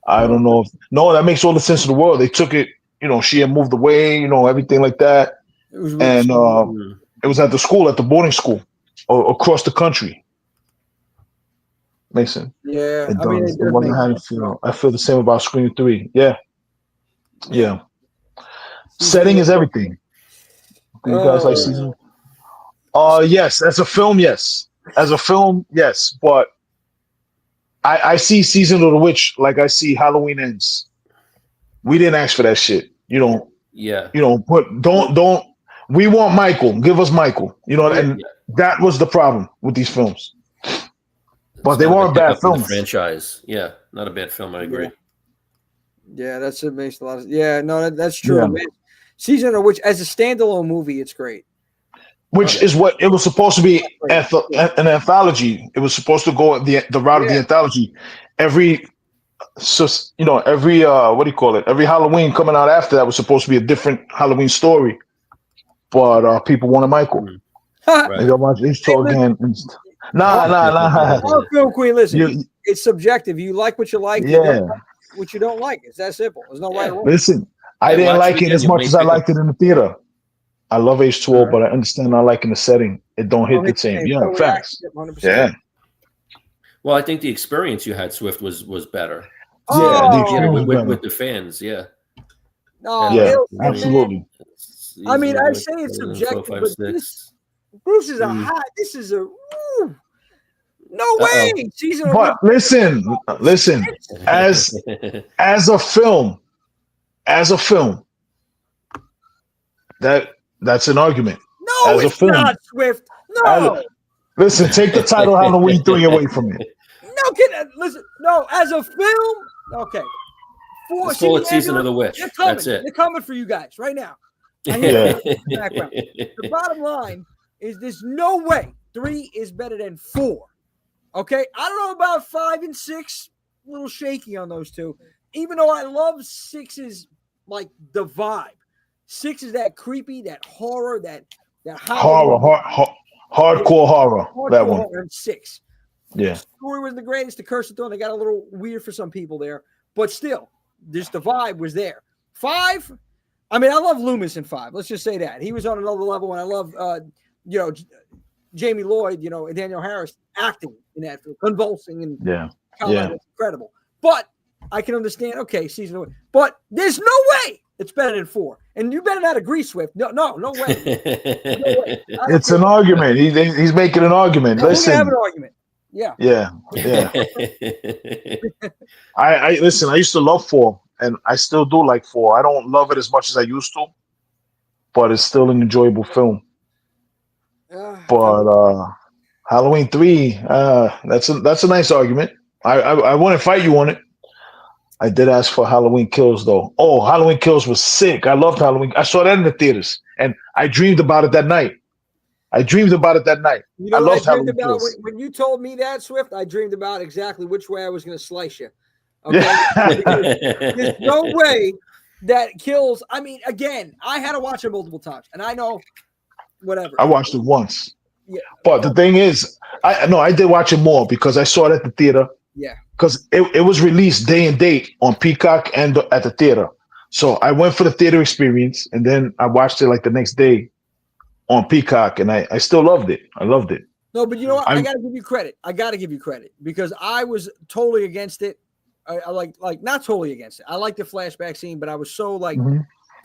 I don't know. No, that makes all the sense in the world. They took it, she had moved away, everything like that. And It was at the school, at the boarding school, or across the country. Mason. Yeah, It I mean, does. It wasn't how you feel. I feel the same about Scream 3. Yeah. Setting is everything. Do you guys like season? Yes. As a film, yes. As a film, yes. But I see Season of the Witch like I see Halloween Ends. We didn't ask for that shit. You don't. Yeah. You know, don't. We want Michael. Give us Michael. You know, and that was the problem with these films. But they weren't bad films. Franchise, yeah, not a bad film. I agree. Yeah, it makes a lot of. Yeah, no, that's true. Yeah. Season of the Witch as a standalone movie, it's great. Which is what it was supposed to be, an anthology. It was supposed to go the route of the anthology. Every what do you call it? Every Halloween coming out after that was supposed to be a different Halloween story. But people wanted Michael. Right. They don't watch H2 again. Nah. Film Queen, listen, it's subjective. You like what you like. You don't like what you don't like. It's that simple. There's no right or wrong. Listen, I didn't like it as much as I liked it in the theater. I love H2O, but I understand not liking the setting. It don't hit the same. Yeah, facts. 100%. Yeah. Well, I think the experience you had, Swift, was better. With the fans. Yeah. Absolutely. I mean, I say it's subjective, but Bruce is this is a no way. But listen, as a film, that's an argument. No, it's not, Swift. No. Listen, take the title Halloween 3 away from it. No, as a film, okay. Let's call it Season of the Witch. That's it. They're coming for you guys right now. The bottom line is there's no way 3 is better than 4. Okay? I don't know about 5 and 6. A little shaky on those two. Even though I love 6's like the vibe. 6 is that creepy, that horror, that hardcore horror. That one. Horror 6. Yeah. The story was the greatest. The Curse of Thorn, they got a little weird for some people there. But still, just the vibe was there. 5, I mean, I love Loomis in 5. Let's just say that. He was on another level, and I love, Jamie Lloyd, and Daniel Harris acting in that film, convulsing and incredible. But I can understand, season of it. But there's no way it's better than 4. And you better not agree, Swift. No way. No way. It's an argument. He's making an argument. Listen. We have an argument. Yeah. I listen, I used to love 4. And I still do like 4. I don't love it as much as I used to, but it's still an enjoyable film. But Halloween 3, that's a nice argument. I wouldn't fight you on it. I did ask for Halloween Kills though. Oh, Halloween Kills was sick. I loved Halloween. I saw that in the theaters, and I dreamed about it that night. I loved Halloween Kills. When you told me that, Swift, I dreamed about exactly which way I was going to slice you. Okay, there's no way that Kills. I mean, again, I had to watch it multiple times, and I know whatever. I watched it once, but the thing is, I did watch it more because I saw it at the theater. Yeah, because it was released day and date on Peacock and at the theater. So I went for the theater experience, and then I watched it like the next day on Peacock, and I still loved it. I loved it. No, but you know what? I got to give you credit. Because I was totally against it. I like not totally against it. I like the flashback scene, but I was so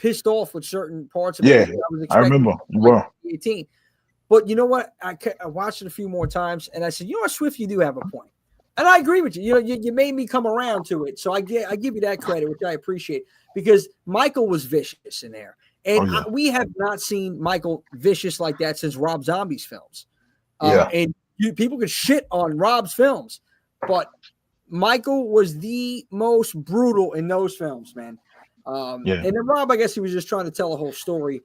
pissed off with certain parts of it. I remember. Wow. 18. But you know what? I watched it a few more times, and I said, you know what, Swift, you do have a point. And I agree with you. You made me come around to it. So I give you that credit, which I appreciate, because Michael was vicious in there. And we have not seen Michael vicious like that since Rob Zombie's films. And people could shit on Rob's films, but Michael was the most brutal in those films, man. And then Rob, I guess he was just trying to tell a whole story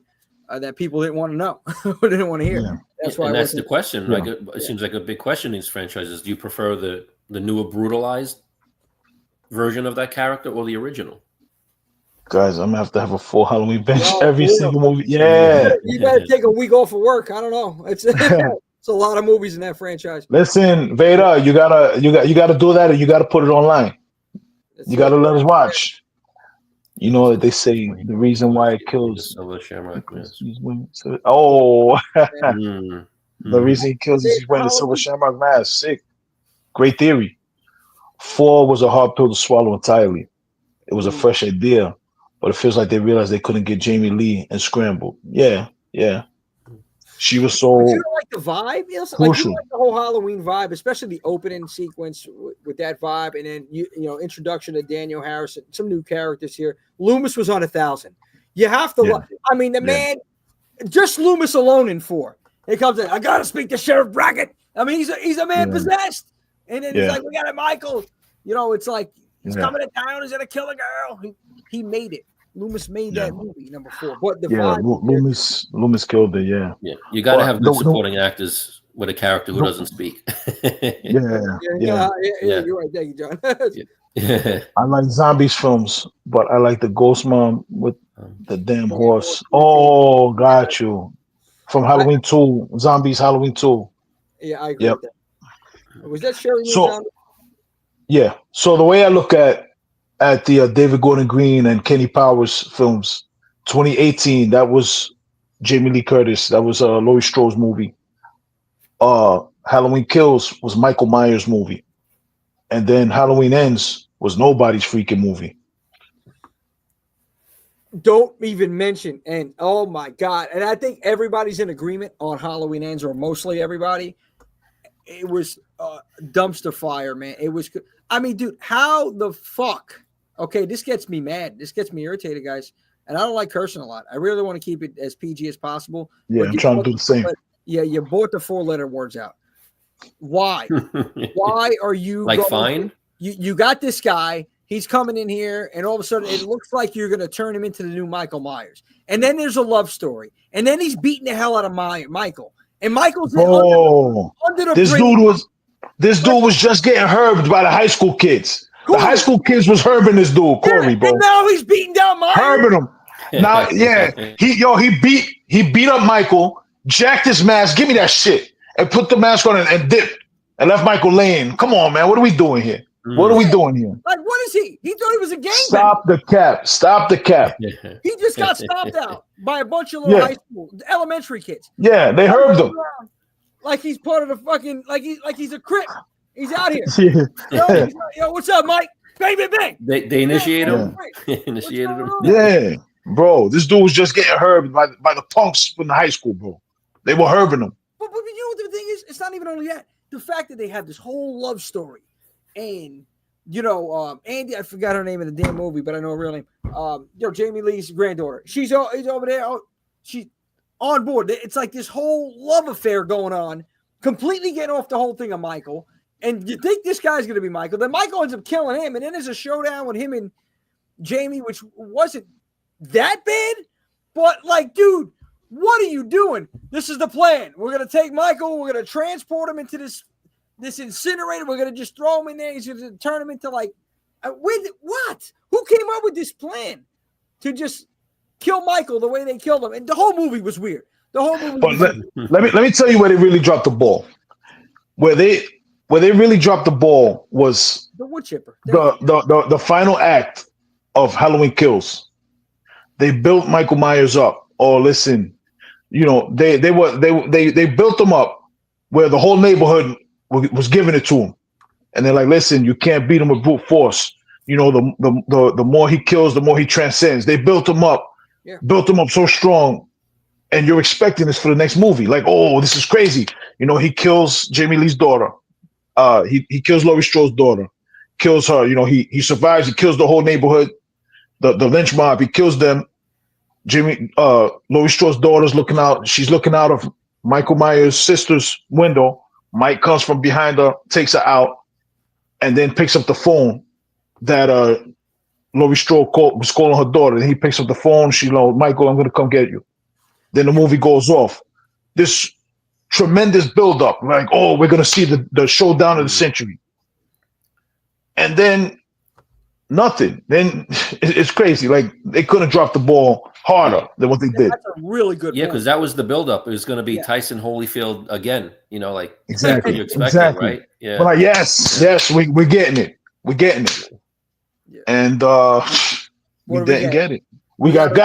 that people didn't want to know, didn't want to hear. Yeah. That's the question. Yeah. It seems like a big question in these franchises. Do you prefer the newer brutalized version of that character or the original? Guys, I'm gonna have a full Halloween bench every single movie. Yeah, you better take a week off of work. I don't know. It's a lot of movies in that franchise. Listen, Veda, you gotta do that, and you gotta put it online. You gotta let us watch. You know that they say the reason why it The kills. Silver Shamrock. Yes. Oh, Mm. the reason he kills is he's wearing the silver Halloween. shamrock mask. Sick. Great theory. 4 was a hard pill to swallow entirely. It was a fresh idea, but it feels like they realized they couldn't get Jamie Lee and scrambled. Yeah, yeah. She was But so you don't like the vibe? Like you crucial. like the whole Halloween vibe, especially the opening sequence with that vibe, and then you know introduction to Daniel Harrison, some new characters here. Loomis was on 1,000. You have to. Yeah. I mean, the man, just Loomis alone in 4. He comes in. I gotta speak to Sheriff Brackett. I mean, he's a man possessed, and then he's like, "We got it, Michael." You know, it's like he's coming to town. He's gonna kill a girl. He made it. Loomis made that movie number 4. But the vibe, Loomis killed it. Yeah, Yeah, you got to have good supporting actors with a character who doesn't speak. yeah. You're right. Thank you, John. Yeah. I like zombies films, but I like the Ghost Mom with the damn horse. Oh, got you. From Halloween 2, Zombies Halloween 2. Yeah, I agree with that. Was that Sherry? Yeah. So the way I look at the David Gordon Green and Kenny Powers films, 2018, that was Jamie Lee Curtis. That was Laurie Strode's movie. Halloween Kills was Michael Myers' movie. And then Halloween Ends was nobody's freaking movie. Don't even mention, and oh my God. And I think everybody's in agreement on Halloween Ends, or mostly everybody. It was dumpster fire, man. It was, I mean, dude, how the fuck? Okay, this gets me mad. This gets me irritated, guys. And I don't like cursing a lot. I really want to keep it as PG as possible. Yeah, I'm trying to do the same. Yeah, you bought the 4-letter words out. Why? Why are you like fine? You got this guy. He's coming in here, and all of a sudden, it looks like you're going to turn him into the new Michael Myers. And then there's a love story. And then he's beating the hell out of Michael. And Michael's under the bridge. This dude was just getting herbed by the high school kids. Cool. The high school kids was herbing this dude, Corey, bro. And now he's beating down Myers. Herbing him. Now, he beat up Michael, jacked his mask, give me that shit, and put the mask on and dipped and left Michael laying. Come on, man. What are we doing here? What are we doing here? Like, what is he? He thought he was a gangbanger. Stop the cap. He just got stopped out by a bunch of little high school, elementary kids. Yeah, they heard him. Like he's part of the fucking, like he's a Crip. He's out here. Yo, what's up, Mike? Bang, bang, bang. They initiated him. Initiated him. Yeah, bro. This dude was just getting herbed by the punks from the high school, bro. They were herbing him. But you know what the thing is? It's not even only that. The fact that they have this whole love story. And, you know, Andy, I forgot her name in the damn movie, but I know her real name. Jamie Lee's granddaughter. She's over there. She's on board. It's like this whole love affair going on, completely getting off the whole thing of Michael. And you think this guy's going to be Michael. Then Michael ends up killing him. And then there's a showdown with him and Jamie, which wasn't that bad. But, like, dude, what are you doing? This is the plan. We're going to take Michael. We're going to transport him into this incinerator. We're going to just throw him in there. He's going to turn him into like, what? Who came up with this plan to just kill Michael the way they killed him? And the whole movie was weird. The whole movie. But let me tell you where they really dropped the ball. Where they really dropped the ball was the wood chipper. The final act of Halloween Kills. They built Michael Myers up. Oh, listen, you know they built him up where the whole neighborhood was giving it to him, and they're like, listen, you can't beat him with brute force. You know, the more he kills, the more he transcends. They built him up so strong, and you're expecting this for the next movie. Like, oh, this is crazy. You know, he kills Jamie Lee's daughter. He kills Laurie Strode's daughter, kills her. You know, he survives. He kills the whole neighborhood, the lynch mob. He kills them. Laurie Strode's daughter's looking out. She's looking out of Michael Myers' sister's window. Mike comes from behind her, takes her out, and then picks up the phone that Laurie Strode was calling her daughter. And he picks up the phone. She's like, Michael, I'm going to come get you. Then the movie goes off. This tremendous buildup, like, oh, we're going to see the showdown of the century. And then nothing. Then it's crazy. Like, they couldn't drop the ball harder than what they did. That's a really good point. because that was the buildup. It was going to be Tyson Holyfield again. You know, like exactly, you expected, right? Yeah. But like, yes, we're getting it. We're getting it. Yeah. And We didn't get it. We got.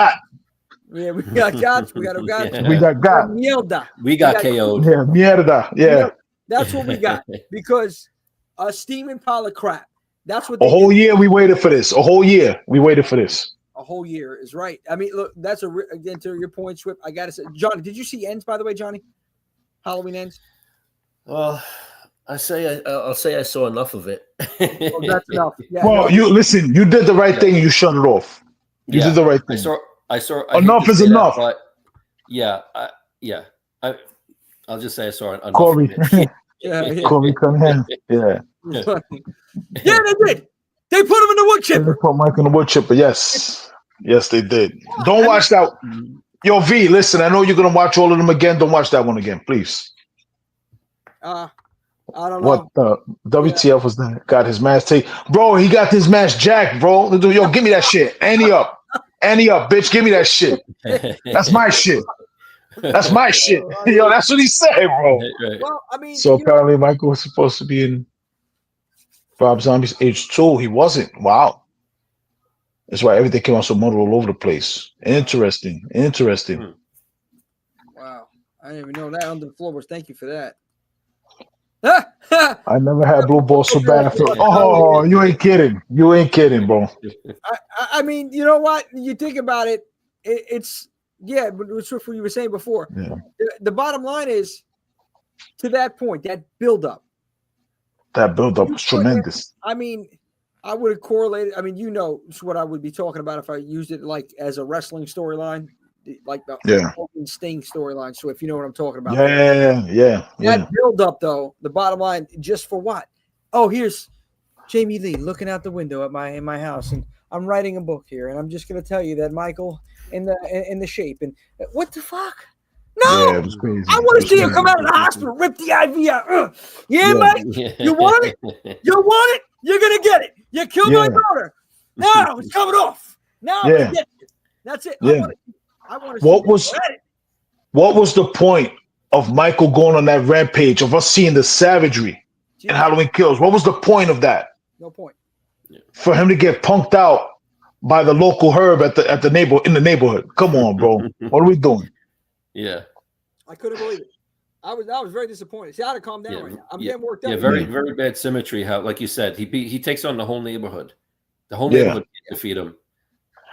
Yeah, we got got. We got Yeah. We got. Mierda. We got KO'd. Yeah, mierda. Yeah. That's what we got because a steaming pile of crap. That's what A they whole did. year we waited for this. A whole year we waited for this. A whole year is right. I mean, look, that's again to your point, Swip. I gotta say, Johnny, did you see Ends, by the way, Johnny? Halloween Ends. Well, I'll say I saw enough of it. Well, that's enough. Yeah, Well, you listen. You did the right thing and you shut it off. You did the right thing. I saw. Enough is enough. But I'll just say I saw it. Corey. yeah. Corey, come here. Yeah. Yeah, they did. They put him in the wood They chipper. put Mike in the wood chipper. Yes. Yes, they did. Don't watch that. Yo, V, listen, I know you're going to watch all of them again. Don't watch that one again, please. I don't know. What the WTF was that? Got his mask taken. Bro, he got his mask jacked, bro. Yo, give me that shit. Annie up. Annie up, bitch. Give me that shit. That's my shit. That's my shit. Yo, that's what he said, bro. Right. Well, I mean, So apparently Michael was supposed to be in Rob Zombie's Age 2. He wasn't. Wow. That's why everything came out so muddled all over the place. Interesting. wow. I didn't even know that under the floor was. Thank you for that. I never had blue balls so bad. Oh, you ain't kidding. You ain't kidding, bro. I mean, you know what? You think about it, it's but it's what you were saying before. Yeah. The bottom line is, to that point, that build-up. That build-up was tremendous. I mean, I would have correlated. I mean, you know, it's what I would be talking about if I used it like as a wrestling storyline, like the Hogan Sting storyline. So if you know what I'm talking about. Yeah. That build-up, though, the bottom line, just for what? Oh, here's Jamie Lee looking out the window at in my house, and I'm writing a book here, and I'm just going to tell you that Michael in the shape, and what the fuck? No, yeah, it was crazy. I want to see him come out of the hospital, rip the IV out. Mike, you want it? You want it? You're gonna get it. You killed my daughter. Now it's coming off. Now I'm gonna get you. That's it. Yeah. I want to. What was the point of Michael going on that rampage, of us seeing the savagery in Halloween Kills? What was the point of that? No point. For him to get punked out by the local herb in the neighborhood. Come on, bro. What are we doing? Yeah. I couldn't believe it. I was very disappointed. See, I had to calm down right now. I'm getting worked up. Yeah, very bad symmetry. How, like you said, he takes on the whole neighborhood. The whole neighborhood can't defeat him.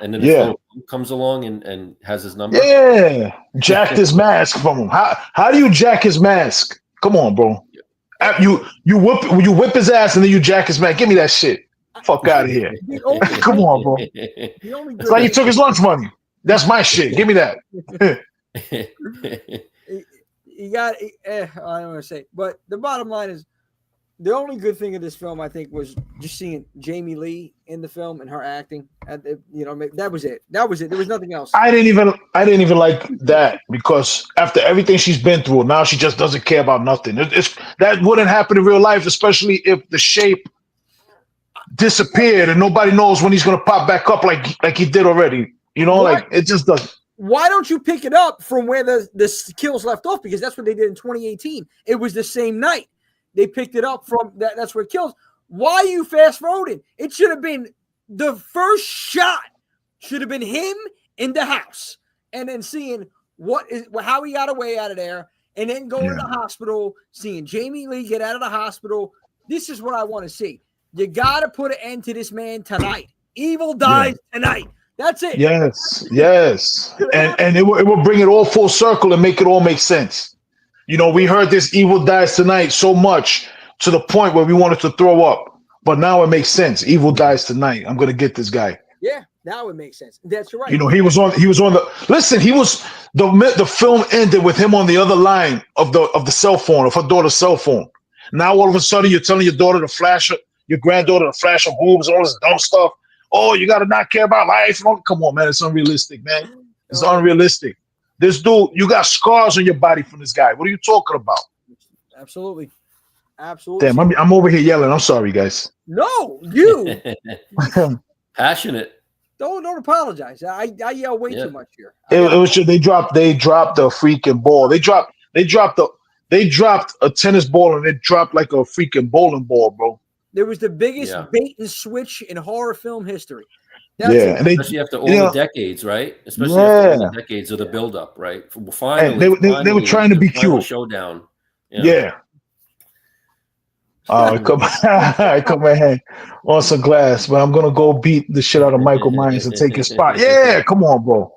And then the comes along and has his number. Yeah, jacked his mask from him. How do you jack his mask? Come on, bro. You whip his ass and then you jack his mask. Give me that shit. Fuck out of here. Come on, bro. It's like you took his lunch money. That's my shit. Give me that. You got. I don't want to say, but the bottom line is, the only good thing of this film, I think, was just seeing Jamie Lee in the film and her acting. That was it. That was it. There was nothing else. I didn't even like that, because after everything she's been through, now she just doesn't care about nothing. That wouldn't happen in real life, especially if the shape disappeared and nobody knows when he's gonna pop back up like he did already. You know, like it just doesn't. Why don't you pick it up from where the kills left off? Because that's what they did in 2018. It was the same night. They picked it up from that. That's where it kills. Why are you fast forwarding? It should have been the first shot. Should have been him in the house, and then seeing how he got away out of there, and then going to the hospital, seeing Jamie Lee get out of the hospital. This is what I want to see. You got to put an end to this man tonight. Evil dies tonight. That's it. Yes. And it will bring it all full circle and make it all make sense. You know, we heard this evil dies tonight so much to the point where we wanted to throw up. But now it makes sense. Evil dies tonight. I'm going to get this guy. Yeah, now it makes sense. That's right. You know, he was on the film ended with him on the other line of the cell phone, of her daughter's cell phone. Now all of a sudden you're telling your daughter to flash your granddaughter to flash her boobs, all this dumb stuff. Oh, you got to not care about life. Come on, man. It's unrealistic, man. It's unrealistic. This dude, you got scars on your body from this guy. What are you talking about? Absolutely. Damn, I'm over here yelling. I'm sorry, guys. No, you. Passionate. Don't apologize. I yell way too much here. It was just, they dropped a freaking ball. They dropped a tennis ball and it dropped like a freaking bowling ball, bro. There was the biggest bait and switch in horror film history. Yeah, and especially after all the decades, right? Especially after all the decades of the build-up, right? Finally, they were trying to be final cute. showdown. Yeah. I come ahead on some glass, but I'm gonna go beat the shit out of Michael Myers and take his spot. Yeah, come on, bro.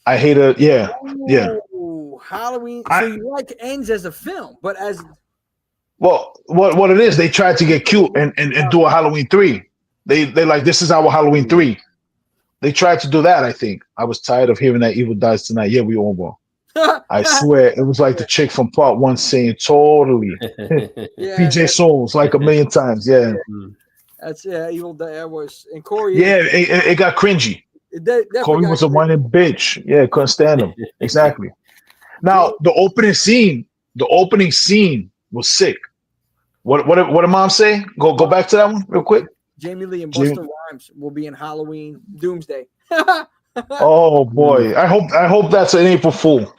I hate it. Yeah, yeah. Ooh, Halloween. So you like Ends as a film, but as well, what it is? They tried to get cute and do a Halloween 3. They like, this is our Halloween 3. They tried to do that. I think I was tired of hearing that Evil Dies Tonight. Yeah, we all will. I swear it was like the chick from Part 1 saying totally. PJ Souls like a million times. Yeah. That's Evil Dead was and Corey. Yeah, it got cringy. Corey was a whining bitch. Yeah, couldn't stand him. Exactly. Now the opening scene was sick. What did Mom say? Go back to that one real quick. Jamie Lee and Busta Rhymes will be in Halloween Doomsday. Oh boy, I hope that's an April Fool.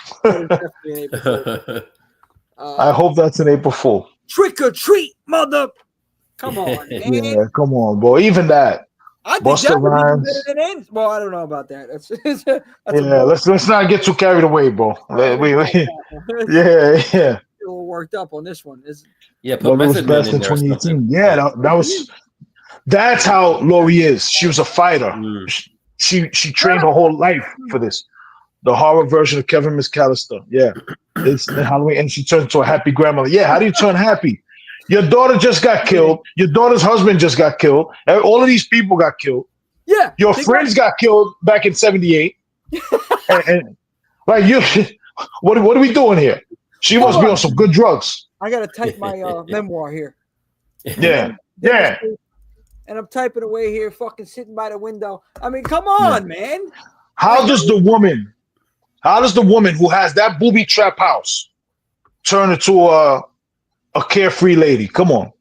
I hope that's an April Fool. Trick or treat, mother. Come on, man. Yeah, come on, boy. Even that. I think Busta that would Rhymes. be better than Ends. Well, I don't know about that. Let's not get too carried away, bro. Yeah. A little worked up on this one. Put Method Man in there. 2018. Yeah, that's how Laurie is. She was a fighter. She trained her whole life for this. The horror version of Kevin McAllister. Yeah. It's Halloween, and she turned into a happy grandmother. Yeah, how do you turn happy? Your daughter just got killed. Your daughter's husband just got killed. All of these people got killed. Yeah. Your friends got killed back in 78. and like you, what are we doing here? She must be on some good drugs. I gotta type my memoir here. Yeah. And I'm typing away here, fucking sitting by the window. I mean, come on, man. How does the woman who has that booby trap house turn into a carefree lady? Come on.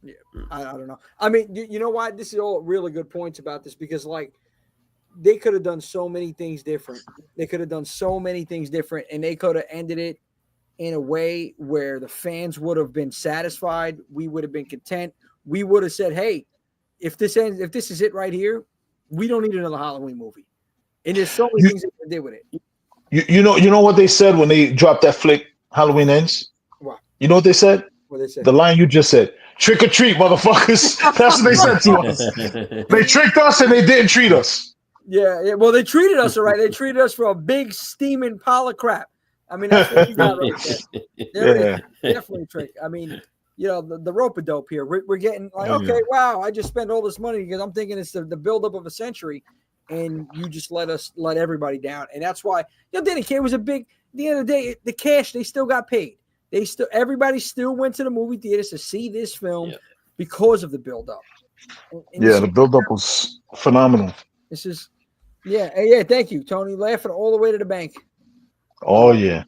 Yeah, I don't know. I mean, you know why? This is all really good points about this because, like, they could have done so many things different. And they could have ended it in a way where the fans would have been satisfied. We would have been content. We would have said, hey, if this is it right here, we don't need another Halloween movie. And there's so many things they did with it. You know what they said when they dropped that flick, Halloween Ends? What? You know what they said? What they said? The line you just said. Trick or treat, motherfuckers. That's what they said to us. They tricked us and they didn't treat us. Yeah. Well, they treated us all right. They treated us for a big steaming pile of crap. I mean, that's what you got right there. Definitely a trick. I mean, you know, the rope-a-dope here. We're getting like, okay, wow, I just spent all this money because I'm thinking it's the buildup of a century, and you just let everybody down. And that's why, you know, Danny Kaye was a big, at the end of the day, the cash, they still got paid. Everybody still went to the movie theaters to see this film because of the buildup. The buildup was phenomenal. This is, yeah. Thank you, Tony. Laughing all the way to the bank. Oh yeah.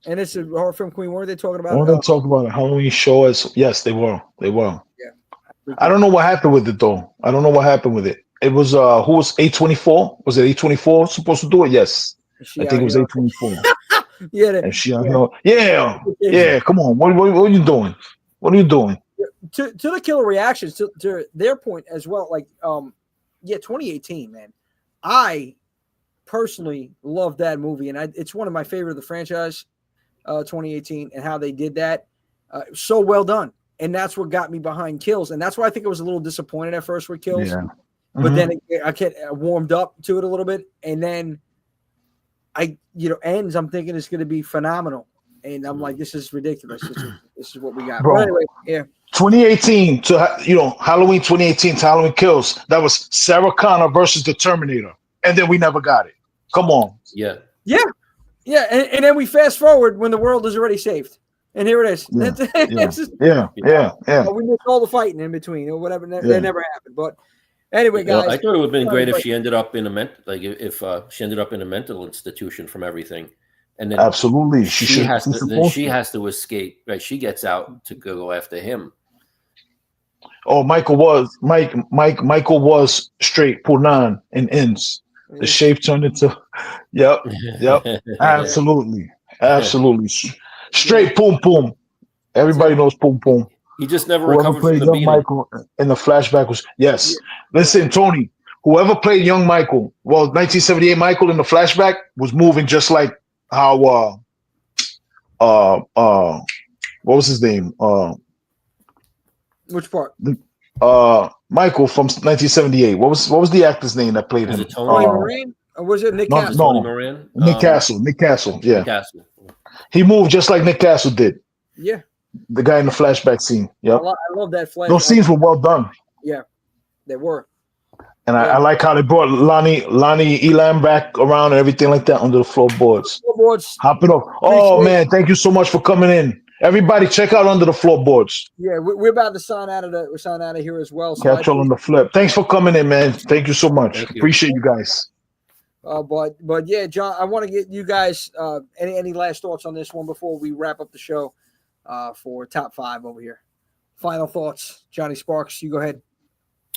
And it's a horror film queen. What were they talking about? They talk about a Halloween show. Yes, they were. Yeah. I don't know what happened with it though. I don't know what happened with it. It was who was A24? Was it A24 supposed to do it? Yes. I think it was A24. And she on here. Yeah. Come on. What are you doing? What are you doing? To the killer reactions, to their point as well, like 2018, man. I personally love that movie, and it's one of my favorite of the franchise, 2018, and how they did that. So well done. And that's what got me behind Kills. And that's why I think I was a little disappointed at first with Kills. Yeah. But then I warmed up to it a little bit. And then Ends, I'm thinking it's going to be phenomenal. And I'm like, this is ridiculous. This is what we got. Bro, but anyway, 2018 to, Halloween 2018 to Halloween Kills. That was Sarah Connor versus the Terminator. And then we never got it. Come on. Yeah. And then we fast forward when the world is already saved. And here it is. Yeah. We missed all the fighting in between or whatever. That never happened. But anyway, guys. I thought it would have been great if she ended up in she ended up in a mental institution from everything. And then absolutely, she has to escape. Right, she gets out to go after him. Oh, Michael was straight Punan in Ends. The shape turned into, yep, absolutely. Straight Poom Poom. Everybody knows Poom Poom. He just never recovered from the beating. Michael in the flashback was, yes. Listen, Tony, whoever played young Michael, well, 1978 Michael in the flashback was moving just like how what was his name? Which part? Michael from 1978. What was the actor's name that played Was him? it Tony? Tony Moran? Or was it Nick no, Castle? Tony no. Moran? Nick Castle. Nick Castle. Yeah, Nick Castle. he moved just like Nick Castle did. Yeah. The guy in the flashback scene. Yep. I love that flash. Those scenes were well done. Yeah, they were. And I like how they brought Lonnie Elam back around and everything like that under the floorboards. Floorboards. Hopping up. Oh man, thank you so much for coming in. Everybody, check out Under the Floorboards. Yeah, we're about to sign out of here as well. So Catch y'all on the flip. Thanks for coming in, man. Thank you so much. Thank you. Appreciate you guys. But yeah, John, I want to get you guys any last thoughts on this one before we wrap up the show for top 5 over here. Final thoughts, Johnny Sparks. You go ahead.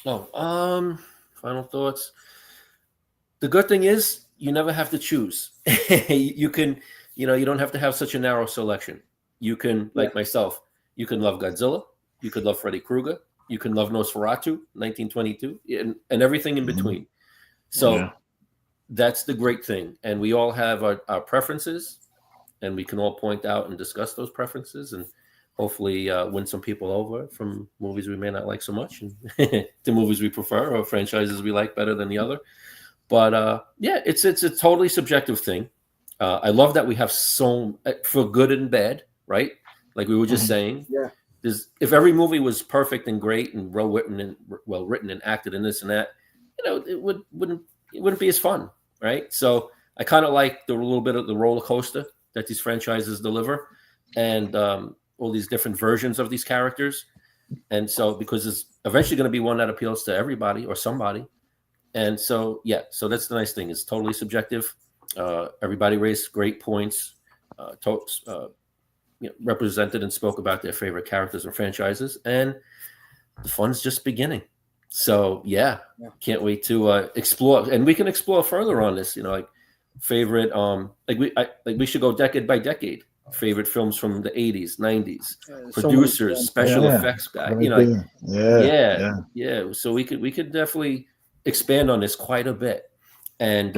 Final thoughts. The good thing is you never have to choose. You can, you don't have to have such a narrow selection. You can, like myself, you can love Godzilla, you could love Freddy Krueger, you can love Nosferatu, 1922, and everything in between. So that's the great thing. And we all have our preferences, and we can all point out and discuss those preferences and hopefully win some people over from movies we may not like so much and to movies we prefer or franchises we like better than the other. But it's a totally subjective thing. I love that we have so, for good and bad, right? Like we were just saying. Yeah. If every movie was perfect and great and well written and acted and this and that, it wouldn't be as fun, right? So I kind of like the little bit of the roller coaster that these franchises deliver, and all these different versions of these characters. And so because there's eventually going to be one that appeals to everybody or somebody. And so so that's the nice thing. It's totally subjective. Everybody raised great points. Represented and spoke about their favorite characters and franchises, and the fun's just beginning. So can't wait to explore, and we can explore further on this. Like favorite, we should go decade by decade. Favorite films from the 80s, 90s, producers, special effects guy. So we could definitely expand on this quite a bit, and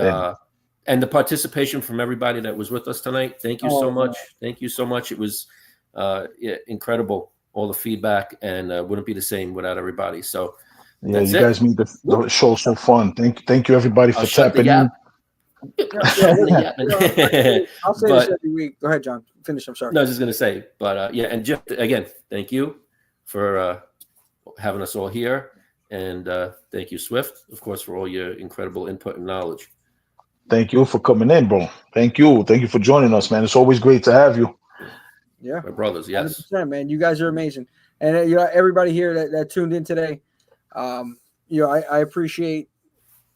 the participation from everybody that was with us tonight. Thank you so much. Thank you so much. It was incredible, all the feedback, and wouldn't be the same without everybody. So you guys made the show so fun. Thank you everybody for tapping in. I'll say this every week. Go ahead, John. Finish. I'm sorry. No, I was just gonna say, but and Jeff, again, thank you for having us all here, and thank you, Swift, of course, for all your incredible input and knowledge. Thank you for coming in, bro. Thank you for joining us, man. It's always great to have you. Yeah, my brothers. Yes, 100%, man. You guys are amazing, and everybody here that tuned in today. I appreciate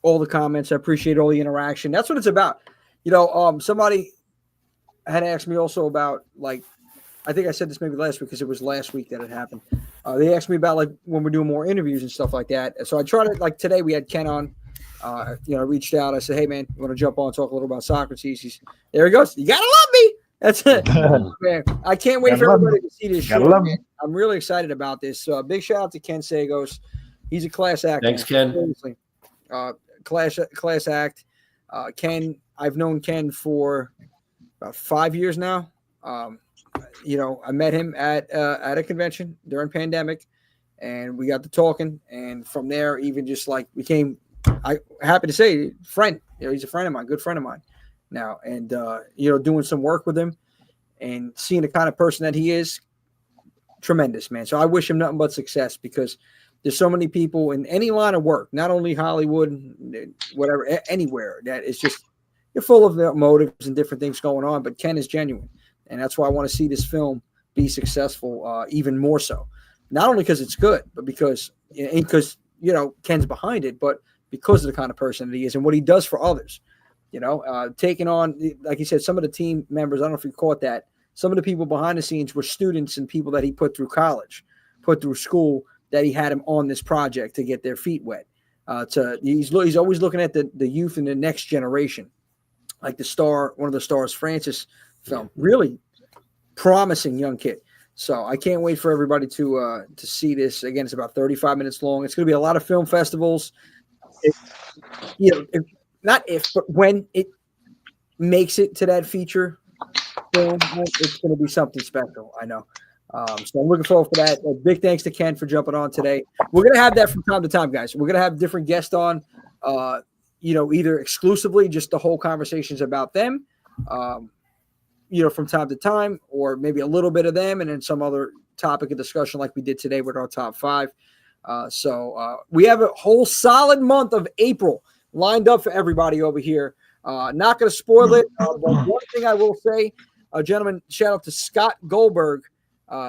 all the comments. I appreciate all the interaction. That's what it's about. Somebody had asked me also about, like, I think I said this maybe last week because it was last week that it happened. They asked me about, like, when we're doing more interviews and stuff like that. So I tried to, like, today we had Ken on. I reached out. I said, hey, man, you want to jump on and talk a little about Socrates? There he goes. You got to love me. That's it. Man, I can't wait for everybody to see this show. I'm really excited about this. Big shout out to Ken Sagoes. He's a class act. Thanks, Ken. Seriously. Class act. Ken, I've known Ken for about 5 years now. I met him at a convention during pandemic, and we got to talking. And from there, even just like became, I happy to say, friend. He's a friend of mine, good friend of mine now. And doing some work with him and seeing the kind of person that he is, tremendous, man. So I wish him nothing but success, because there's so many people in any line of work, not only Hollywood, whatever, anywhere, that is just, you're full of motives and different things going on. But Ken is genuine. And that's why I want to see this film be successful, even more so. Not only because it's good, but because Ken's behind it, but because of the kind of person that he is and what he does for others. Taking on, like you said, some of the team members, I don't know if you caught that, some of the people behind the scenes were students and people that he put through college, put through school, that he had him on this project to get their feet wet. He's always looking at the youth and the next generation, like one of the stars, Francis film, really promising young kid. So I can't wait for everybody to see this. Again, it's about 35 minutes long. It's going to be a lot of film festivals. not if, but when it makes it to that feature film, it's going to be something special. I know. So I'm looking forward for that. Big thanks to Ken for jumping on today. We're going to have that from time to time, guys. We're going to have different guests on, either exclusively just the whole conversations about them, from time to time, or maybe a little bit of them and then some other topic of discussion like we did today with our top 5. So we have a whole solid month of April lined up for everybody over here. Not going to spoil it. But one thing I will say, gentlemen, shout out to Scott Goldberg,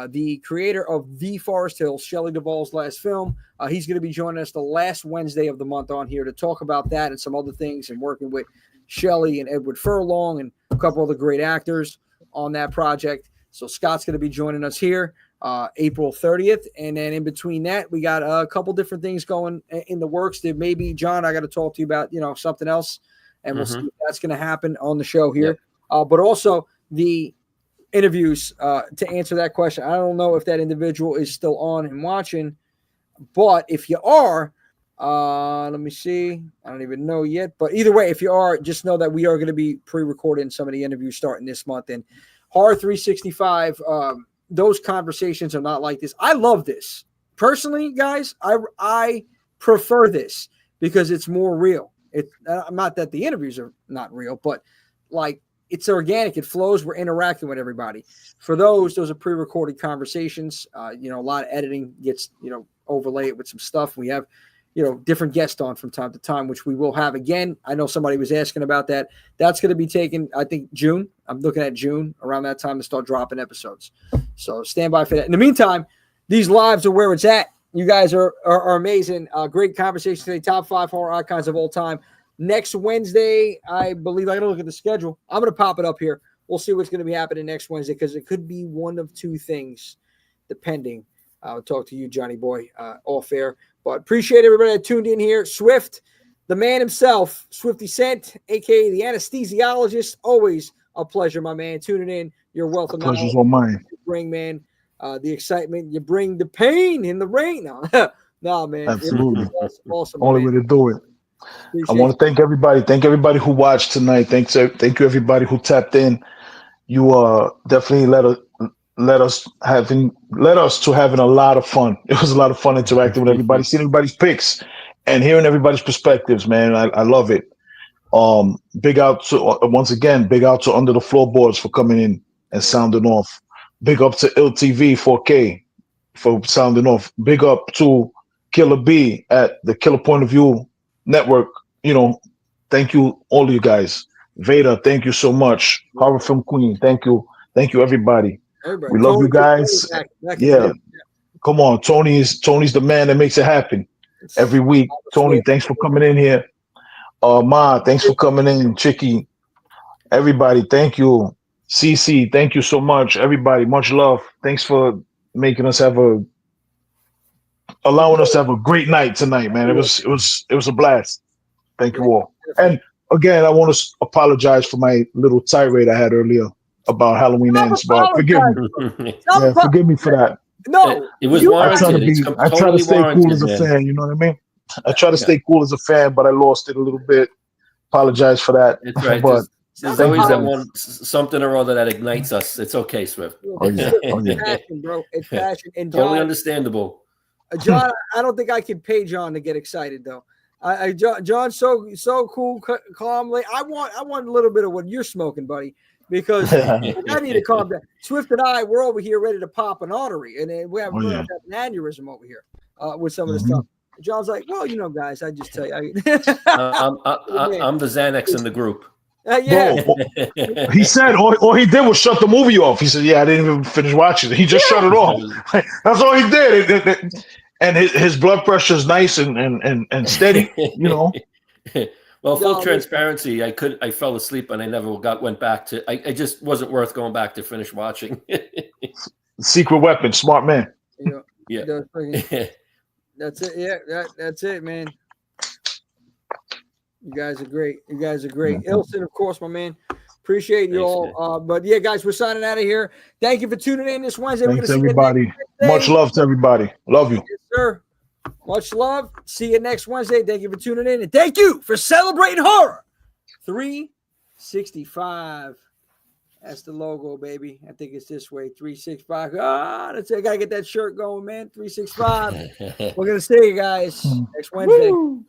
the creator of The Forest Hills, Shelley Duvall's last film. He's going to be joining us the last Wednesday of the month on here to talk about that and some other things, and working with Shelley and Edward Furlong and a couple other great actors on that project. So Scott's going to be joining us here April 30th. And then in between that, we got a couple different things going in the works that maybe, John, I got to talk to you about, something else. And we'll see if that's going to happen on the show here. Yep. But also the interviews to answer that question. I don't know if that individual is still on and watching, but if you are, let me see. I don't even know yet. But either way, if you are, just know that we are going to be pre-recording some of the interviews starting this month. And Horror 365, those conversations are not like this. I love this. Personally, guys, I prefer this because it's more real. Not that the interviews are not real, but like it's organic. It flows. We're interacting with everybody. For those are pre-recorded conversations. A lot of editing gets, overlay it with some stuff. We have, different guests on from time to time, which we will have again. I know somebody was asking about that. That's going to be taken, I think, June. I'm looking at June, around that time, to start dropping episodes. So stand by for that. In the meantime, these lives are where it's at. You guys are amazing. Great conversation today. Top 5 horror icons of all time. Next Wednesday, I believe, I got to look at the schedule. I'm going to pop it up here. We'll see what's going to be happening next Wednesday, because it could be one of two things, depending. I'll talk to you, Johnny Boy, all fair. But appreciate everybody that tuned in here. Swift, the man himself, Swifty Cent, a.k.a. the anesthesiologist. Always a pleasure, my man. Tuning in. You're welcome. Pleasure's all mine. You bring, man, the excitement. You bring the pain in the rain. No, man. Absolutely. Awesome. Only way to do it. I want to thank everybody. Thank everybody who watched tonight. Thank you, everybody who tapped in. You definitely led us to having a lot of fun. It was a lot of fun interacting with everybody, seeing everybody's picks and hearing everybody's perspectives, man. I love it. Big out to Under the Floorboards for coming in and sounding off. Big up to LTV 4K for sounding off. Big up to Killer B at the Killer Point of View Network. Thank you, all of you guys. Vader, thank you so much. Horror Film Queen, thank you, everybody. We love you guys. Yeah. Come on, Tony's the man that makes it happen every week. Tony, thanks for coming in here. Ma, thanks for coming in. Chicky, everybody, thank you. CC, thank you so much. Everybody, much love. Thanks for allowing us to have a great night tonight, man. It was a blast. Thank you all. And again, I want to apologize for my little tirade I had earlier about Halloween ends, but forgive me. Yeah, forgive me for that. No, it was warranted. I try to stay cool as a fan. You know what I mean? I try to stay cool as a fan, but I lost it a little bit. Apologize for that. It's right. But there's always that one something or other that ignites us. It's okay, Swift. Oh yeah. It's passion, bro. It's passion. And John, totally understandable. John, I don't think I can pay John to get excited though. John's so cool, calmly. I want a little bit of what you're smoking, buddy, because I need to calm down. Swift and I, we're over here ready to pop an artery, and we have an aneurysm over here with some of the stuff. John's like, well, guys, I just tell you, I'm the Xanax in the group. Yeah. Bro, he said all he did was shut the movie off. He said, "Yeah, I didn't even finish watching it. He just shut it off." That's all he did. And his blood pressure is nice and steady. Well, full transparency, I fell asleep and I never went back to. I just wasn't worth going back to finish watching. Secret weapon, smart man. Yeah. That's it. Yeah, that's it, man. You guys are great. Ilson, of course, my man. Appreciate you all. But yeah, guys, we're signing out of here. Thank you for tuning in this Wednesday. Thanks, everybody. Much love to everybody. Love you. Yes, sir. Much love. See you next Wednesday. Thank you for tuning in. And thank you for celebrating horror. 365. That's the logo, baby. I think it's this way. 365. That's it. I got to get that shirt going, man. 365. We're going to see you guys next Wednesday. Woo.